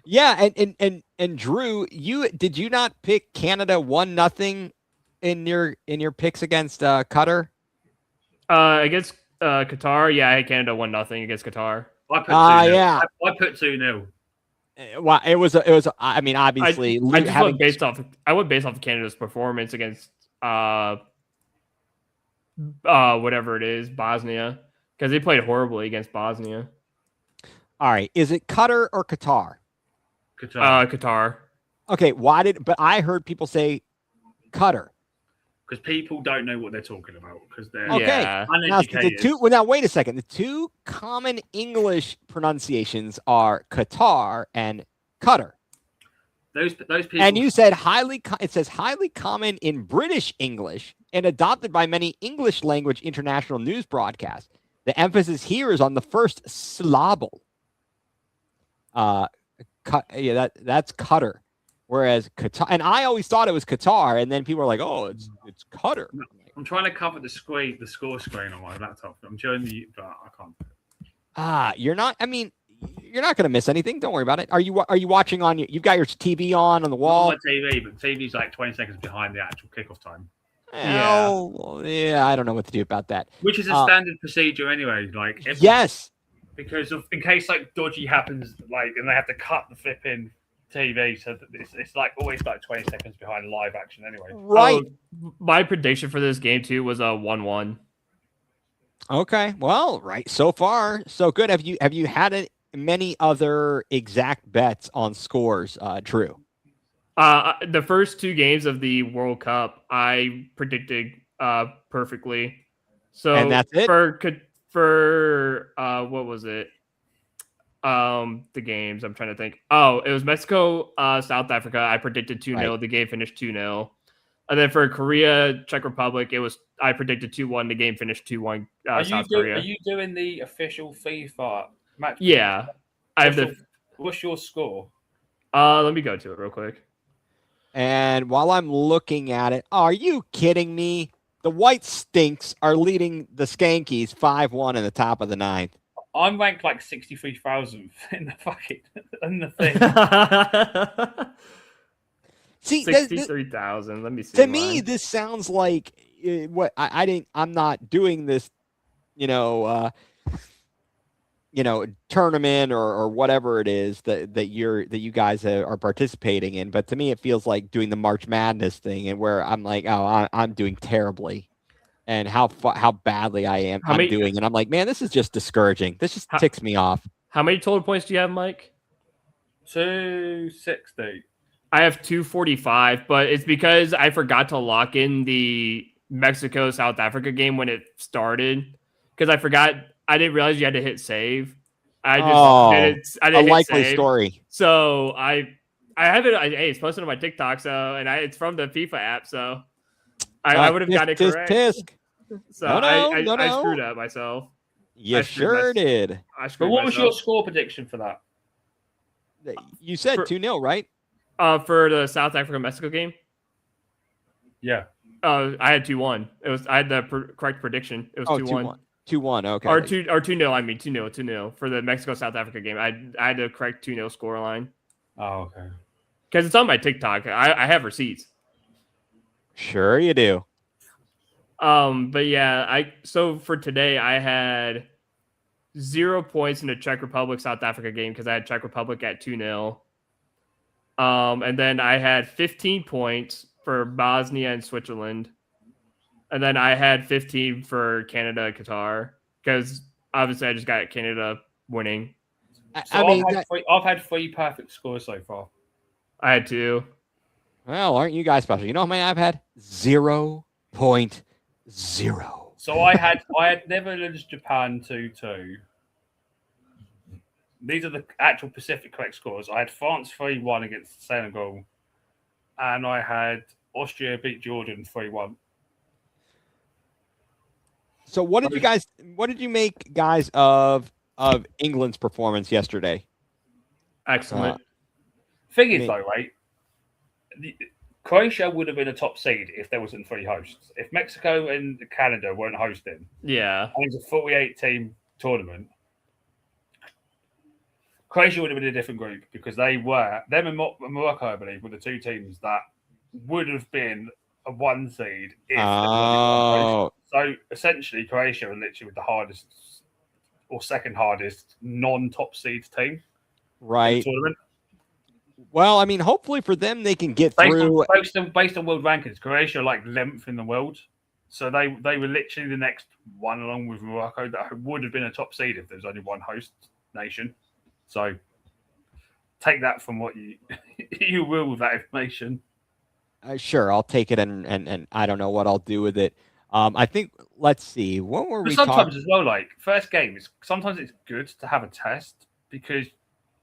Yeah, and Drew, did you not pick Canada 1-0 in your picks against Qatar? Against Qatar, yeah, I had Canada 1-0 against Qatar. I put 2-0. Yeah. I put 2-0. Well, it was. I mean, obviously, I went based off of Canada's performance against whatever it is, Bosnia, because they played horribly against Bosnia. All right, is it Qatar or Qatar? Qatar. Okay, but I heard people say Qatar. Because people don't know what they're talking about because they're uneducated. Now wait a second. The 2 common English pronunciations are Qatar and Qatar. Those people. And you said it says highly common in British English and adopted by many English language international news broadcasts. The emphasis here is on the first syllable. That's Qatar. Whereas Qatar, and I always thought it was Qatar, and then people were like, "Oh, it's Qatar." I'm trying to cover the score screen on my laptop. I'm showing you, but I can't. You're not. I mean, you're not going to miss anything. Don't worry about it. Are you watching on? You've got your TV on the wall. Not my TV, but TV's like 20 seconds behind the actual kickoff time. Yeah, I don't know what to do about that. Which is a standard procedure anyway. Like yes, because in case like dodgy happens, like and they have to cut the flipping TV, so that it's like always like 20 seconds behind live action anyway. Right. My prediction for this game too was a 1-1. Okay. Well, right. So far, so good. Have you had many other exact bets on scores, Drew? The first 2 games of the World Cup, I predicted perfectly. So and that's it for what was it? The games I'm trying to think. Oh, it was Mexico, South Africa. I predicted 2-0. Right. The game finished 2-0. And then for Korea, Czech Republic, I predicted 2-1. The game finished 2-1. South Korea. Are you doing the official FIFA match? Yeah, What's your score? Let me go to it real quick. And while I'm looking at it, are you kidding me? The White Stinks are leading the Skankies 5-1 in the top of the 9th. I'm ranked like 63,000 in the thing. See, 63,000. Let me see. To me, this sounds like what I'm not doing this, tournament or whatever it is that you guys are participating in. But to me, it feels like doing the March Madness thing, and where I'm like, oh, I'm doing terribly. And how badly I'm doing. And I'm like, man, this is just discouraging. This just ticks me off. How many total points do you have, Mike? 260. I have 245, but it's because I forgot to lock in the Mexico-South Africa game when it started. Because I didn't realize you had to hit save. I didn't a likely save. Story. So I have it. It's posted on my TikTok, it's from the FIFA app, so I would have got it correct. Tisk. So I screwed up myself. You sure did. But what was your score prediction for that? You said 2-0, right? For the South Africa Mexico game. Yeah. I had 2-1. I had the correct prediction. It was 2-1. 2-1. Okay. Or 2-0. I mean 2-0 for the Mexico South Africa game. I had the correct 2-0 score line. Oh, okay. Because it's on my TikTok. I have receipts. Sure you do. But yeah, so for today I had 0 points in the Czech Republic South Africa game because I had Czech Republic at 2-0. And then I had 15 points for Bosnia and Switzerland. And then I had 15 for Canada and Qatar because obviously I just got Canada winning. I've had 3 perfect scores so far. I had 2. Well, aren't you guys special? You know how many I've had? 0.0. So I had Netherlands, Japan 2-2. These are the actual Pacific correct scores. I had France 3-1 against Senegal, and I had Austria beat Jordan 3-1. So what did you make, guys, of England's performance yesterday? Excellent. Thing I is, mean, though, right? Croatia would have been a top seed if there wasn't 3 hosts. If Mexico and Canada weren't hosting, Yeah. and it was a 48-team tournament, Croatia would have been a different group because them and Morocco, I believe, were the 2 teams that would have been a 1 seed if there was only 1 host. So essentially, Croatia are literally with the hardest or second hardest non-top seed team right. in the tournament. Well, I mean, hopefully for them, they can get through. Based on world rankings, Croatia are like 11th in the world. So they were literally the next one, along with Morocco, that would have been a top seed if there's only 1 host nation. So take that from what you will with that information. Sure, I'll take it, and I don't know what I'll do with it. I think, let's see, what were we sometimes talking? as well, like first game, sometimes it's good to have a test because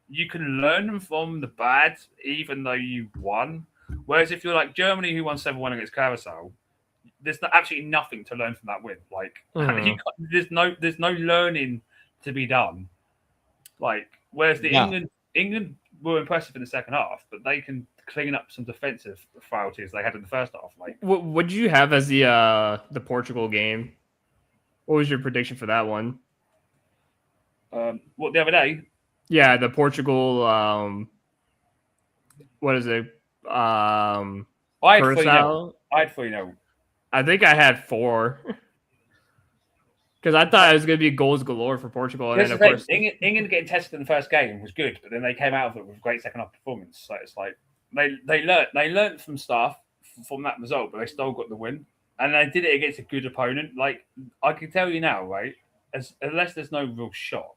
you can learn from the bad, even though you won. Whereas if you're like Germany, who won 7-1 against Carousel, there's absolutely nothing to learn from that win. Like there's no learning to be done. Like whereas England were impressive in the second half, but they can clean up some defensive frailties they had in the first half. Like what did you have as the Portugal game? What was your prediction for that one? What, the other day? Yeah, the Portugal. What is it? I had 3-0. I think I had 4. Because I thought it was going to be goals galore for Portugal. And then, of course, England getting tested in the first game was good, but then they came out of it with a great second half performance. So it's like they learned from stuff from that result, but they still got the win. And they did it against a good opponent. Like I can tell you now, right? Unless there's no real shock,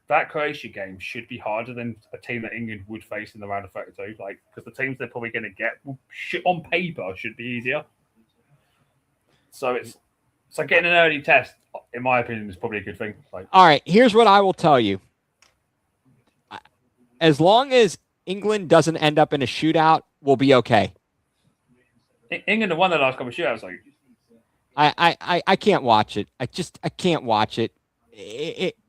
that Croatia game should be harder than a team that England would face in the round of 32. Like because the teams they're probably going to get on paper should be easier. So getting an early test, in my opinion, is probably a good thing. Like, all right, here's what I will tell you. As long as England doesn't end up in a shootout, we'll be okay. England have won the last couple of shootouts. Like, I can't watch it. I can't watch it.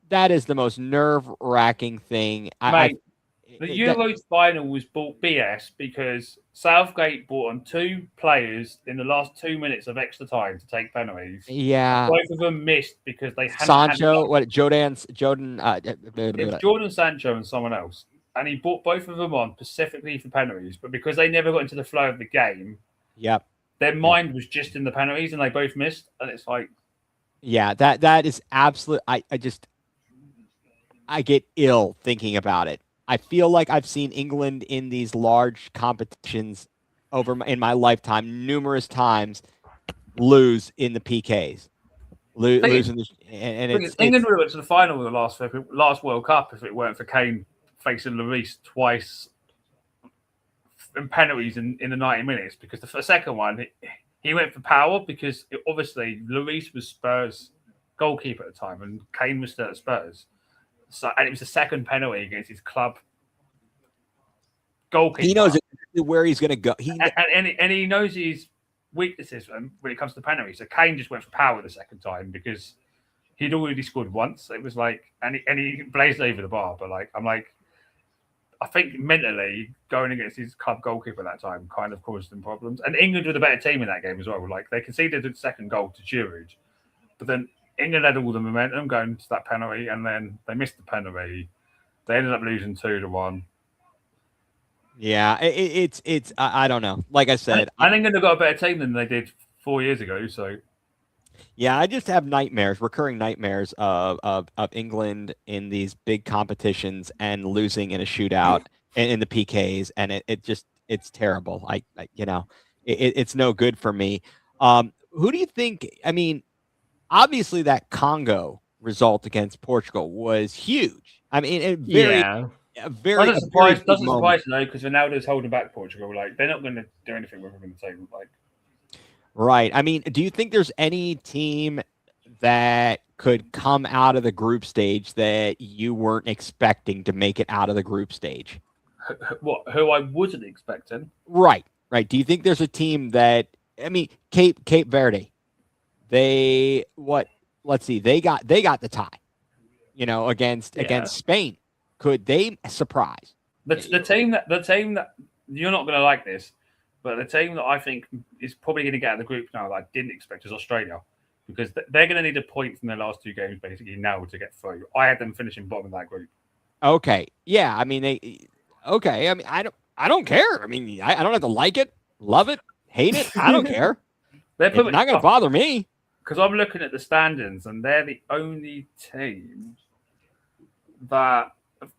That is the most nerve-wracking thing. The Euros final was bought BS because Southgate brought on 2 players in the last 2 minutes of extra time to take penalties. Yeah, both of them missed because they hadn't Sancho, Jordan. It was Jordan Sancho and someone else, and he brought both of them on specifically for penalties. But because they never got into the flow of the game, their mind was just in the penalties, and they both missed. And it's like, yeah, that is absolute. I get ill thinking about it. I feel like I've seen England in these large competitions in my lifetime numerous times lose in the PKs. England would have went to the final of the last World Cup if it weren't for Kane facing Lloris twice in penalties in the 90 minutes. Because the second one, he went for power because obviously Lloris was Spurs goalkeeper at the time and Kane was still at Spurs. So, and it was the second penalty against his club goalkeeper. He knows where he's going to go. And he knows his weaknesses when it comes to penalties. So Kane just went for power the second time because he'd already scored once. It was like, and he blazed over the bar. But I think mentally going against his club goalkeeper that time kind of caused them problems. And England were the better team in that game as well. Like they conceded the second goal to Giroud, but then England had all the momentum going to that penalty, and then they missed the penalty. They ended up losing 2-1. Yeah, it's I don't know. Like I said, and England have got a better team than they did 4 years ago. So yeah, I just have recurring nightmares of England in these big competitions and losing in a shootout in the PKs, and it's terrible. It's no good for me. Who do you think? I mean, obviously that Congo result against Portugal was huge. I mean, very doesn't surprise me because Ronaldo's holding back Portugal. Like they're not going to do anything with him in the table. Like, right. I mean, do you think there's any team that could come out of the group stage that you weren't expecting to make it out of the group stage? Who I wasn't expecting? Right. Do you think there's a team that, I mean, Cape Verde, let's see, they got the tie, against Spain. Could they surprise? The team that you're not going to like this, but the team that I think is probably going to get out of the group now that I didn't expect is Australia, because they're going to need a point from their last 2 games basically now to get through. I had them finishing bottom of that group. Okay. Yeah. I mean, okay. I mean, I don't care. I mean, I don't have to like it, love it, hate it. I don't care. It's not going to bother me. Because I'm looking at the standings, and they're the only team that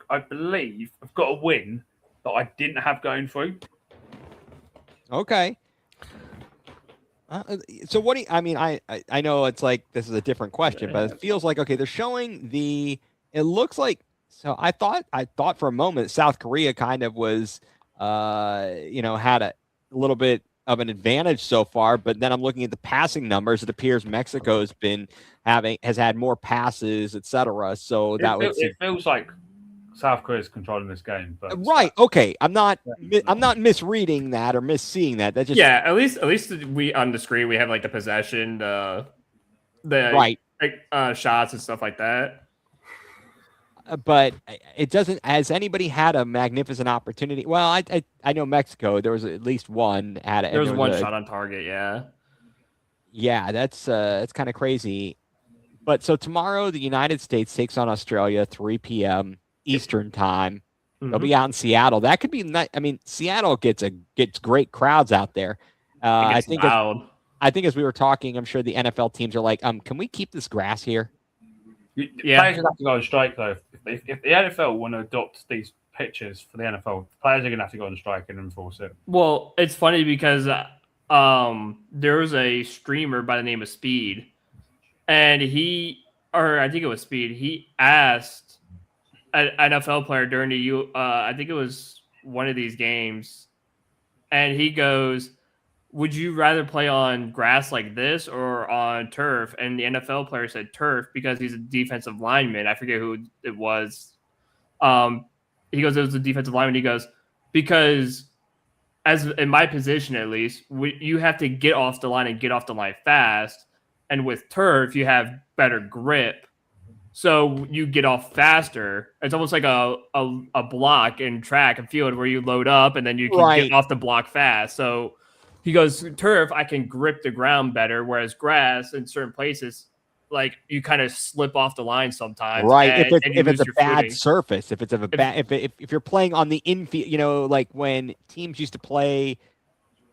I believe have got a win that I didn't have going through. Okay. So what do you, I mean, I know it's like this is a different question, but it feels like, okay, they're showing it looks like, so I thought for a moment South Korea kind of was, had a little bit of an advantage so far, but then I'm looking at the passing numbers. It appears Mexico's has had more passes, etc. So it feels like South Korea's controlling this game, but right. Okay, I'm not misreading that or misseeing that. That just at least we on the screen we have like the possession, the right shots and stuff like that. But it doesn't. Has anybody had a magnificent opportunity? Well, I know Mexico. There was at least one at it. There was one shot on target. Yeah, that's kind of crazy. But so tomorrow the United States takes on Australia, 3 p.m. Eastern time. Mm-hmm. They'll be out in Seattle. That could be nice. I mean, Seattle gets great crowds out there. I think as we were talking, I'm sure the NFL teams are like, can we keep this grass here? Players would have to go on strike though. If the NFL want to adopt these pitches for the NFL, players are going to have to go on strike and enforce it. Well, it's funny because there was a streamer by the name of Speed, and I think it was Speed. He asked an NFL player during I think it was one of these games, and he goes, would you rather play on grass like this or on turf? And the NFL player said turf because he's a defensive lineman. I forget who it was. He goes, it was a defensive lineman. He goes, because as in my position, at least, you have to get off the line and get off the line fast. And with turf, you have better grip. So you get off faster. It's almost like a block in track and field where you load up and then you can get off the block fast. So he goes, turf, I can grip the ground better, whereas grass in certain places, like you kind of slip off the line sometimes. Right. If it's a bad surface, if you're playing on the infield, like when teams used to play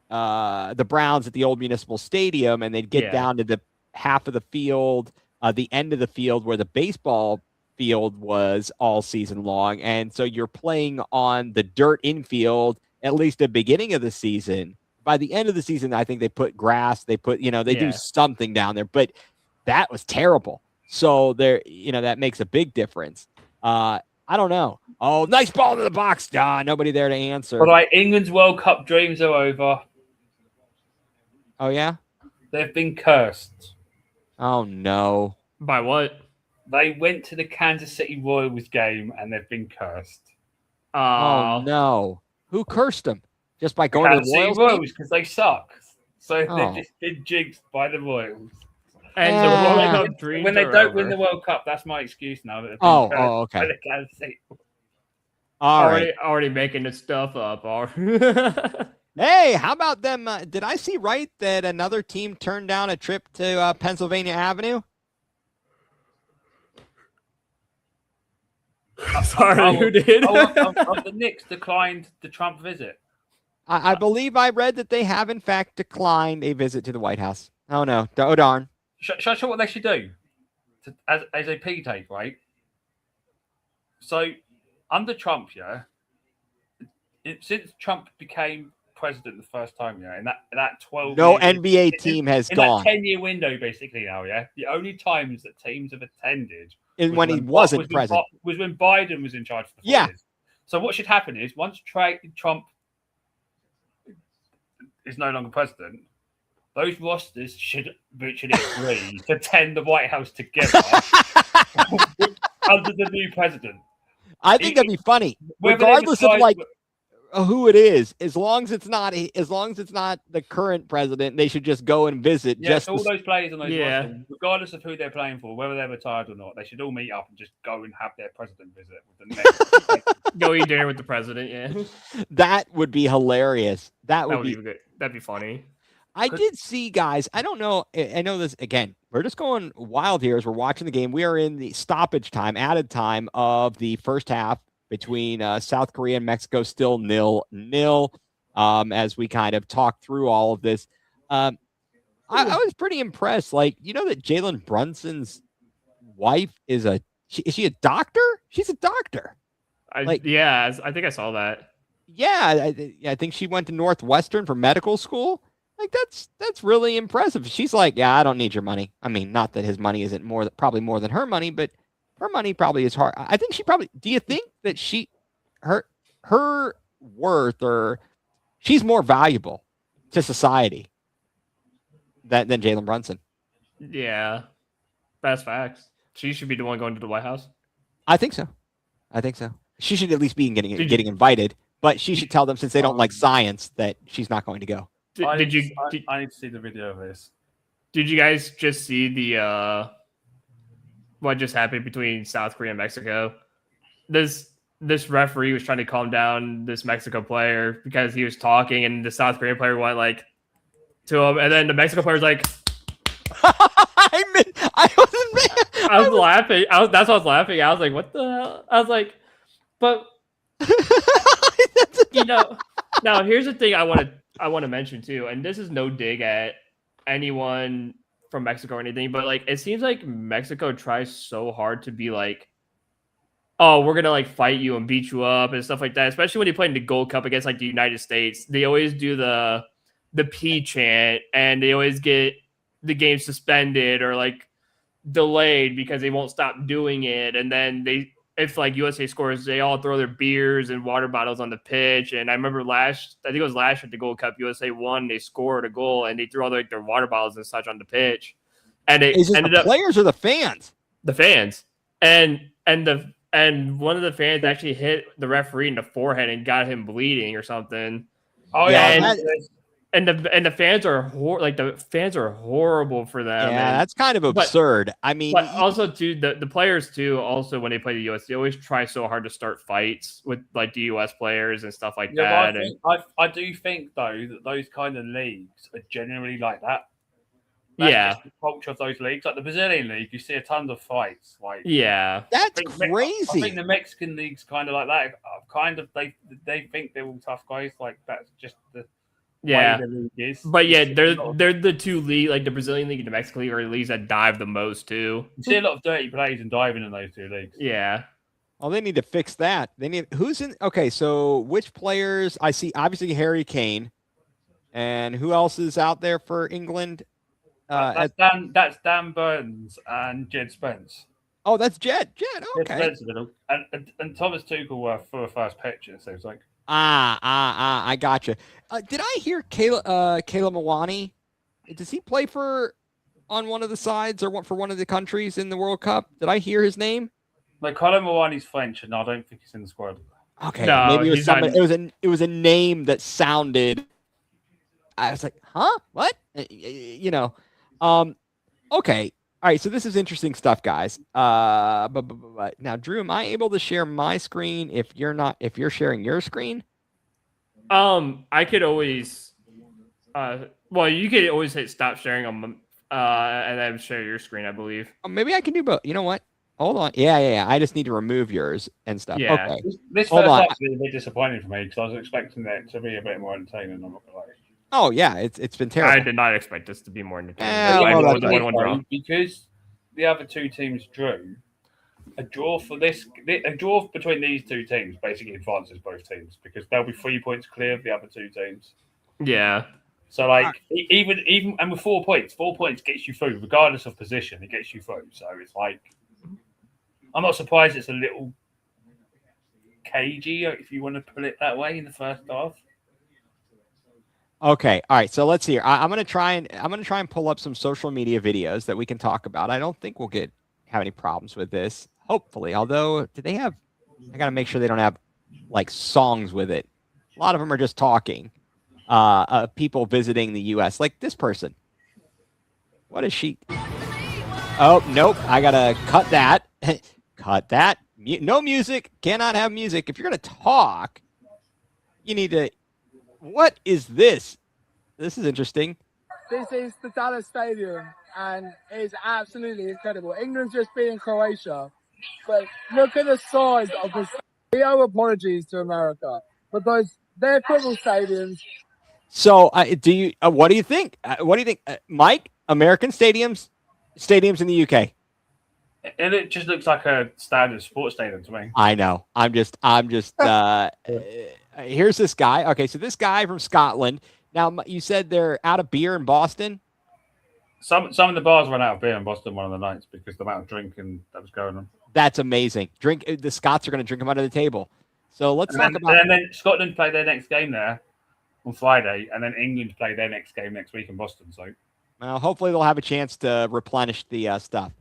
the Browns at the old Municipal Stadium and they'd get down to the half of the field, the end of the field where the baseball field was all season long. And so you're playing on the dirt infield, at least at the beginning of the season. By the end of the season, I think they put grass, they do something down there, but that was terrible. So there, that makes a big difference. I don't know. Oh, nice ball to the box. Nobody there to answer. But like England's World Cup dreams are over. Oh yeah? They've been cursed. Oh no. By what? They went to the Kansas City Royals game and they've been cursed. Oh no. Who cursed them? Just by going to the Royals because they suck. So they've just been jinxed by the Royals. And when they don't win the World Cup, that's my excuse now. That okay. Already making this stuff up. Hey, how about them? Did I see right that another team turned down a trip to Pennsylvania Avenue? Sorry, who did? The Knicks declined the Trump visit. I believe I read that they have, in fact, declined a visit to the White House. Oh, no. Oh, darn. Shall I show what they should do? As a piggy take, right? So, under Trump, since Trump became president the first time, in that 12 no NBA team has gone. In that 10-year window, basically, now, the only times that teams have attended is when he wasn't president. Was when Biden was in charge for 4 years. So what should happen is, once Trump is no longer president, those rosters should virtually agree to tend the White House together under the new president. I think that'd be funny, regardless of like who it is. As long as it's not the current president, they should just go and visit. Yeah, just all those players on those rosters, regardless of who they're playing for, whether they're retired or not, they should all meet up and just go and have their president visit with the next. Go eat dinner with the president. Yeah, that would be hilarious. That would be good. That'd be funny. I did see, guys. I don't know. I know this again. We're just going wild here as we're watching the game. We are in the stoppage time, added time of the first half between South Korea and Mexico, still 0-0. As we kind of talk through all of this, I was pretty impressed. Like, you know that Jalen Brunson's wife is she a doctor? She's a doctor. I think I saw that. Yeah, I think she went to Northwestern for medical school. Like that's really impressive. She's like, yeah, I don't need your money. I mean, not that his money isn't probably more than her money, but her money probably is hard. I think she probably. Do you think that her worth or she's more valuable to society than Jalen Brunson? Yeah, that's facts. She should be the one going to the White House. I think so. She should at least be getting invited, but she should tell them, since they don't like science, that she's not going to go. I need to see the video of this. Did you guys just see the what just happened between South Korea and Mexico? This referee was trying to calm down this Mexico player because he was talking, and the South Korean player went like to him, and then the Mexico player was like, I was laughing. That's why I was laughing. I was like, what the hell? I was like, but you know, now here's the thing I want to mention too, and this is no dig at anyone from Mexico or anything, but like it seems like Mexico tries so hard to be like, oh, we're gonna like fight you and beat you up and stuff like that. Especially when they play in the Gold Cup against like the United States, they always do the P chant, and they always get the game suspended or like delayed because they won't stop doing it. And then if like USA scores, they all throw their beers and water bottles on the pitch. And I remember I think it was last year at the Gold Cup, USA won, they scored a goal and they threw all their water bottles and such on the pitch. And it ended up players or the fans? The fans. And one of the fans actually hit the referee in the forehead and got him bleeding or something. Oh yeah. And the fans are horrible for them. Yeah, that's kind of absurd. But also too, the players too. Also, when they play the US, they always try so hard to start fights with like the US players and stuff like that. I do think though that those kind of leagues are generally like that. That's just the culture of those leagues. Like the Brazilian league, you see a ton of fights. Like that's crazy. I think the Mexican league's kind of like that. They think they're all tough guys. Like that's just the. Yeah, but yeah, they're the two league, like the Brazilian league and the Mexican league, are the leagues that dive the most too. You see a lot of dirty plays and diving in those two leagues. Yeah. Well, they need to fix that. They need who's in. Okay, so which players? I see obviously Harry Kane, and who else is out there for England? That's Dan Burns and Jed Spence. Oh, that's Jed. Okay. And Thomas Tuchel for a first picture. So it's like. I gotcha. Did I hear Kayla Mawani? Does he play on one of the sides or for one of the countries in the World Cup? Did I hear his name? Like Kayla Mawani's French, and I don't think he's in the squad. Okay, no, maybe it was a name that sounded. I was like, huh? What? You know. Okay. All right, so this is interesting stuff, guys. But now, Drew, am I able to share my screen if you're sharing your screen? I could always, you could always hit stop sharing on, and then share your screen, I believe. Maybe I can do both. You know what? Hold on. Yeah. I just need to remove yours and stuff. Yeah. Okay. This first half's been a bit disappointing for me because I was expecting it to be a bit more entertaining. I'm not gonna lie. Oh yeah, it's been terrible. I did not expect this to be more entertaining. Because the other two teams drew, a draw between these two teams basically advances both teams because they'll be 3 points clear of the other two teams. Yeah. So like even and with 4 points gets you through regardless of position. It gets you through. So it's like I'm not surprised it's a little cagey if you want to put it that way in the first half. Okay. All right. So let's see here. I'm gonna try and pull up some social media videos that we can talk about. I don't think we'll have any problems with this. Hopefully. Although, do they have? I gotta make sure they don't have like songs with it. A lot of them are just talking. People visiting the U.S. Like this person. What is she? Oh nope. I gotta cut that. Cut that. No music. Cannot have music. If you're gonna talk, you need to. What is this? This is interesting. This is the Dallas Stadium, and it's absolutely incredible. England's just beating Croatia, but look at the size of this. We owe apologies to America because their football stadiums. So, do you? What do you think? What do you think, Mike? American stadiums in the UK. And it just looks like a standard sports stadium to me. I know. I'm just. Here's this guy. Okay, so this guy from Scotland. Now, you said they're out of beer in Boston. Some of the bars ran out of beer in Boston one of the nights because the amount of drinking that was going on. That's amazing. The Scots are going to drink them under the table. So let's talk about. And then Scotland play their next game there on Friday, and then England play their next game next week in Boston. So, well, hopefully they'll have a chance to replenish the stuff.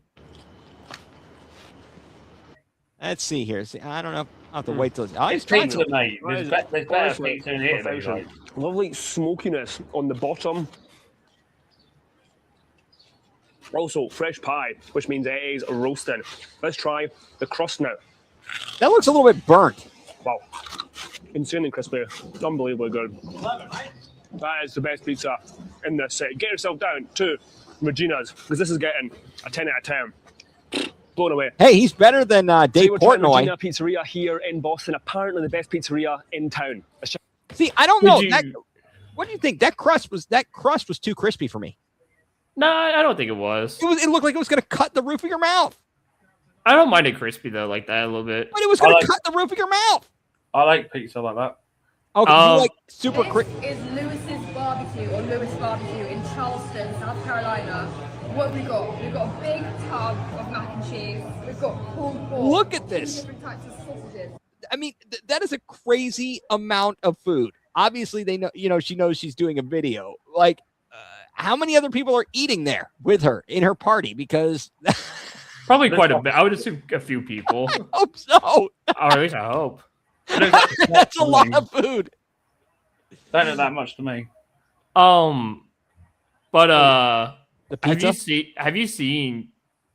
Let's see here. See, I don't know. I'll have to wait till it's pizza, mate. There's better pizza in here. Right? Lovely smokiness on the bottom. Also, fresh pie, which means it is roasting. Let's try the crust now. That looks a little bit burnt. Wow. Insanely crispy. Unbelievably good. That is the best pizza in this set. Get yourself down to Regina's, because this is getting a 10 out of 10. Blown away. Hey, he's better than Dave Portnoy. Regina Pizzeria here in Boston. Apparently the best pizzeria in town. See, I don't know. What do you think? That crust was too crispy for me. No, I don't think it was. It looked like it was going to cut the roof of your mouth. I don't mind it crispy though, like that a little bit. But it was going to cut the roof of your mouth. I like pizza like that. Okay, you like super crispy. This is Lewis's barbecue or Lewis barbecue in Charleston, South Carolina. What have we got? We've got a big tub of mac and cheese. We've got pulled pork. Look at this. Different types of sausages. I mean, that is a crazy amount of food. Obviously, they know, she knows she's doing a video. Like, how many other people are eating there with her in her party? Because probably quite a bit. I would assume a few people. I hope so. Or at least I hope. That's a lot of food. Don't know that much to me. But the pizza? have you seen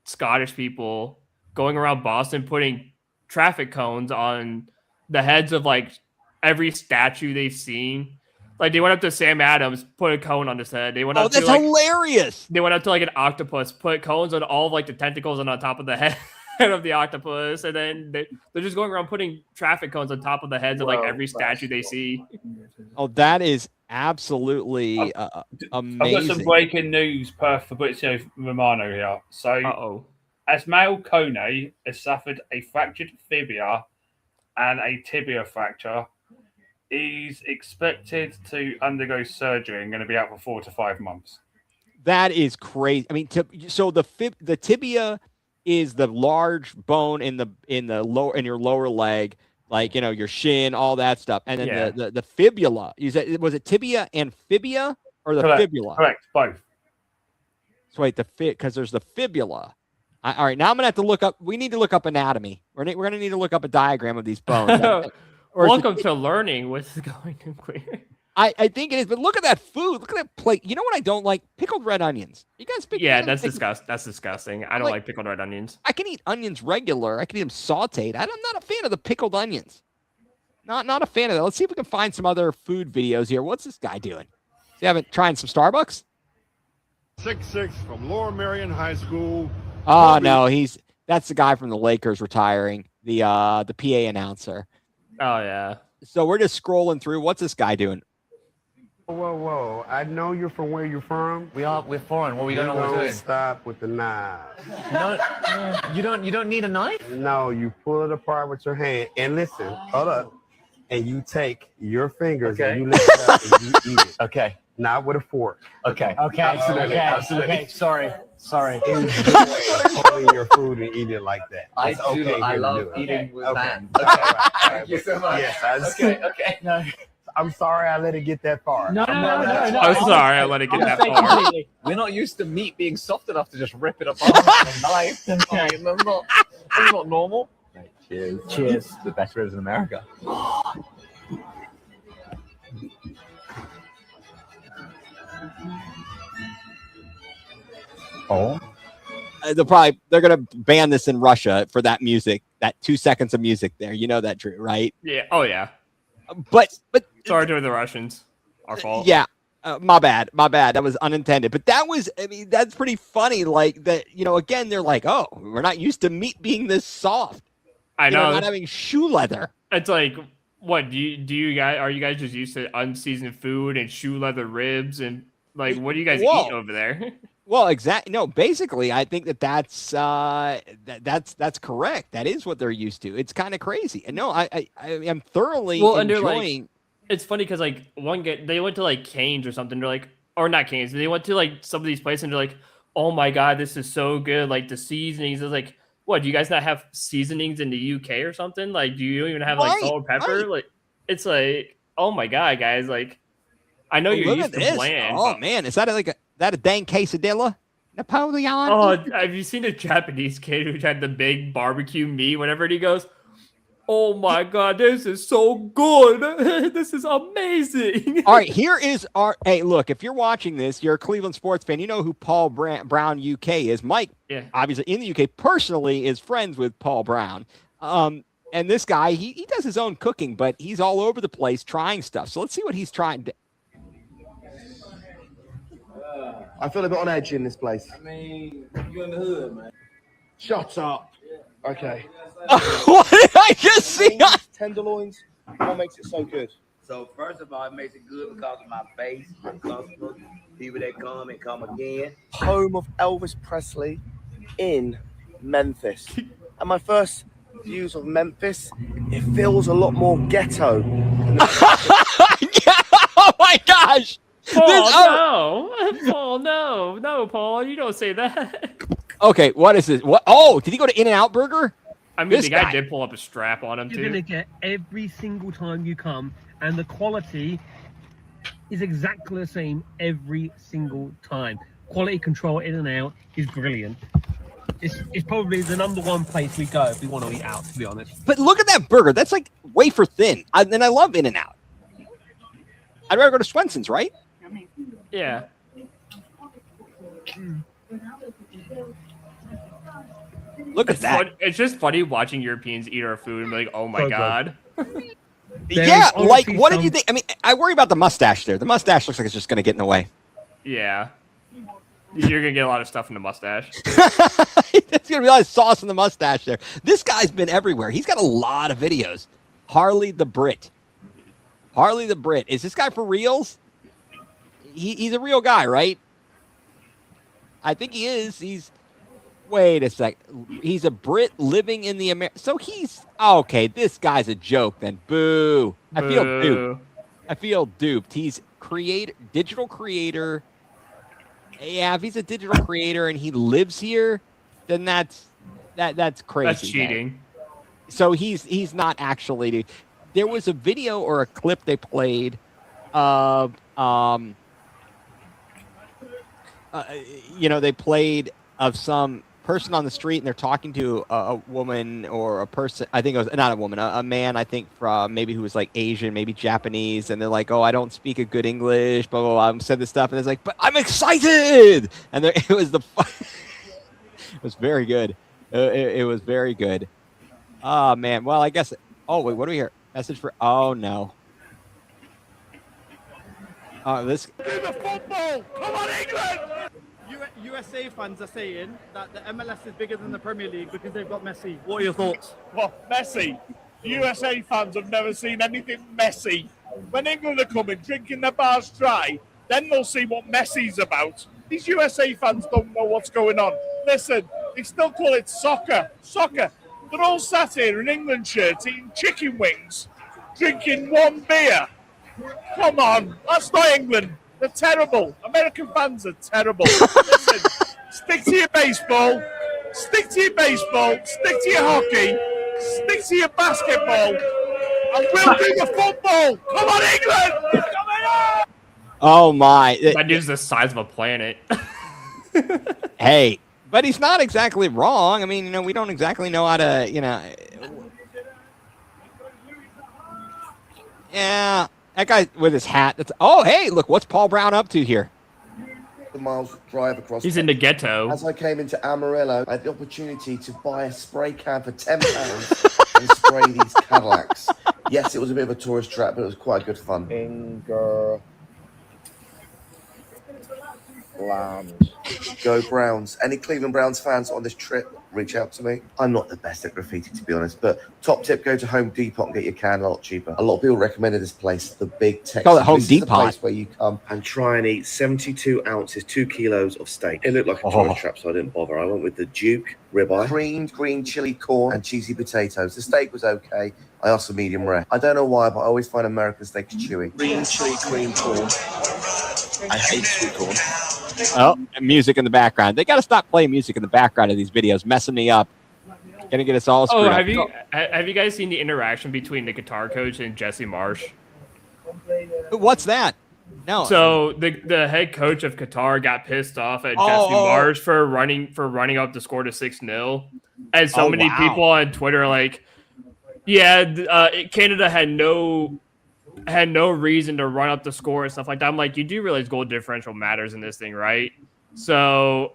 Scottish people going around Boston putting traffic cones on the heads of like every statue they've seen? Like they went up to Sam Adams, put a cone on his head. They went up that's to hilarious. They went up to like an octopus, put cones on all of like the tentacles and on top of the head of the octopus, and then they're just going around putting traffic cones on top of the heads of like every statue they see. Oh, that is absolutely amazing. I've got some breaking news per Fabrizio Romano here. So, Asmail Kone has suffered a fractured fibula and a tibia fracture. He's expected to undergo surgery and going to be out for 4 to 5 months. That is crazy. I mean, so the tibia is the large bone in your lower leg, like your shin, all that stuff, and then the fibula. Was it tibia and fibia or the fibula? Correct, both. So wait, because there's the fibula. All right, now I'm gonna have to look up. We need to look up anatomy. We're gonna need to look up a diagram of these bones. Welcome to learning what's going nuclear. I think it is, but look at that food. Look at that plate. You know what I don't like? Pickled red onions. You guys pick? Yeah, that's disgusting. That's disgusting. I don't like pickled red onions. I can eat onions regular. I can eat them sauteed. I'm not a fan of the pickled onions. Not a fan of that. Let's see if we can find some other food videos here. What's this guy doing? Is he trying some Starbucks? 6'6" from Lower Marion High School. Oh no, that's the guy from the Lakers retiring. The PA announcer. Oh yeah. So we're just scrolling through. What's this guy doing? Whoa. I know you're from where you're from. We're foreign. What we don't know what we're doing. Stop with the knife. No, you don't need a knife? No, you pull it apart with your hand. And listen, hold up. And you take your fingers and you lift it up and you eat it. Okay. Not with a fork. Okay. Absolutely. Okay. Sorry. Enjoy holding your food and eat it like that. It's I love eating with hands. Okay. Thank you so much. Yes, Okay. No. I'm sorry I let it get that far. No. I'm sorry, I let it get that far. We're not used to meat being soft enough to just rip it apart with a knife. I mean, that's not normal. Right, cheers. Cheers. The best ribs in America. Oh. They're gonna ban this in Russia for that music, that 2 seconds of music there. You know that, Drew, right? Yeah. Oh yeah. But Sorry to the Russians. Our fault. Yeah. My bad. That was unintended. But that's pretty funny. Like that, again, they're like, oh, we're not used to meat being this soft. I know. Not having shoe leather. It's like, what are you guys just used to unseasoned food and shoe leather ribs and like what do you guys eat over there? Well, exactly. No, basically, I think that's correct. That is what they're used to. It's kind of crazy. And no, I am thoroughly enjoying. It's funny because like they went to like Canes or something. They're like, or not Canes. They went to like some of these places and they're like, oh my god, this is so good. Like the seasonings. It's like, what? Do you guys not have seasonings in the UK or something? Like, do you even have like salt and pepper? Right. Like, it's like, oh my god, guys. Like, I know you're used to bland. Oh man, is that a dang quesadilla? Napoleon? Oh, have you seen a Japanese kid who had the big barbecue meat? Whenever he goes, oh my god, this is so good. This is amazing. All right, here is our. Hey, look, if you're watching this, you're a Cleveland sports fan. You know who Paul Brown UK is. Mike, obviously in the UK, personally is friends with Paul Brown. And this guy, he does his own cooking, but he's all over the place trying stuff. So let's see what he's trying to. I feel a bit on edge in this place. I mean, you're in the hood, man. Shut up. Okay. What did I just see? Tenderloins. What makes it so good? So first of all, it makes it good because of my face, my customers, people that come and come again. Home of Elvis Presley in Memphis. And my first views of Memphis, it feels a lot more ghetto. Oh my gosh. Paul, no, Paul, you don't say that. Okay, what is this? What? Oh, did he go to In-N-Out Burger? I mean, the guy did pull up a strap on him, too. You're going to get every single time you come, and the quality is exactly the same every single time. Quality control In-N-Out is brilliant. It's probably the number one place we go if we want to eat out, to be honest. But look at that burger. That's like wafer thin. And I love In-N-Out. I'd rather go to Swenson's, right? Yeah. Look at that. It's just funny watching Europeans eat our food and be like, oh my god. Yeah, like, what did you think? I mean, I worry about the mustache there. The mustache looks like it's just going to get in the way. Yeah. You're going to get a lot of stuff in the mustache. There's going to be a lot of sauce in the mustache there. This guy's been everywhere. He's got a lot of videos. Harley the Brit. Is this guy for reals? He's a real guy, right? I think he is. Wait a sec. He's a Brit living in the America. So okay. This guy's a joke then. Boo. I feel duped. He's digital creator. Yeah, if he's a digital creator and he lives here, then that's crazy. That's cheating. Man. So he's not actually. There was a video or a clip they played of they played of some person on the street and they're talking to a woman or a person. I think it was not a woman, a man. I think from maybe who was like Asian, maybe Japanese, and they're like, "Oh, I don't speak a good English." Blah blah blah. Said this stuff, and it's like, "But I'm excited!" And it was it was very good. It was very good. Oh man. Well, I guess. Oh wait, what do we hear? Message for. Oh no. This. Do the football! Come on, England! USA fans are saying that the MLS is bigger than the Premier League because they've got Messi. What are your thoughts? Well, Messi. USA fans have never seen anything messy. When England are coming, drinking their bars dry, then they'll see what Messi's about. These USA fans don't know what's going on. Listen, they still call it soccer. They're all sat here in England shirts eating chicken wings, drinking one beer. Come on, that's not England. They're terrible. American fans are terrible. Listen, stick to your baseball, stick to your hockey, stick to your basketball, I'm building a football. Come on, England! It's coming on! Oh my! That dude's the size of a planet. Hey, but he's not exactly wrong. I mean, we don't exactly know how to, Yeah, that guy with his hat. Oh, hey, look, what's Paul Brown up to here? Miles drive across. He's in the ghetto. As I came into Amarillo, I had the opportunity to buy a spray can for £10 and spray these Cadillacs. Yes, it was a bit of a tourist trap, but it was quite good fun. England. Go Browns. Any Cleveland Browns fans on this trip, reach out to me. I'm not the best at graffiti, to be honest, but top tip, go to Home Depot and get your can a lot cheaper. A lot of people recommended this place, the Big Texas. Call it Home This Depot. is the place where you come and try and eat 72 ounces, 2 kilos of steak. It looked like a tourist trap, so I didn't bother. I went with the Duke ribeye, creamed green chili corn, and cheesy potatoes. The steak was okay. I asked for medium rare. I don't know why, but I always find American steak chewy. Green chili cream corn. I hate sweet corn. Oh, music in the background. They got to stop playing music in the background of these videos, messing me up. Gonna get us all screwed up. Have you guys seen the interaction between the guitar coach and Jesse Marsh? What's that? No. So the head coach of Qatar got pissed off at Jesse Marsh for running up the score to 6-0, and so many people on Twitter are like, yeah, Canada had no reason to run up the score and stuff like that. I'm like, you do realize goal differential matters in this thing, right? So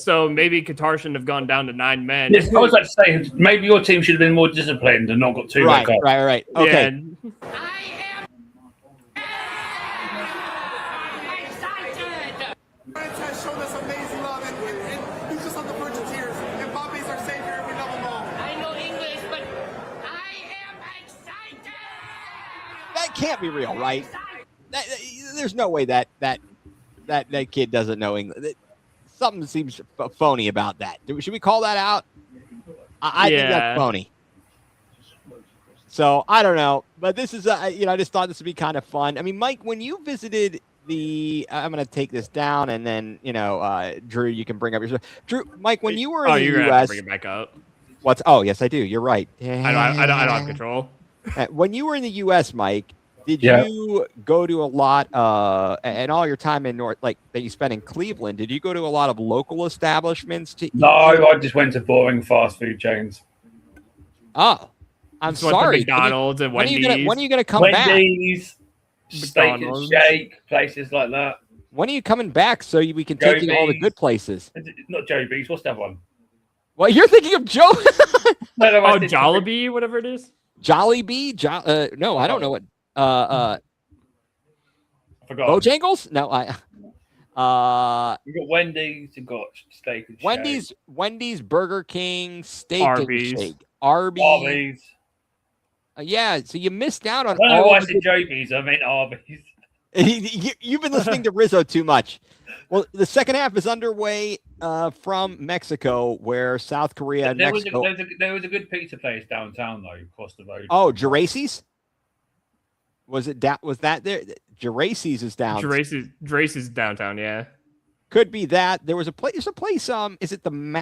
maybe Qatar shouldn't have gone down to 9 men. Yes, I was about to say, maybe your team should have been more disciplined and not got too right. Okay. Has shown us amazing love, and he's just on the verge of tears. And Bobby's our savior, and we love him all. I know English, but I am excited. That can't be real, right? There's no way that kid doesn't know English. Something seems phony about that. Should we call that out? I think that's phony. So I don't know, but this is I just thought this would be kind of fun. I mean, Mike, when you visited I'm going to take this down, and then Drew, you can bring up your Drew. Mike, when you were in the you're U.S., gonna have to bring it back up. Oh, yes, I do. You're right. I don't have control. When you were in the U.S., Mike, did you go to a lot, and all your time in that you spent in Cleveland, did you go to a lot of local establishments to eat? No, I just went to boring fast food chains. Oh, I'm sorry. McDonald's and Wendy's. When are you going to come back? Wendy's, Steak and Shake, places like that. When are you coming back so we can take you to all the good places? Not Joe B's. What's that one? Well, you're thinking of Joe. Jollibee, whatever it is. Jollibee? No, I don't know what. I forgot. Bojangles? No, You got Wendy's. You got Steak and Shake. Wendy's, Burger King, Steak Arby's. and Shake, Arby's. Yeah, so you missed out on. I don't know why I said Joe B's. I meant Arby's. You've been listening to Rizzo too much. Well, the second half is underway from Mexico, where South Korea and Mexico. There was a good pizza place downtown, though, across the road. Oh, Geraci's? Was that there? Geraci's is down. Geraci's downtown, yeah. Could be that. There was a place. There's a place. Is it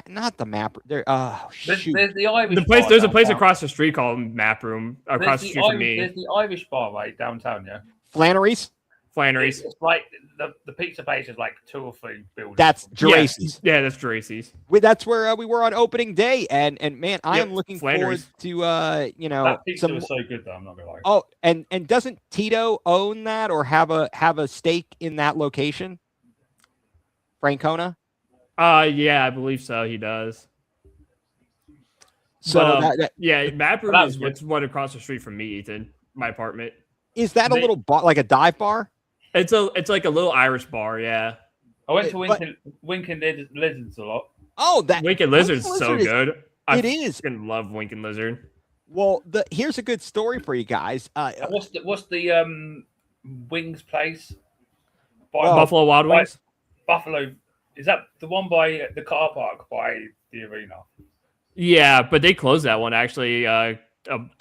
not the map? There. Shoot. There's the Irish. There's a place across the street called Map Room. Across the street from me. There's the Irish bar right downtown. Yeah. Flannery's. It's like the pizza place is like 2 or 3 buildings. That's Geraci's. Yeah, that's Geraci's. That's where we were on opening day, and man, I am looking forward to that pizza was so good though. I'm not gonna lie. Oh, and doesn't Tito own that or have a stake in that location? Francona? Yeah, I believe so. He does. So Map Room is what's across the street from me, Ethan. My apartment. Is that a little bar, like a dive bar? It's like a little Irish bar, yeah. I went to Winkin' Lizards a lot. Oh, that Winkin' Lizard's so good. It is. I love Winkin' Lizard. Well, here's a good story for you guys. What's the wings place? Buffalo Wild Wings. Buffalo, is that the one by the car park by the arena? Yeah, but they closed that one actually 2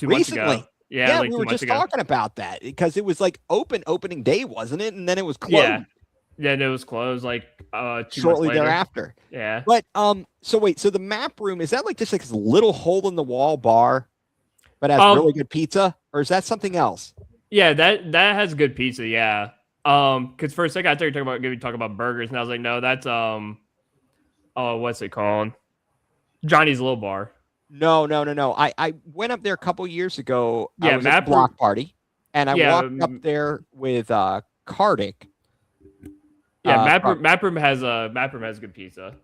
months ago. Yeah, we were just talking about that because it was like opening day, wasn't it? And then it was closed. Yeah, it was closed like 2 shortly months later. thereafter. Yeah. But so the Map Room, is that like just like this little hole in the wall bar, but has really good pizza? or is that something else? Yeah, that has good pizza. Yeah. Because for a second I thought you were talking about burgers, and I was like, no, that's what's it called? Johnny's Little Bar. No. I went up there a couple years ago. Yeah, I was at the block party, and I walked up there with Kardik. Yeah, Mapper has good pizza.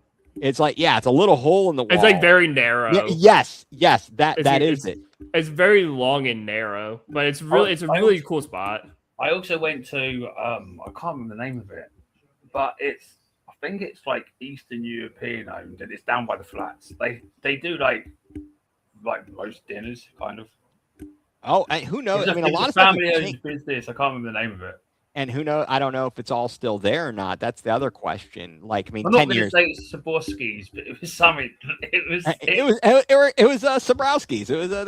It's like, it's a little hole in the wall. It's like very narrow. Yes, that is it. It's very long and narrow, but it's a really cool spot. I also went to I can't remember the name of it, but I think it's like Eastern European owned, and it's down by the flats. They do like roast dinners, kind of. Oh, and who knows? I mean, a lot of family-owned business. I can't remember the name of it. And who knows? I don't know if it's all still there or not. That's the other question. Like, I mean, I'm 10 not years. going to say Sorsby's, but it was something. It was Sobrowski's. It was. I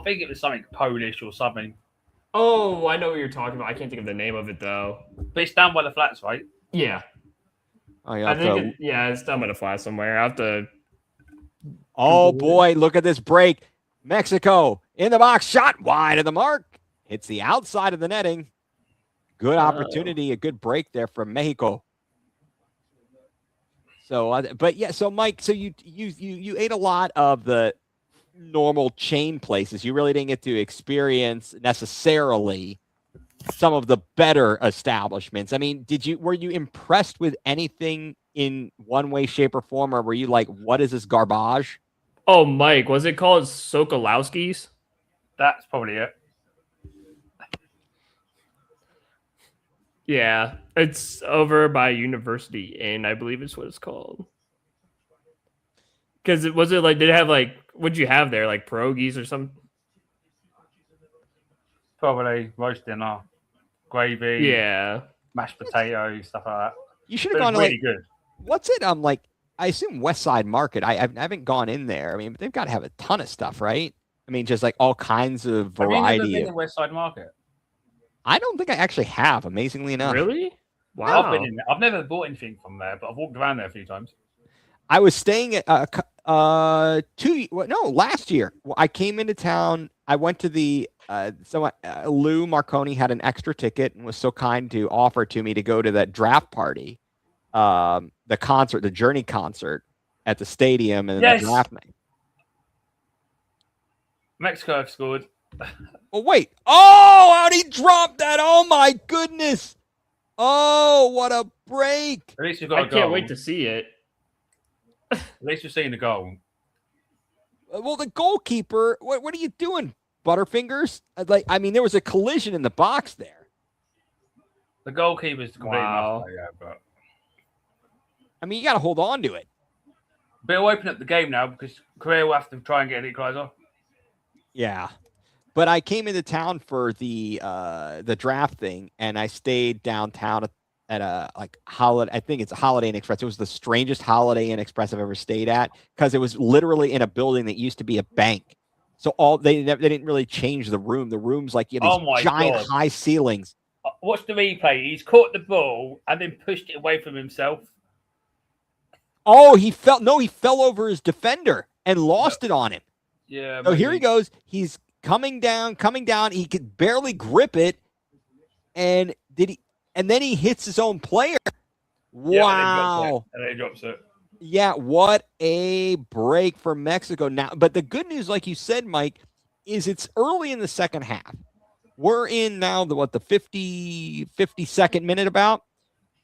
think it was something Polish or something. Oh, I know what you're talking about. I can't think of the name of it though. But it's down by the flats, right? Yeah. Oh, yeah. It's down by the flats somewhere. I have to. Oh boy! Look at this break. Mexico in the box, shot wide of the mark. Hits the outside of the netting. Good opportunity, a good break there from Mexico. So, so Mike, so you ate a lot of the normal chain places. You really didn't get to experience necessarily some of the better establishments. I mean, were you impressed with anything in one way, shape, or form, or were you like, what is this garbage? Oh, Mike, was it called Sokolowski's? That's probably it. Yeah, it's over by University Inn, I believe is what it's called. Because did it have what'd you have there, like pierogies or something? Probably roast dinner, gravy, mashed potatoes, stuff like that. You should have gone to really good. What's it? I assume West Side Market. I haven't gone in there. I mean, but they've got to have a ton of stuff, right? I mean, just like all kinds of variety. Have you never been to West Side Market? I don't think I actually have, amazingly enough. Really? Wow. I've been in there. I've never bought anything from there, but I've walked around there a few times. I was staying at last year. I came into town. I went to the Lou Marconi had an extra ticket and was so kind to offer to me to go to that draft party, the concert, the Journey concert at the stadium, and the draft night. Mexico have scored. Oh, wait. Oh, how'd he drop that? Oh, my goodness. Oh, what a break. At least you've got I can't wait to see it. At least you're seeing the goal. Well, the goalkeeper, what are you doing, Butterfingers? There was a collision in the box there. The goalkeeper's completely but I mean, you got to hold on to it. But we'll open up the game now because Korea will have to try and get an equalizer. Yeah. But I came into town for the draft thing, and I stayed downtown at a holiday. I think it's a Holiday Inn Express. It was the strangest Holiday Inn Express I've ever stayed at because it was literally in a building that used to be a bank. So they didn't really change the room. The room's like these giant high ceilings. Watch the replay. He's caught the ball and then pushed it away from himself. Oh, he fell over his defender and lost it on him. Yeah. So here he goes. He's coming down. He could barely grip it, and then he hits his own player. Wow! And then he drops it. Yeah, what a break for Mexico now. But the good news, like you said, Mike, is it's early in the second half. We're in now the 52nd minute about,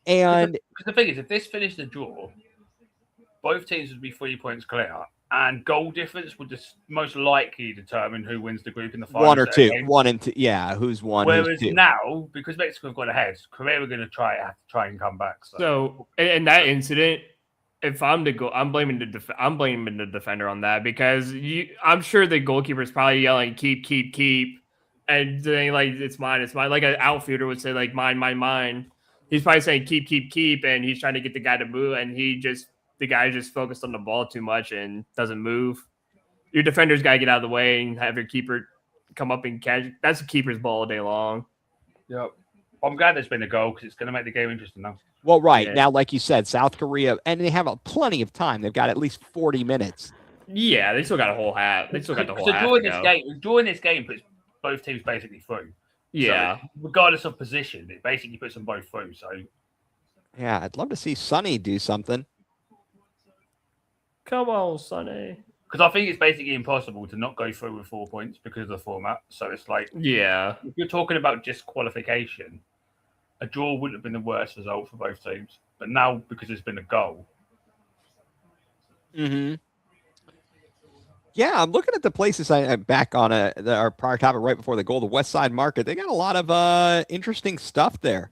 and the thing is, if this finished a draw, both teams would be 3 points clear. And goal difference would just most likely determine who wins the group in the final. 1 or 2. 1 and 2. Yeah, who's won? Whereas who's 2. now, because Mexico have gone ahead, Korea are going to have to try and come back. So in that incident, if I'm I'm blaming the defender on that because I'm sure the goalkeeper is probably yelling keep, and saying like it's mine. Like an outfielder would say like mine. He's probably saying keep, and he's trying to get the guy to move, and the guy just focused on the ball too much and doesn't move. Your defender's got to get out of the way and have your keeper come up and catch. That's a keeper's ball all day long. Yep. I'm glad there's been a goal because it's going to make the game interesting now. Well, right. Yeah. Now, like you said, South Korea, and they have plenty of time. They've got at least 40 minutes. Yeah, they still got a whole half. They still got the whole half. Drawing this game puts both teams basically through. Yeah. So, regardless of position, it basically puts them both through. So Yeah, I'd love to see Sonny do something. Come on, Sonny. because I think it's basically impossible to not go through with 4 points because of the format. So it's like, yeah, if you're talking about just qualification, a draw wouldn't have been the worst result for both teams. But now, because it's been a goal. Mm-hmm. Yeah, I'm looking at the places I'm back on our prior topic right before the goal, the West Side Market. They got a lot of interesting stuff there.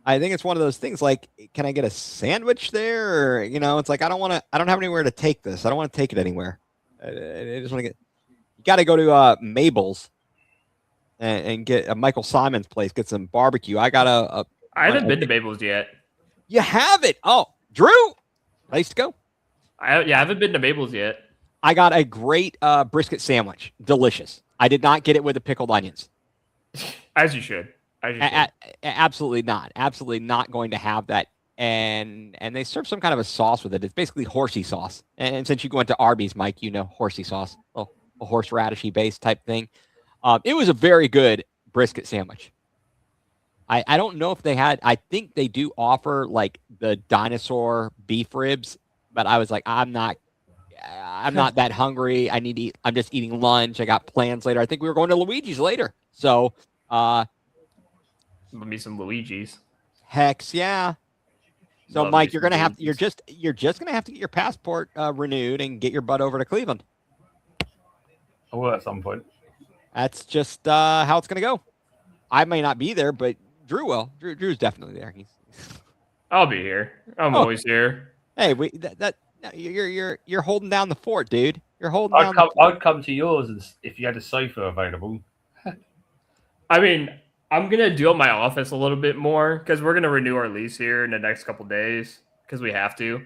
I think it's one of those things like, can I get a sandwich there? Or, it's like, I don't have anywhere to take this. I don't want to take it anywhere. I just want to you got to go to Mabel's and get a Michael Simon's place, get some barbecue. I got I haven't been to Mabel's yet. You have it. Oh, Drew, place to go. I haven't been to Mabel's yet. I got a great brisket sandwich. Delicious. I did not get it with the pickled onions. As you should. Absolutely not. Absolutely not going to have that. And they serve some kind of a sauce with it. It's basically horsey sauce. And since you go into Arby's, Mike, horsey sauce, a horseradishy based type thing. It was a very good brisket sandwich. I don't know if they had. I think they do offer like the dinosaur beef ribs, but I was like, I'm not that hungry. I need to eat. I'm just eating lunch. I got plans later. I think we were going to Luigi's later. So, let me some Luigi's. Hex, yeah. So, love Mike, you're just gonna have to get your passport renewed and get your butt over to Cleveland. I will at some point. That's just how it's gonna go. I may not be there, but Drew will. Drew's definitely there. I'll be here. I'm always here. Hey, you're holding down the fort, dude. You're holding. I'd come to yours if you had a sofa available. I mean, I'm gonna do up my office a little bit more because we're gonna renew our lease here in the next couple days because we have to.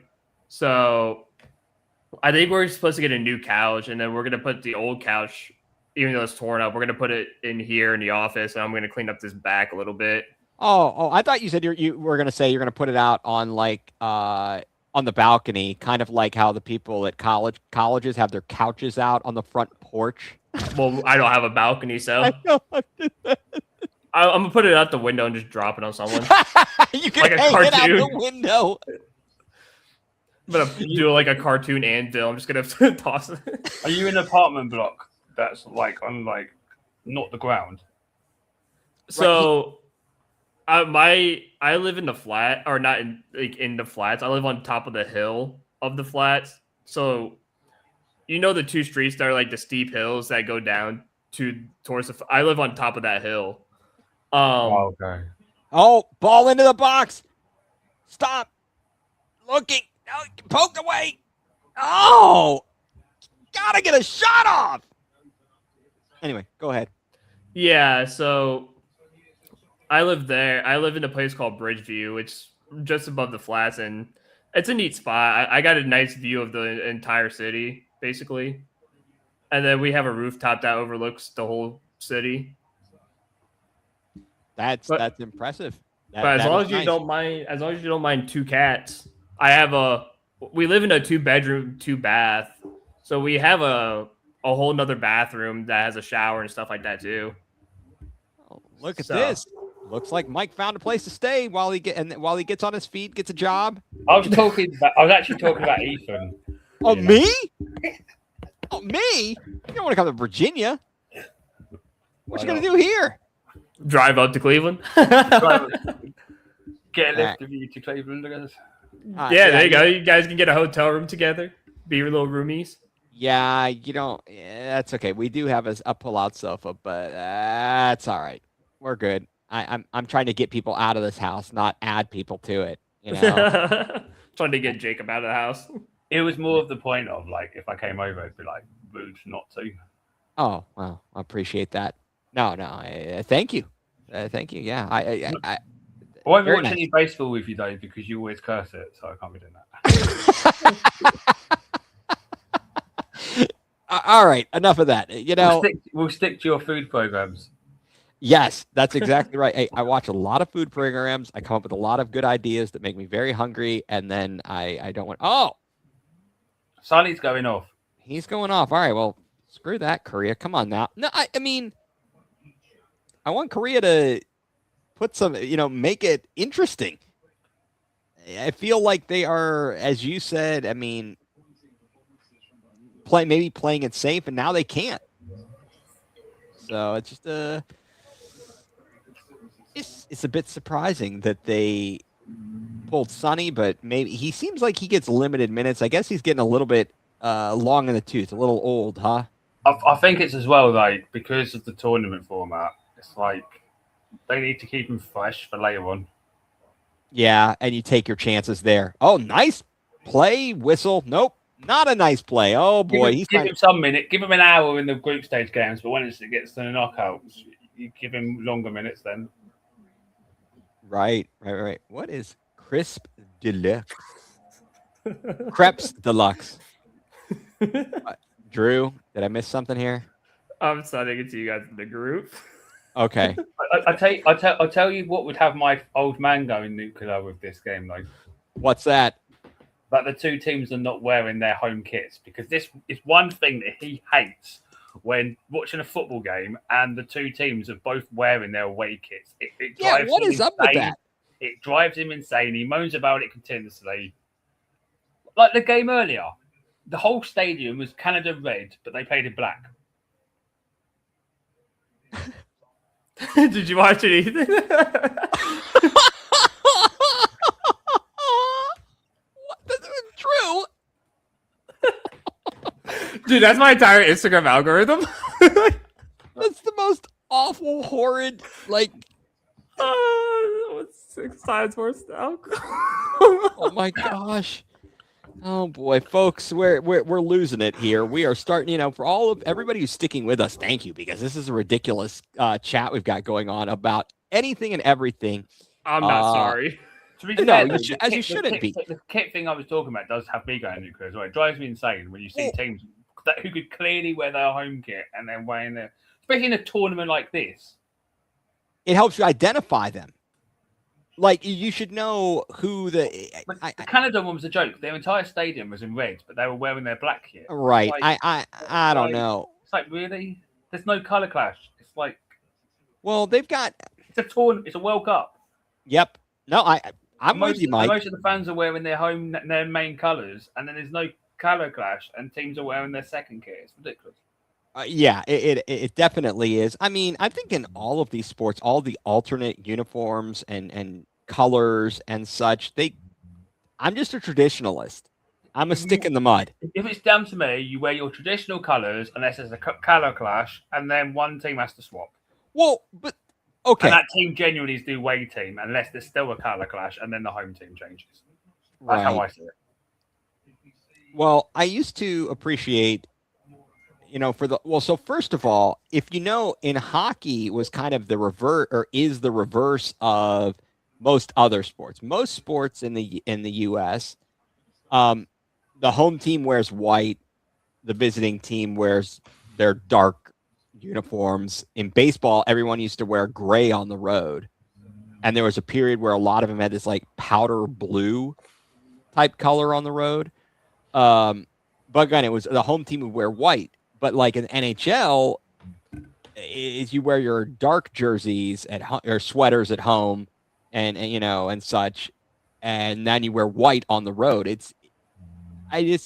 So, I think we're supposed to get a new couch, and then we're gonna put the old couch, even though it's torn up, we're gonna put it in here in the office, and I'm gonna clean up this back a little bit. Oh! I thought you said you were gonna say you're gonna put it out on like on the balcony, kind of like how the people at colleges have their couches out on the front porch. Well, I don't have a balcony, so I know. I did that. I'm gonna put it out the window and just drop it on someone. You can like hang it out the window. I'm gonna do like a cartoon anvil. I'm just gonna toss it. Are you in an apartment block that's like on like not the ground? So, I live in the flat, or not in the flats. I live on top of the hill of the flats. So, the two streets that are like the steep hills that go down towards the. I live on top of that hill. Okay. Oh, ball into the box. Stop looking. No, poked away. Oh, gotta get a shot off. Anyway, go ahead. Yeah, so I live there. I live in a place called Bridgeview. It's just above the flats, and it's a neat spot. I got a nice view of the entire city, basically. And then we have a rooftop that overlooks the whole city. That's impressive. But as long as you don't mind two cats, we live in a 2-bedroom, 2-bath. So we have a whole nother bathroom that has a shower and stuff like that too. Oh, look at this. Looks like Mike found a place to stay while he gets on his feet, gets a job. I was actually talking about Ethan. Oh, me? Oh, me? You don't want to come to Virginia. What you gonna do here? Drive up to Cleveland. Get a lift of you to Cleveland, I guess. Yeah, there you go. You guys can get a hotel room together. Be your little roomies. Yeah, that's okay. We do have a pull-out sofa, but that's all right. We're good. I'm trying to get people out of this house, not add people to it. Trying to get Jacob out of the house. It was more of the point of like, if I came over, it'd be like rude not to. Oh well, I appreciate that. No, thank you, thank you. Yeah, I won't watch any baseball with you though because you always curse it, so I can't be doing that. All right, enough of that. We'll stick to your food programs. Yes, that's exactly right. Hey, I watch a lot of food programs. I come up with a lot of good ideas that make me very hungry, and then I don't want. Oh, Sonny's going off. He's going off. All right, well, screw that, Korea. Come on now. No, I mean, Korea to put some, make it interesting. I feel like they are, as you said, I mean, maybe playing it safe, and now they can't. So it's just it's a bit surprising that they pulled Sonny, but maybe he seems like he gets limited minutes. I guess he's getting a little bit long in the tooth, a little old, huh? I think it's as well, like, because of the tournament format, it's like they need to keep him fresh for later on. Yeah, and you take your chances there. Oh, nice play, whistle. Nope, not a nice play. Oh boy, give him some minute. Give him an hour in the group stage games, but when it gets to the knockouts, you give him longer minutes then. Right. What is crisp deluxe? Crepes deluxe. Drew, did I miss something here? I'm sending it to you guys in the group. Okay. I'll tell you what would have my old man going nuclear with this game, though. What's that? That the two teams are not wearing their home kits, because this is one thing that he hates when watching a football game and the two teams are both wearing their away kits. It drives what him is up with that? It drives him insane. He moans about it continuously. Like the game earlier, the whole stadium was Canada red, but they played in black. Did you watch it, Ethan? That's true. Dude, that's my entire Instagram algorithm. That's the most awful, horrid, like. 6 times more stuff. Oh my gosh. Oh boy, folks, we're losing it here. We are starting, for all of everybody who's sticking with us, thank you, because this is a ridiculous chat we've got going on about anything and everything. I'm not sorry. To be No, fair, you shouldn't be. The kit thing I was talking about does have me going nuclear as well. It drives me insane when you see teams who could clearly wear their home kit and then wearing their, especially in a tournament like this. It helps you identify them. Like, you should know who the Canada one was a joke. Their entire stadium was in red, but they were wearing their black kit. Right. Like, I don't know. It's like, really? There's no color clash. It's like, well, they've got. It's a tournament. It's a World Cup. Yep. No, I'm with you, Mike. Most of the fans are wearing their main colors, and then there's no color clash, and teams are wearing their second kit. It's ridiculous. Yeah, it definitely is. I mean, I think in all of these sports, all the alternate uniforms and colors and such, I'm just a traditionalist. I'm a stick in the mud. If it's down to me, you wear your traditional colors unless there's a color clash, and then one team has to swap. Well, but okay. And that team genuinely is the away team unless there's still a color clash, and then the home team changes. That's how I see it. Well, I used to appreciate, so first of all, if in hockey was kind of the reverse, or is the reverse of most other sports. Most sports in the U.S., the home team wears white, the visiting team wears their dark uniforms. In baseball, everyone used to wear gray on the road, and there was a period where a lot of them had this like powder blue type color on the road. But again, it was the home team would wear white. But like in NHL, is you wear your dark jerseys or sweaters at home, and such, and then you wear white on the road. I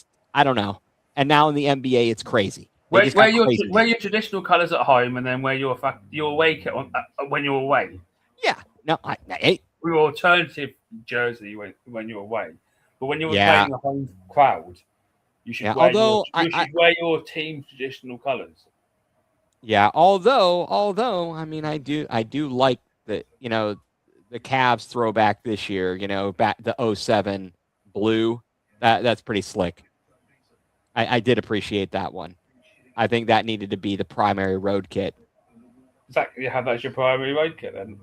don't know. And now in the NBA, it's crazy. Wear your traditional colors at home, and then wear your away kit when you're away. Yeah. No, your alternative jersey when you're away, but when you're playing the home crowd, you should wear your team traditional colors. Yeah, although I mean, I do like the the Cavs throwback this year. Back the 07 blue. That's pretty slick. I did appreciate that one. I think that needed to be the primary road kit. Exactly, you have that as your primary road kit then.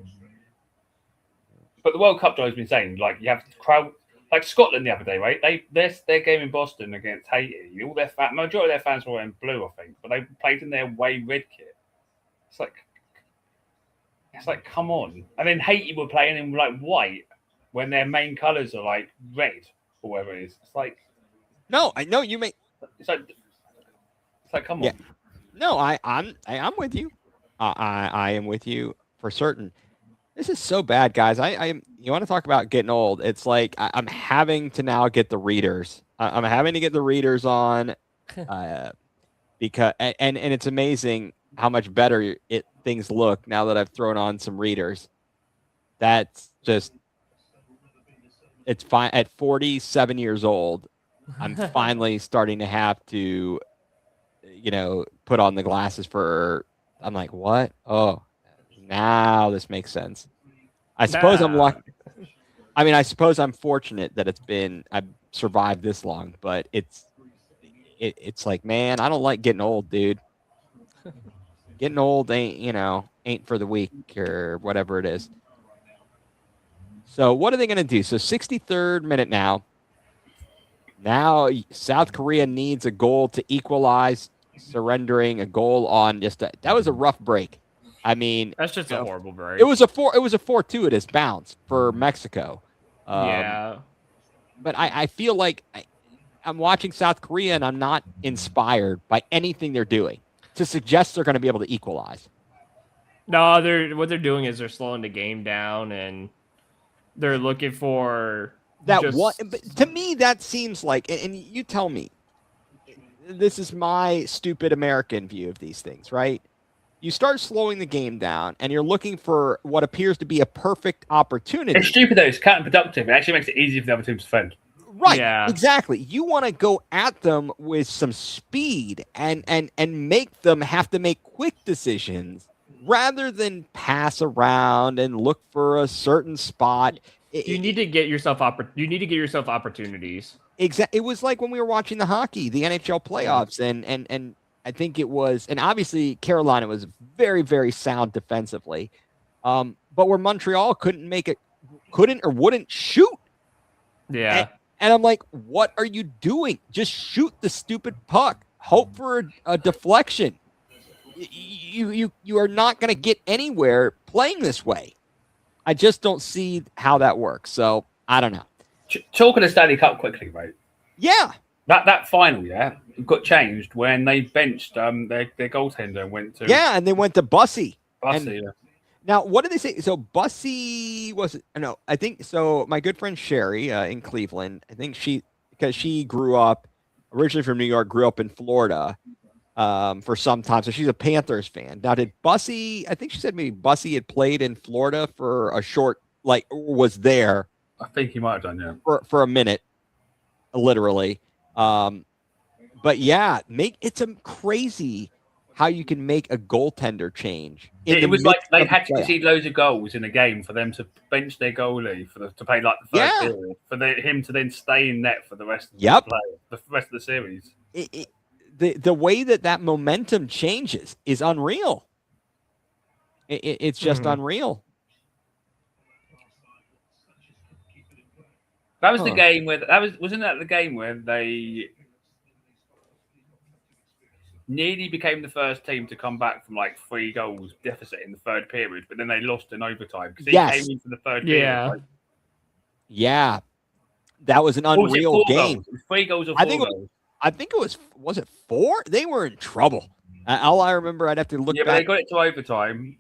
But the World Cup drives me insane. Like, you have crowd, like Scotland the other day, right? Their game in Boston against Haiti. All their majority of their fans were wearing blue, I think, but they played in their away red kit. It's like, come on. And then Haiti were playing in like white when their main colours are like red or whatever it is. It's like, no, I know you may. It's like, come on. No, I'm with you. I am with you. for certain. This is so bad, guys. You want to talk about getting old? It's like I'm having to now get the readers. I'm having to get the readers on, because and it's amazing how much better things look now that I've thrown on some readers. That's just, it's fine. At 47 years old, I'm finally starting to have to, put on the glasses I'm like, what? Oh, now this makes sense. I suppose I'm lucky. I mean, I suppose I'm fortunate that I've survived this long, but it's like, man, I don't like getting old, dude. Getting old ain't for the weak or whatever it is. So what are they going to do? So 63rd minute now. Now South Korea needs a goal to equalize, surrendering a goal on that was a rough break. I mean, that's just a horrible break. It was a 4-2 bounce for Mexico. Yeah. But I feel like I'm watching South Korea and I'm not inspired by anything they're doing to suggest they're going to be able to equalize. No, what they're doing is they're slowing the game down and they're looking for that one. But to me, that seems like, and you tell me, this is my stupid American view of these things, right? You start slowing the game down and you're looking for what appears to be a perfect opportunity. It's stupid though. It's counterproductive. It actually makes it easier for the other team to defend. Right. Yeah. Exactly. You want to go at them with some speed and make them have to make quick decisions rather than pass around and look for a certain spot. You need to get yourself opportunities. Exactly. It was like when we were watching the hockey, the NHL playoffs, and I think it was, and obviously Carolina was very, very sound defensively, but where Montreal couldn't or wouldn't shoot. Yeah. And I'm like, what are you doing? Just shoot the stupid puck. Hope for a deflection. You are not going to get anywhere playing this way. I just don't see how that works. So I don't know. Talking of Stanley Cup quickly, mate. Yeah. That final, got changed when they benched their goaltender and went to. Yeah, and they went to Bussy. Bussy, yeah. Now, what did they say? So Bussy I think so. My good friend Sherry in Cleveland, I think because she grew up originally from New York, grew up in Florida for some time. So she's a Panthers fan. Now, did Bussy, I think she said maybe Bussy had played in Florida for a short, was there. I think he might have done, yeah. For a minute, literally. But yeah, it's crazy how you can make a goaltender change. It was like they had to concede loads of goals in a game for them to bench their goalie to play like the third period, for him to then stay in net for the rest of the rest of the series. The way that momentum changes is unreal. It's just unreal. That was the game where wasn't that the game where they nearly became the first team to come back from 3 goals deficit in the third period, but then they lost in overtime because he came in for the third period. Yeah, that was an unreal game. Goals? It was 3 goals or 4 goals. I think it was it 4? They were in trouble. All I remember, I'd have to look back. But they got it to overtime.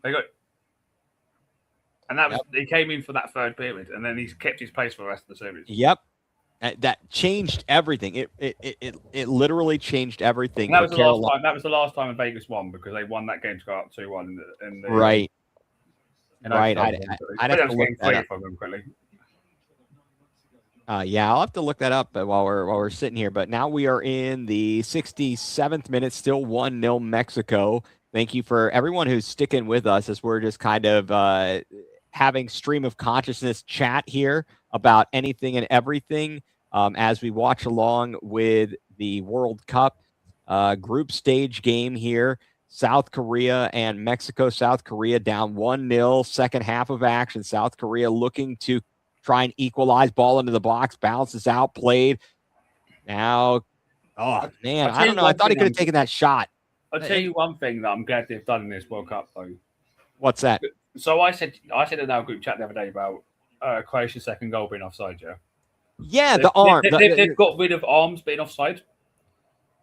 And that was he came in for that third period, and then he's kept his place for the rest of the series. Yep, that changed everything. It literally changed everything. And that was the last time. That was the last time Vegas won because they won that game to go up 2-1 in the right. Right. I'd have to look that up. From them quickly. Yeah, I'll have to look that up while we're sitting here. But now we are in the 67th minute, still 1-0 Mexico. Thank you for everyone who's sticking with us as we're just kind of having stream of consciousness chat here about anything and everything as we watch along with the World Cup group stage game here. South Korea and Mexico. South Korea down 1-0, second half of action. South Korea looking to try and equalize, ball into the box, bounces out, played. Now, I don't know. I thought he could have taken that shot. I'll tell you one thing that I'm glad they've done in this World Cup, though. What's that? So I said in our group chat the other day about Croatia's second goal being offside, yeah? Yeah, the arm. They've got rid of arms being offside.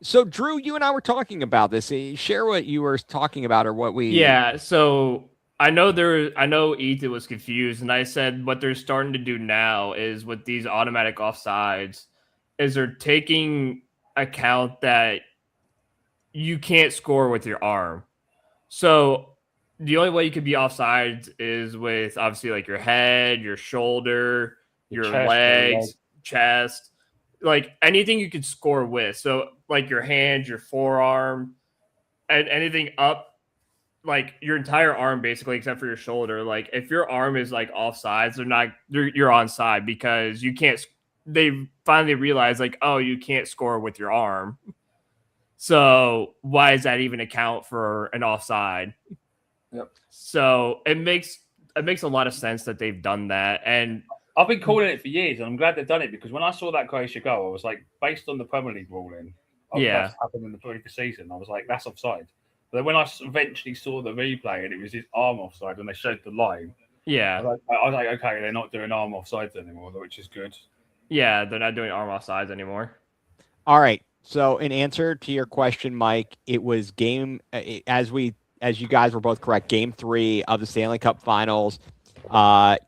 So, Drew, you and I were talking about this. Share what you were talking about or what we... Yeah, so I know Ethan was confused, and I said what they're starting to do now is with these automatic offsides, is they're taking account that you can't score with your arm. So the only way you could be offsides is with obviously like your head, your shoulder, your legs, chest, like anything you could score with. So like your hand, your forearm, and anything up, like your entire arm basically except for your shoulder. Like if your arm is like offsides, you're onside because you can't. They finally realized like, oh, you can't score with your arm. So why does that even account for an offside? Yep. So it makes a lot of sense that they've done that, and I've been calling it for years, and I'm glad they've done it because when I saw that Croatia goal, I was like, based on the Premier League ruling, that's happened in the previous season. I was like, that's offside. But then when I eventually saw the replay and it was his arm offside, and they showed the line, I was like, okay, they're not doing arm offsides anymore, which is good. Yeah, they're not doing arm offsides anymore. All right. So in answer to your question, Mike, it was as you guys were both correct, game 3 of the Stanley Cup Finals.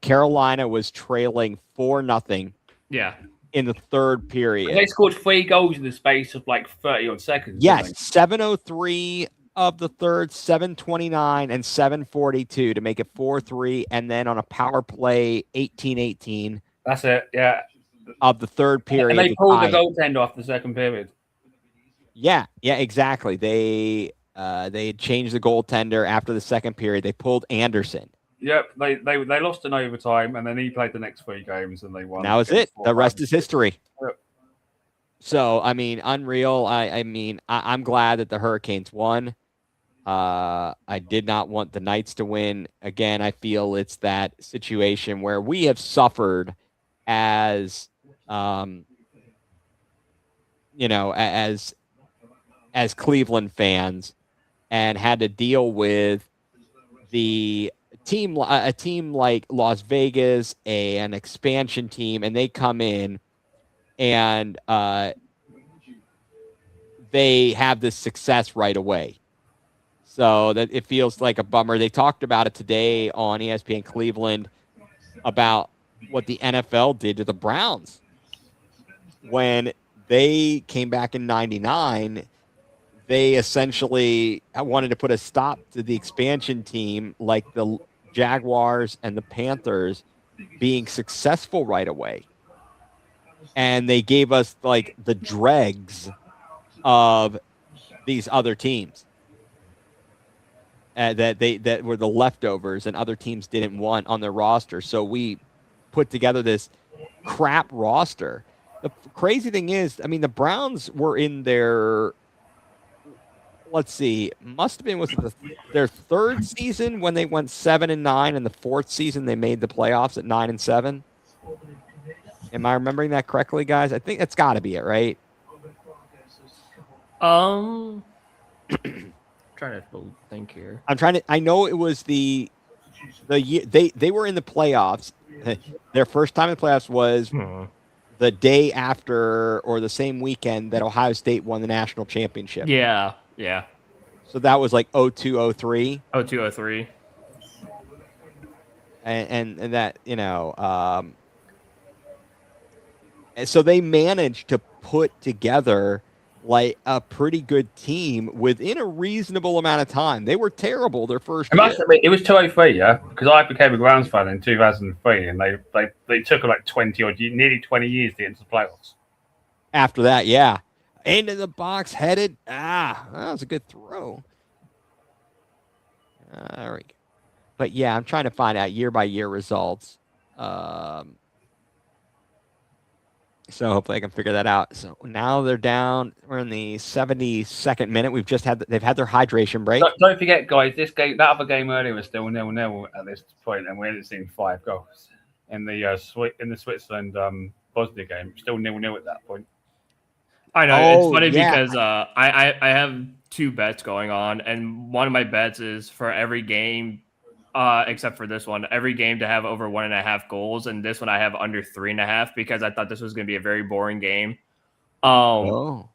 Carolina was trailing 4-0. Yeah. In the third period. And they scored 3 goals in the space of like 30 odd seconds. Yes, 7:03 of the third, 7:29 and 7:42 to make it 4-3, and then on a power play, 18-18. That's it. Yeah. Of the third period. And they pulled the goaltender off the second period. Yeah, exactly. They had changed the goaltender after the second period. They pulled Anderson. Yep, they lost in overtime, and then he played the next 3 games, and they won. That was it. The rest is history. Yep. So, I mean, unreal. I'm glad that the Hurricanes won. I did not want the Knights to win. Again, I feel it's that situation where we have suffered as, as Cleveland fans, and had to deal with a team like Las Vegas, an expansion team, and they come in and they have this success right away. So that it feels like a bummer. They talked about it today on ESPN Cleveland about what the NFL did to the Browns when they came back in '99. They essentially wanted to put a stop to the expansion team like the Jaguars and the Panthers being successful right away. And they gave us like the dregs of these other teams that were the leftovers and other teams didn't want on their roster. So we put together this crap roster. The crazy thing is, I mean, the Browns were in their, let's see, must have been their third season when they went 7-9, and the fourth season they made the playoffs at 9-7. Am I remembering that correctly, guys? I think that's got to be it, right? Trying to think here. I know it was the year they were in the playoffs. Their first time in the playoffs was the day after or the same weekend that Ohio State won the national championship. Yeah. So that was like 02-03. 02-03. And that, and so they managed to put together like a pretty good team within a reasonable amount of time. They were terrible their first year. It was 2003, yeah, because I became a Browns fan in 2003, and they took like nearly 20 years to get into the playoffs. After that, yeah. Into the box, headed. That was a good throw. There we go. But yeah, I'm trying to find out year-by-year results. So hopefully I can figure that out. So now they're down. We're in the 72nd minute. They've had their hydration break. Don't forget, guys, that other game earlier was still 0-0 at this point, and we hadn't seen 5 goals in the Switzerland Bosnia game. Still 0-0 at that point. I know, it's funny because I have 2 bets going on, and one of my bets is for every game, except for this one, every game to have over 1.5 goals, and this one I have under 3.5 because I thought this was going to be a very boring game. And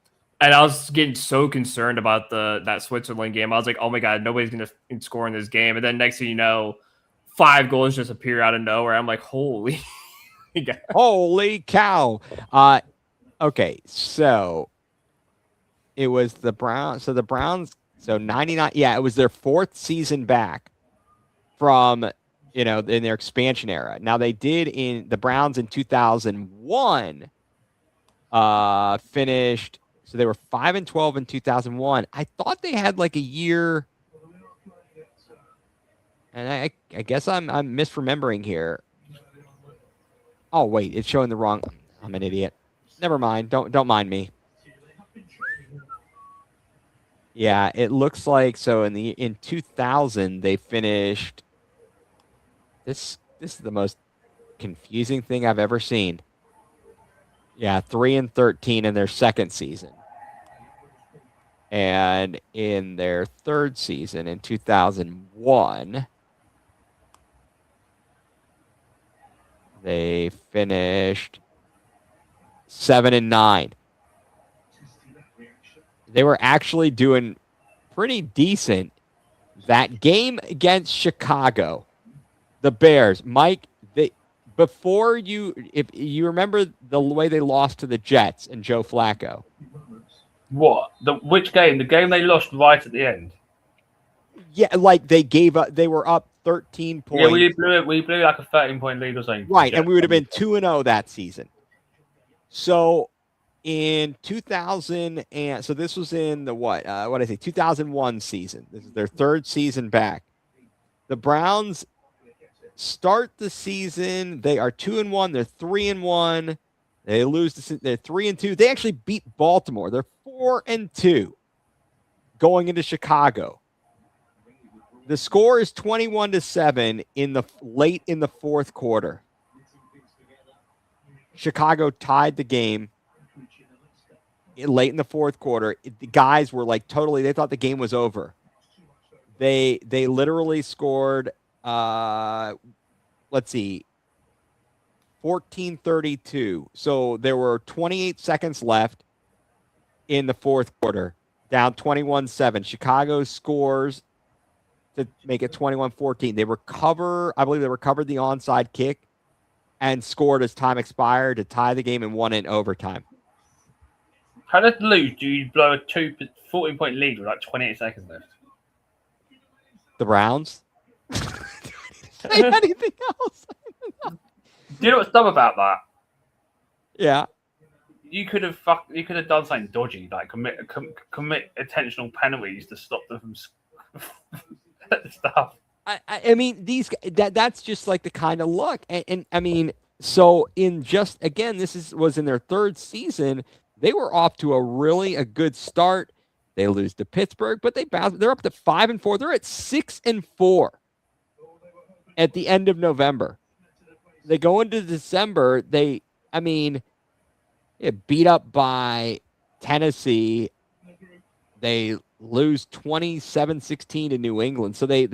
And I was getting so concerned about that Switzerland game. I was like, oh my God, nobody's going to score in this game. And then next thing you know, 5 goals just appear out of nowhere. I'm like, holy God. Holy cow. Okay, so it was the Browns. So the Browns, so 99. Yeah, it was their 4th season back from, in their expansion era. Now they did the Browns in 2001 finished. So they were 5-12 in 2001. I thought they had like a year, and I guess I'm misremembering here. Oh wait, it's showing the wrong. I'm an idiot. Never mind. Don't mind me. Yeah, it looks like so in 2000 they finished. This is the most confusing thing I've ever seen. Yeah, 3-13 in their 2nd season. And in their 3rd season in 2001, they finished 7-9. They were actually doing pretty decent. That game against Chicago, the Bears, Mike, if you remember the way they lost to the Jets and Joe Flacco. What? Which game? The game they lost right at the end. Yeah, like they gave up. They were up 13 points. Yeah, we blew like a 13-point lead or something. Right, and we would have been 2-0 that season. So in 2000, and so this was in the what did I say? 2001 season. This is their 3rd season back. The Browns start the season. They are 2-1. They're 3-1. They lose. They're 3-2. They actually beat Baltimore. They're 4-2 going into Chicago. The score is 21-7 late in the 4th quarter. Chicago tied the game late in the 4th quarter. The guys were like they thought the game was over. They literally scored, let's see, 14:32. So there were 28 seconds left in the 4th quarter, down 21-7. Chicago scores to make it 21-14. I believe they recovered the onside kick and scored as time expired to tie the game and won in overtime. How did you lose? Do you blow a 14-point lead with like 28 seconds left? The Browns? Anything else? Do you know what's dumb about that? Yeah. You could have done something dodgy, like commit intentional penalties to stop them from stuff. I mean, that's just like the kind of luck. And I mean, so this was in their 3rd season. They were off to a good start. They lose to Pittsburgh, but they bounced. They're up to 5-4. They're at 6-4 at the end of November. They go into December. They beat up by Tennessee. They lose 27-16 to New England. So they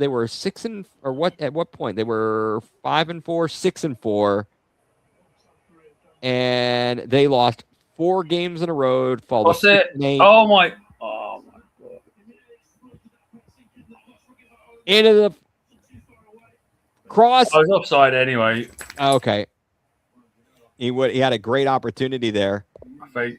were 6 or what? At what point they were 5-4, 6-4, and they lost 4 games in a row. What's it? Oh my God! Into the cross. I was offside anyway. Okay. He had a great opportunity there. I think.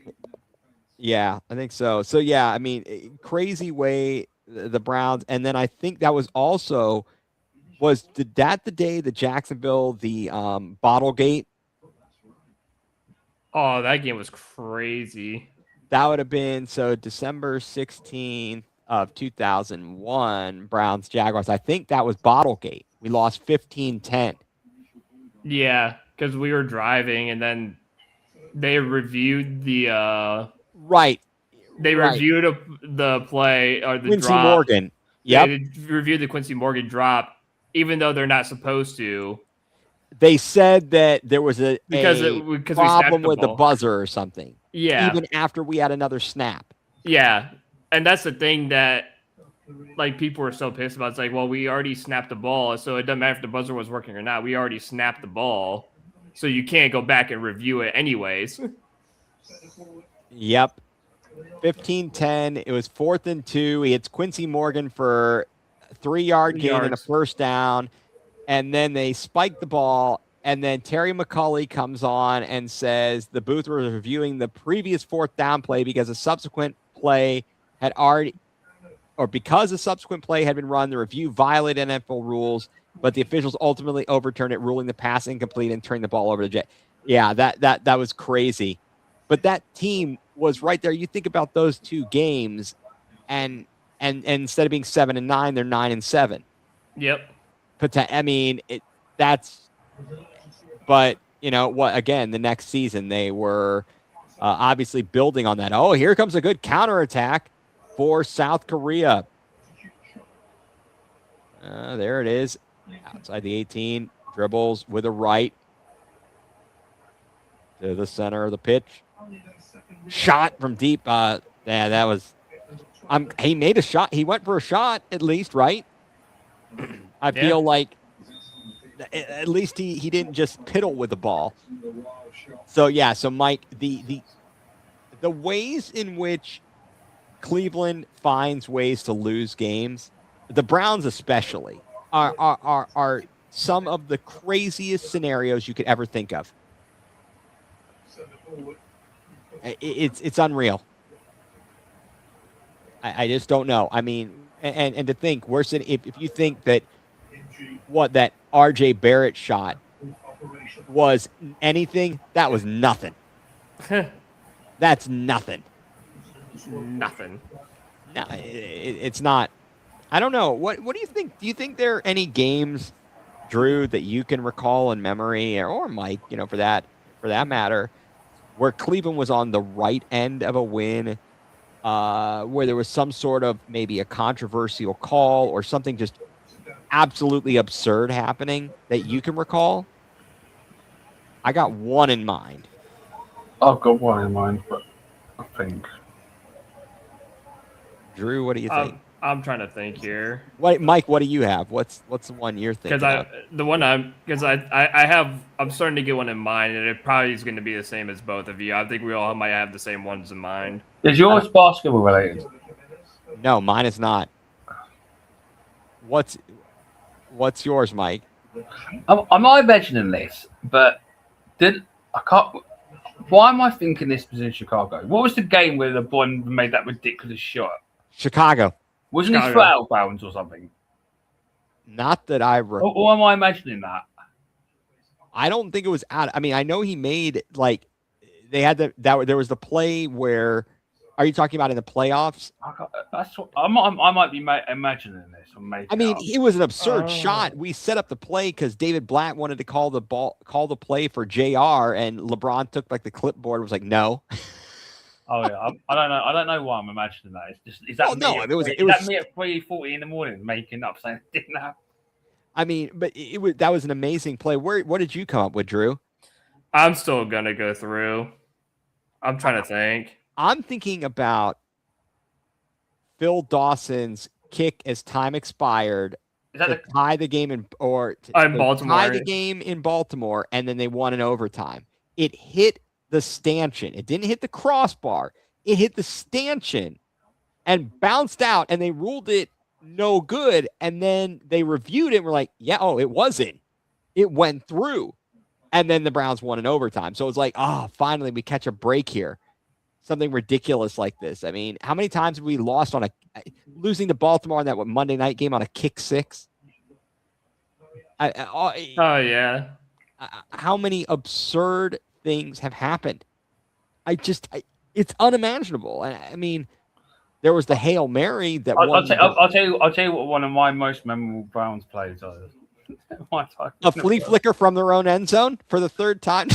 Yeah, I think so. So yeah, I mean, crazy way the Browns, and then I think that was also the day the Jacksonville Bottlegate. Oh, that game was crazy. That would have been December 16th of 2001, Browns Jaguars. I think that was Bottlegate. We lost 15-10. Yeah, because we were driving, and then they reviewed the right. They reviewed the play or the Quincy drop. Morgan. Yeah, they reviewed the Quincy Morgan drop, even though they're not supposed to. They said that there was a problem with the buzzer or something. Yeah. Even after we had another snap. Yeah. And that's the thing that like people were so pissed about. It's like, well, we already snapped the ball, so it doesn't matter if the buzzer was working or not. We already snapped the ball. So you can't go back and review it anyways. Yep. 15-10. It was 4th and 2. He hits Quincy Morgan for a 3-yard gain and a first down. And then they spike the ball. And then Terry McCulley comes on and says the booth was reviewing the previous 4th down play because a subsequent play had already, or because a subsequent play had been run, the review violated NFL rules, but the officials ultimately overturned it, ruling the pass incomplete and turning the ball over to Jet. Yeah, that was crazy. But that team was right there. You think about those two games, and instead of being 7-9, they're 9-7. Yep. I mean, that's. But you know what? Again, the next season they were obviously building on that. Oh, here comes a good counterattack for South Korea. There it is, outside the 18, dribbles with a right to the center of the pitch. Shot from deep. Yeah, that was. He made a shot. He went for a shot at least, right? I feel like at least he didn't just piddle with the ball. So yeah, so Mike, the ways in which Cleveland finds ways to lose games, the Browns especially, are some of the craziest scenarios you could ever think of. It's unreal. I just don't know. I mean, and to think worse than if you think that that RJ Barrett shot was anything, that was nothing. That's nothing. Nothing. No, it's not. I don't know. What do you think? Do you think there are any games, Drew, that you can recall in memory, or Mike, for that matter, where Cleveland was on the right end of a win, where there was some sort of maybe a controversial call or something just absolutely absurd happening that you can recall? I got one in mind. I've got one in mind, but I think. Drew, what do you think? I'm trying to think here. Mike, what do you have? What's the one you're thinking? I'm starting to get one in mind, and it probably is going to be the same as both of you. I think we all might have the same ones in mind. Is yours basketball related? No, mine is not. What's yours, Mike? I'm not imagining this, but why am I thinking this was in Chicago? What was the game where the boy made that ridiculous shot? Chicago. Wasn't he out of bounds or something? Not that I recall. Or am I imagining that? I don't think it was out. I mean, I know he made they had there was the play where. Are you talking about in the playoffs? I might be imagining this. I mean, it was an absurd shot. We set up the play because David Blatt wanted to call the play for JR, and LeBron took the clipboard and was like, no. Oh yeah, I don't know why I'm imagining that. It's just that me at 3:40 in the morning making up saying it didn't happen. I mean, but that was an amazing play. What did you come up with, Drew? I'm still gonna go through. I'm trying to think. I'm thinking about Phil Dawson's kick as time expired to tie the game in Baltimore. Tie the game in Baltimore, and then they won in overtime. It hit the stanchion. It didn't hit the crossbar. It hit the stanchion and bounced out, and they ruled it no good. And then they reviewed it and were like, yeah, it wasn't. It went through. And then the Browns won in overtime. So it was like, finally we catch a break here. Something ridiculous like this. I mean, how many times have we lost losing to Baltimore on that Monday night game on a kick six? Oh yeah. How many absurd things have happened? It's unimaginable. I mean, there was the Hail Mary that I'll tell you what one of my most memorable Browns plays is. A flea flicker from their own end zone for the third time.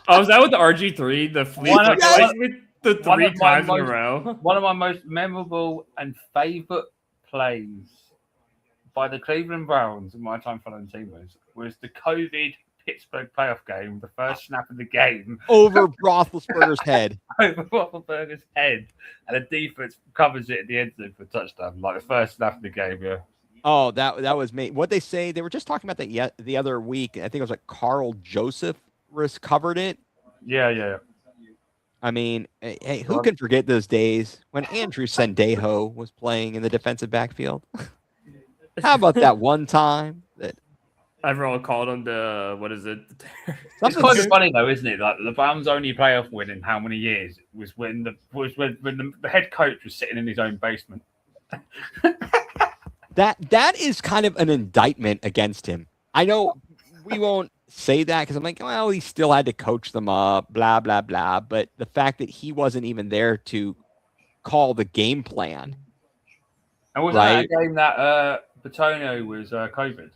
Was that with the RG3? The flea flicker the three times in a row. One of my most memorable and favorite plays by the Cleveland Browns in my time following team was the COVID Pittsburgh playoff game, the first snap of the game. Over Roethlisberger's head. Over Roethlisberger's head. And the defense covers it at the end zone for a touchdown. Like the first snap of the game, yeah. Oh, that was me. What they say, they were just talking about that the other week. I think it was Carl Joseph covered it. Yeah. I mean, hey, who can forget those days when Andrew Sendejo was playing in the defensive backfield? How about that one time that everyone called him the what is it? It's kind of funny though, isn't it? Like the Browns' only playoff win in how many years was when the head coach was sitting in his own basement. That is kind of an indictment against him. I know we won't say that because I'm like, well, he still had to coach them up, blah blah blah. But the fact that he wasn't even there to call the game plan. And wasn't that a game that Batonio was COVID?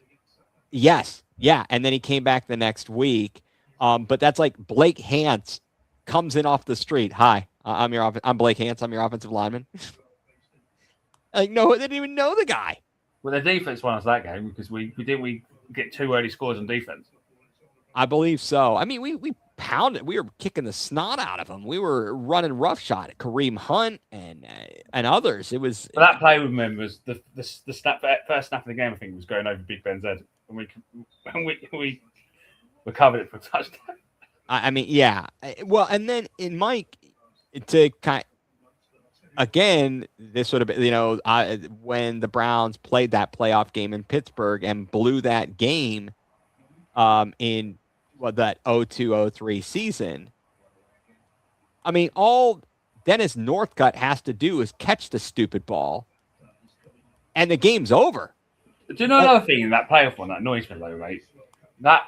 Yes, yeah, and then he came back the next week. But that's like Blake Hance comes in off the street. Hi, I'm Blake Hance. I'm your offensive lineman. Like, no, they didn't even know the guy. Well, the defense won us that game because we get 2 early scores on defense. I believe so. I mean, we pounded. We were kicking the snot out of them. We were running roughshod at Kareem Hunt and others. It was that play with him was the snap, first snap of the game. I think was going over Big Ben's head, and we recovered it for a touchdown. I mean, yeah. Well, and then in Mike to kind. Again, this would have been, when the Browns played that playoff game in Pittsburgh and blew that game in that 02-03 season. I mean, all Dennis Northcutt has to do is catch the stupid ball, and the game's over. Do you know another thing in that playoff one that annoys me though, right? That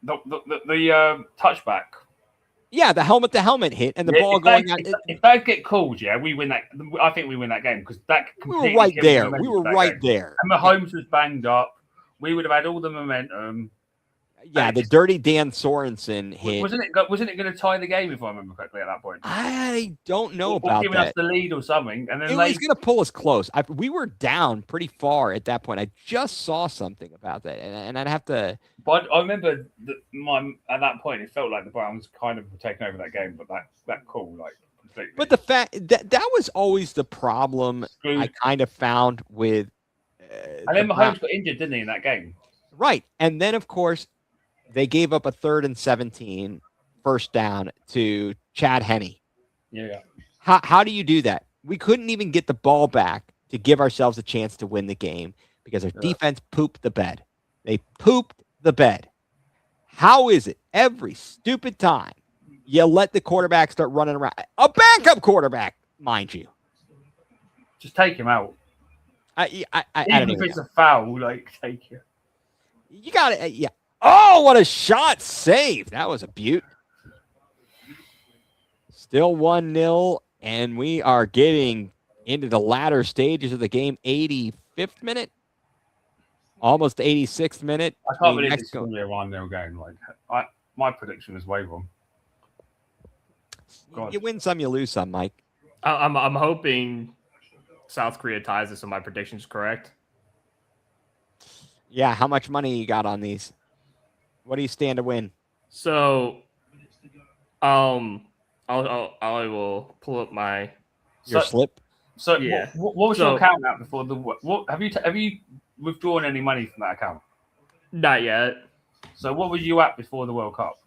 the touchback. Yeah, the helmet-to-helmet hit and the ball going out. If that get called, we win that. I think we win that game because that. We were right there. We were right there. And Mahomes was banged up. We would have had all the momentum. Yeah, the dirty Dan Sorensen hit. Wasn't it going to tie the game if I remember correctly at that point? I don't know about giving that. Us the lead or something, and then it was going to pull us close. We were down pretty far at that point. I just saw something about that, and I'd have to. But I remember at that point, it felt like the Browns kind of were taking over that game, but that call completely. But the fact that was always the problem I kind of found with. And then Mahomes got injured, didn't he, in that game? Right, and then of course. They gave up a 3rd and 17 first down to Chad Henne. Yeah. How do you do that? We couldn't even get the ball back to give ourselves a chance to win the game because our defense pooped the bed. They pooped the bed. How is it every stupid time you let the quarterback start running around? A backup quarterback, mind you. Just take him out. I Even if it's a foul, take it. You got it. Yeah. Oh, what a shot save. That was a beaut. Still 1-0, and we are getting into the latter stages of the game. 85th minute, almost 86th minute. I can't believe it's going to be a 1-0 game. My prediction is way wrong. You win some, you lose some, Mike. I'm hoping South Korea ties this, so my prediction's correct. Yeah, how much money you got on these? What do you stand to win? So, I will pull up your slip. So, yeah. What was your account at before the? What have you withdrawn any money from that account? Not yet. So, what were you at before the World Cup?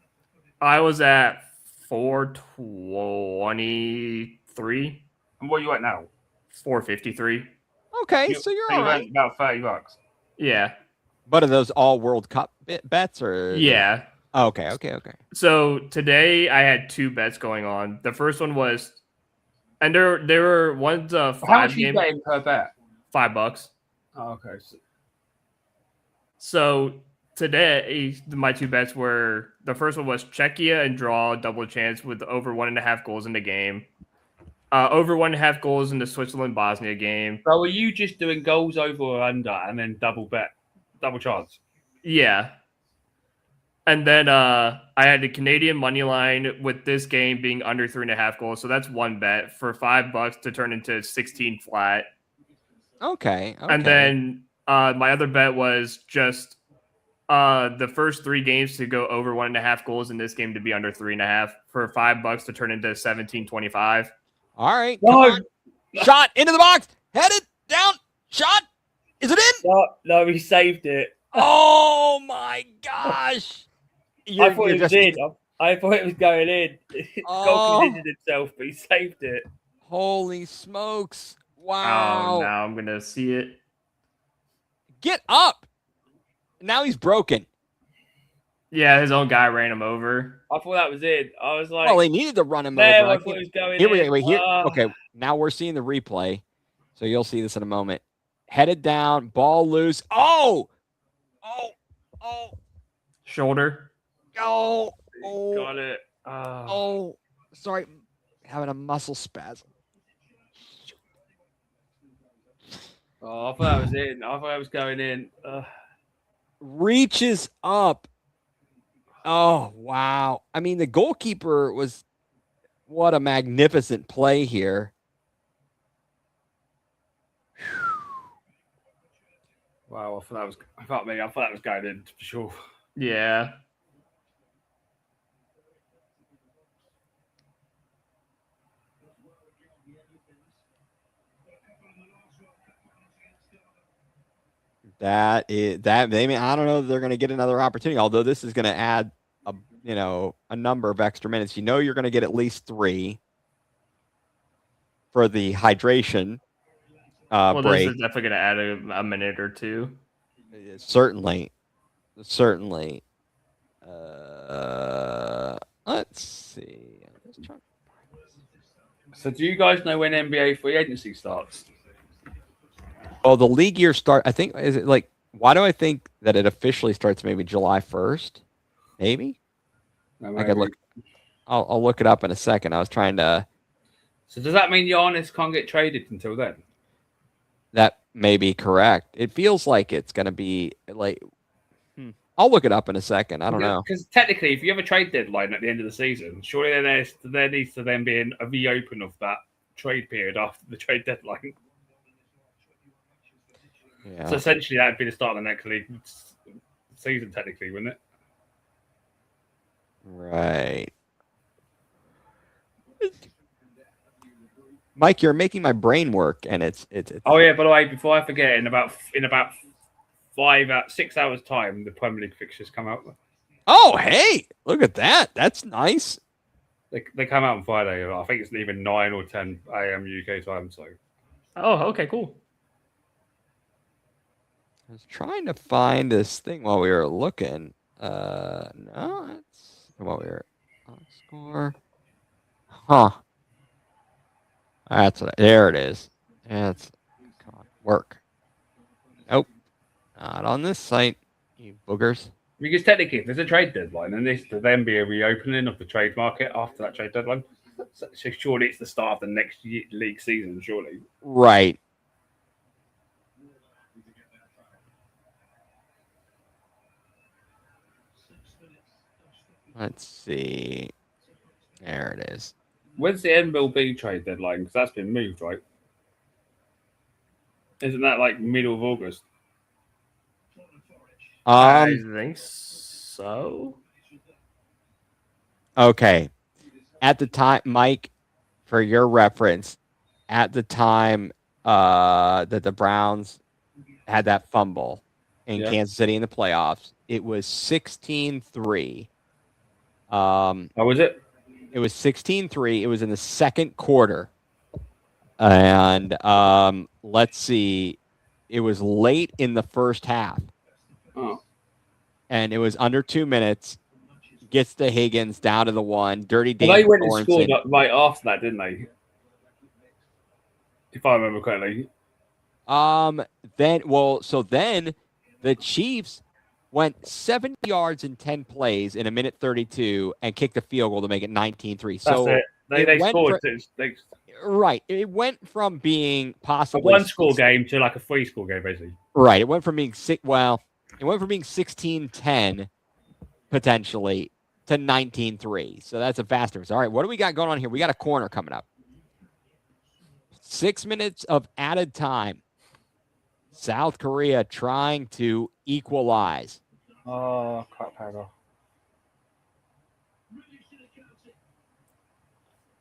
I was at 423. And what are you at now? 453. Okay, so you're all right. About $30. Yeah. But are those all World Cup bets or? Yeah. Oh, okay. So today I had 2 bets going on. The first one was, and there were ones 5 How much you betting per bet? $5. Oh, okay. So today my 2 bets were, the first one was Czechia and draw double chance with over 1.5 goals in the game. Over 1.5 goals in the Switzerland-Bosnia game. So were you just doing goals over or under and then double chance? Yeah. And then I had the Canadian money line with this game being under 3.5 goals. So that's one bet for $5 to turn into 16 flat. Okay. And then my other bet was just the first 3 games to go over 1.5 goals in this game to be under 3.5 for $5 to turn into 17.25. All right. Come on. Shot into the box. Headed down. Shot. Is it in? No, he saved it. Oh my gosh! I thought it was in. I thought it was going in. Oh. Goalkeeper injured himself, but he saved it. Holy smokes. Oh, Wow. now I'm going to see it. Get up. Now he's broken. Yeah, his own guy ran him over. I thought that was it. I was like, Well, they needed to run him no, over. I thought it was going Here we in. go. Wait, here. Okay, now we're seeing the replay. So you'll see this in a moment. Headed down, ball loose. Oh! Shoulder. Oh! Got it. Oh! Sorry. Having a muscle spasm. Oh, I thought that was in. I thought it was going in. Reaches up. Oh, wow. I mean, the goalkeeper was, what a magnificent play here. Wow, I thought that was going in for sure. Yeah. I don't know if they're going to get another opportunity, although this is going to add a number of extra minutes. You're going to get at least 3 for the hydration Well, break. this is definitely going to add a minute or 2. Certainly. Let's see. So do you guys know when NBA free agency starts? Oh, the league year start. I think why do I think that it officially starts maybe July 1st? Maybe. I could look. I'll look it up in a second. I was trying to. So does that mean Giannis can't get traded until then? That may be correct. It feels like it's going to be like. I'll look it up in a second. I don't know. Because technically, if you have a trade deadline at the end of the season, surely there needs to then be a reopen of that trade period after the trade deadline. Yeah. So essentially, that would be the start of the next league season, technically, wouldn't it? Right. Mike, you're making my brain work, and it's. Oh yeah, by the way, before I forget, in about 6 hours time, the Premier League fixtures come out. Oh, hey, look at that. That's nice. They come out on Friday. I think it's even 9 or 10 a.m. UK time. So. Oh, okay, cool. I was trying to find this thing while we were looking. No, it's while we were on score. Huh. There it is. Come on, work. Nope. Not on this site, you boogers. Because technically, if there's a trade deadline, and there's to then be a reopening of the trade market after that trade deadline. So surely it's the start of the next league season, surely. Right. Let's see. There it is. When's the MLB trade deadline? Because that's been moved, right? Isn't that like middle of August? I think so. Okay. At the time, Mike, for your reference, at the time that the Browns had that fumble in Kansas City in the playoffs, it was 16-3. How was it? It was 16-3. It was in the second quarter. And let's see. It was late in the first half. Oh. And it was under 2 minutes. Gets to Higgins down to the 1. Dirty Dan. Well, they went and scored right after that, didn't they? If I remember correctly. Then the Chiefs went 70 yards in 10 plays in a minute 32 and kicked a field goal to make it 19-3. So that's it. They scored. Right. It went from being possibly a one-score game to like a three-score game, basically. Right. It went from being 16-10 potentially to 19-3. So that's a fast difference. All right. What do we got going on here? We got a corner coming up. 6 minutes of added time. South Korea trying to equalize. Oh, crap, Hagar.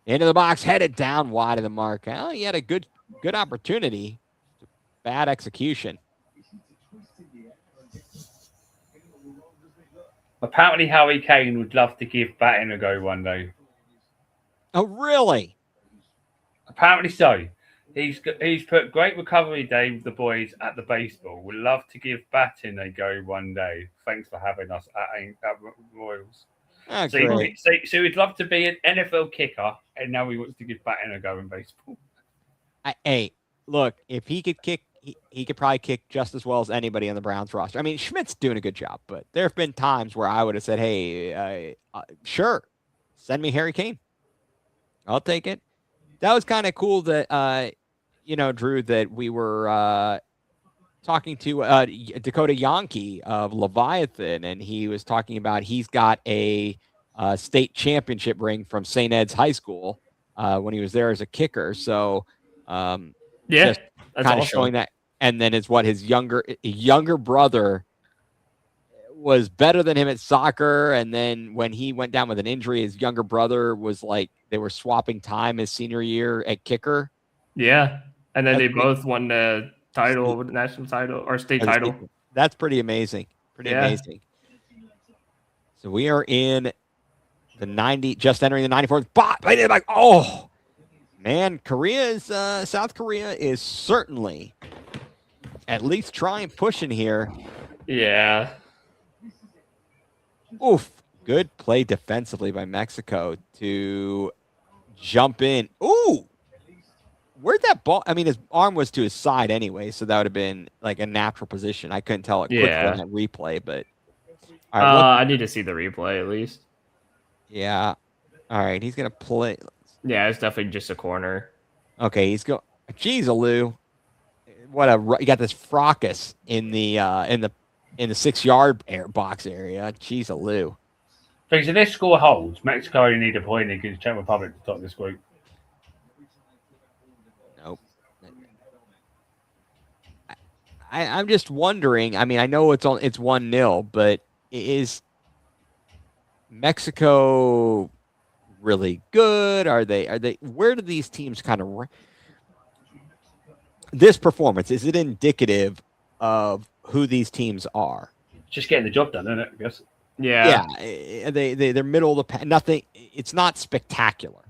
Into the box, headed down wide of the mark. Well, he had a good opportunity. Bad execution. Apparently, Harry Kane would love to give batting a go one day. Oh, really? Apparently so. He's put great recovery day with the boys at the baseball. Would love to give batting a go one day. Thanks for having us at Royals. Oh, So great. he'd love to be an NFL kicker, and now he wants to give batting a go in baseball. Hey, look, if he could kick, he could probably kick just as well as anybody on the Browns roster. I mean, Schmidt's doing a good job, but there have been times where I would have said, hey, sure, send me Harry Kane. I'll take it. That was kind of cool that, Drew, that we were talking to Dakota Yankee of Leviathan, and he was talking about he's got a state championship ring from St. Ed's High School when he was there as a kicker. So, just kind of showing that. And then it's what his younger brother was better than him at soccer. And then when he went down with an injury, his younger brother was like, they were swapping time his senior year at kicker. Yeah. And then they both won the title, the national title or state title. That's pretty amazing. Amazing. So we are in the just entering the 94th spot. Like, oh man, South Korea is certainly at least trying pushing here. Yeah. Oof. Good play defensively by Mexico to jump in. Ooh. Where'd that ball? I mean, his arm was to his side anyway, so that would have been like a natural position. I couldn't tell it quickly on that replay, but all right, I need to see the replay at least. Yeah. All right, he's gonna play. Yeah, it's definitely just a corner. Okay, he's going. Jeez, Alou. You got this fracas in the 6-yard box area. Jeez, Alou. Because if this score holds, Mexico only need a point against Czech Republic to top this group. Nope. I'm just wondering. I mean, I know it's 1-0, but is Mexico really good? Are they? Where do these teams kind of? This performance, is it indicative of who these teams are? Just getting the job done, isn't it? I guess. Yeah. Yeah. They're middle of the pack. Nothing. It's not spectacular.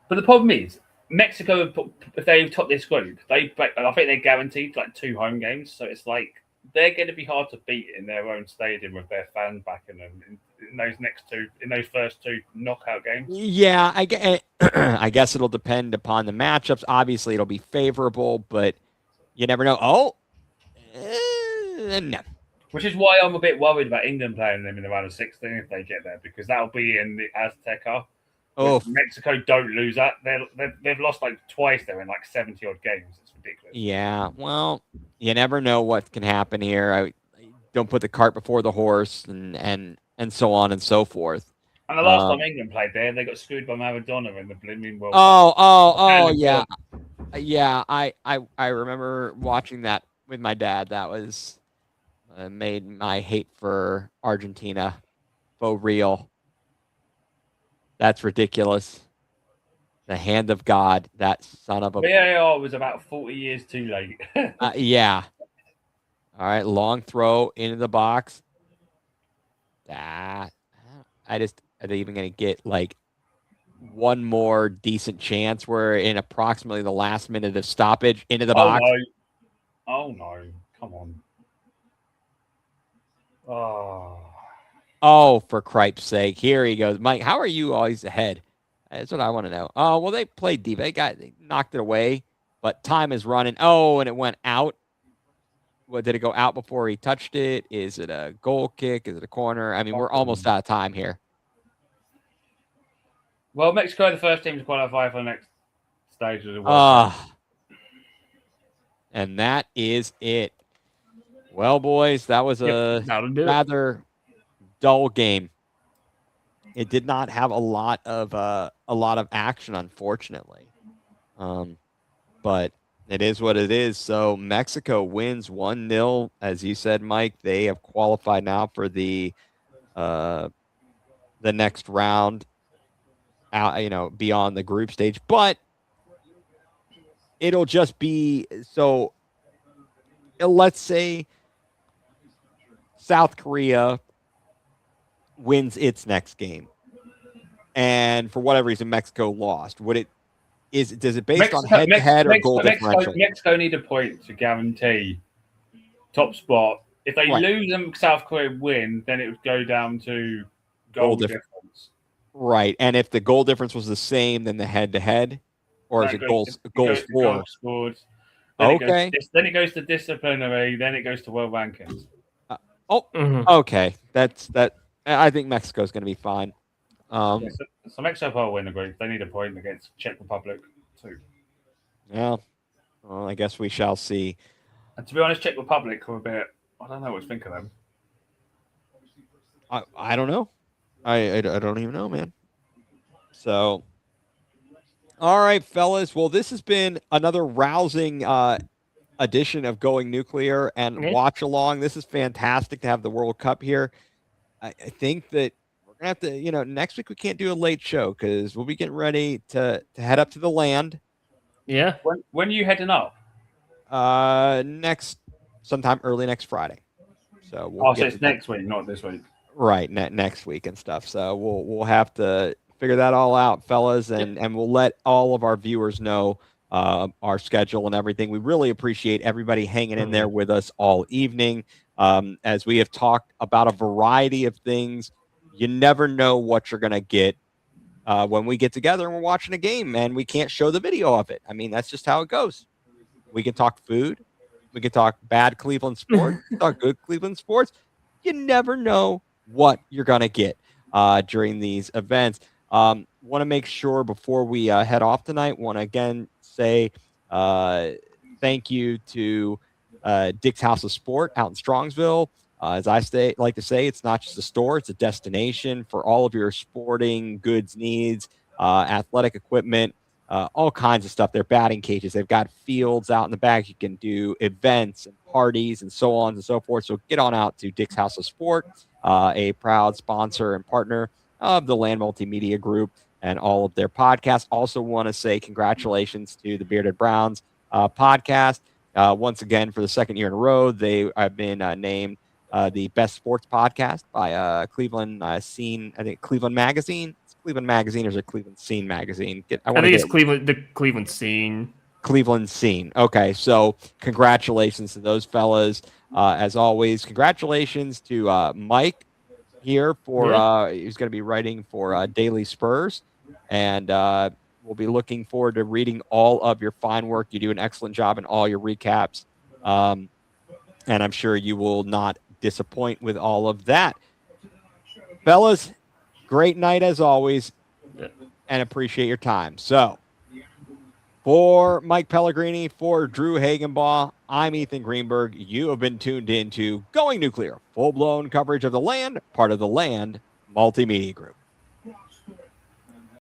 But the problem is, Mexico, if they top this group, I think they're guaranteed like 2 home games. So it's like they're going to be hard to beat in their own stadium with their fans backing them in those first 2 knockout games. Yeah, I guess it'll depend upon the matchups. Obviously, it'll be favorable, but you never know. No. Which is why I'm a bit worried about England playing them in the round of 16 if they get there, because that'll be in the Azteca. Oh, Mexico don't lose that. They've lost like twice there in like 70 odd games. It's ridiculous. Yeah, well, you never know what can happen here. I don't put the cart before the horse, and so on and so forth. And the last time England played there, they got screwed by Maradona in the Blooming World Cup. Oh, yeah. Yeah, I remember watching that with my dad. That was made my hate for Argentina faux real. That's ridiculous. The hand of God, that son of a... VAR was about 40 years too late. Yeah. All right, long throw into the box. Are they even going to get like one more decent chance where in approximately the last minute of stoppage into the box? No. Oh, no. Come on. Oh, for cripe's sake. Here he goes. Mike, how are you always ahead? That's what I want to know. Oh, well, they played deep. They knocked it away, but time is running. Oh, and it went out. What, did it go out before he touched it? Is it a goal kick? Is it a corner? I mean, we're almost out of time here. Well, Mexico are the first team to qualify for the next stage of the World Cup. And that is it. Well, boys, that was a rather dull game. It did not have a lot of action, unfortunately. But it is what it is. So Mexico wins 1-0. As you said, Mike, they have qualified now for the next round out, beyond the group stage. But it'll just be, so let's say South Korea wins its next game, and for whatever reason Mexico lost, does it based on head-to-head or goal differential? Mexico need a point to guarantee top spot. If they lose and South Korea win, then it would go down to goal difference. Right, and if the goal difference was the same, then the head-to-head, or is it goals for? Goals scored. Then then it goes to disciplinary. Then it goes to world rankings. Okay, that's that. I think Mexico's going to be fine. So Mexico will win the group. They need a point against Czech Republic too. Yeah, well, I guess we shall see. And to be honest, Czech Republic are a bit. I don't know what to think of them. I don't know. I don't even know, man. So, all right, fellas. Well, this has been another rousing edition of Going Nuclear and Watch Along. This is fantastic to have the World Cup here. I think that we're gonna have to, next week we can't do a late show because we'll be getting ready to head up to the land. Yeah. When are you heading up? Sometime early next Friday. So so it's next week, not this week. Right, next week and stuff. So we'll have to figure that all out, fellas, and we'll let all of our viewers know our schedule and everything. We really appreciate everybody hanging in there with us all evening. As we have talked about a variety of things, you never know what you're going to get when we get together and we're watching a game and we can't show the video of it. I mean, that's just how it goes. We can talk food. We can talk bad Cleveland sports. We can talk good Cleveland sports. You never know what you're going to get during these events. Want to make sure before we head off tonight, want to again say thank you to Dick's House of Sport out in Strongsville. As I like to say, it's not just a store, it's a destination for all of your sporting goods needs, athletic equipment, all kinds of stuff. They're batting cages. They've got fields out in the back. You can do events and parties and so on and so forth. So get on out to Dick's House of Sport, a proud sponsor and partner of the Land Multimedia Group and all of their podcasts. Also want to say congratulations to the Bearded Browns podcast. Once again, for the second year in a row, they have been named the best sports podcast by Cleveland Scene. I think Cleveland Magazine. It's Cleveland Magazine or is it Cleveland Scene Magazine? I think it's Cleveland Scene. Cleveland Scene. Okay, so congratulations to those fellas. As always, congratulations to Mike here for he's going to be writing for Daily Spurs, and we'll be looking forward to reading all of your fine work. You do an excellent job in all your recaps, and I'm sure you will not disappoint with all of that. Fellas, great night as always, and appreciate your time. So, for Mike Pellegrini, for Drew Hagenbaugh, I'm Ethan Greenberg. You have been tuned into Going Nuclear, full-blown coverage of the land, part of the Land Multimedia Group.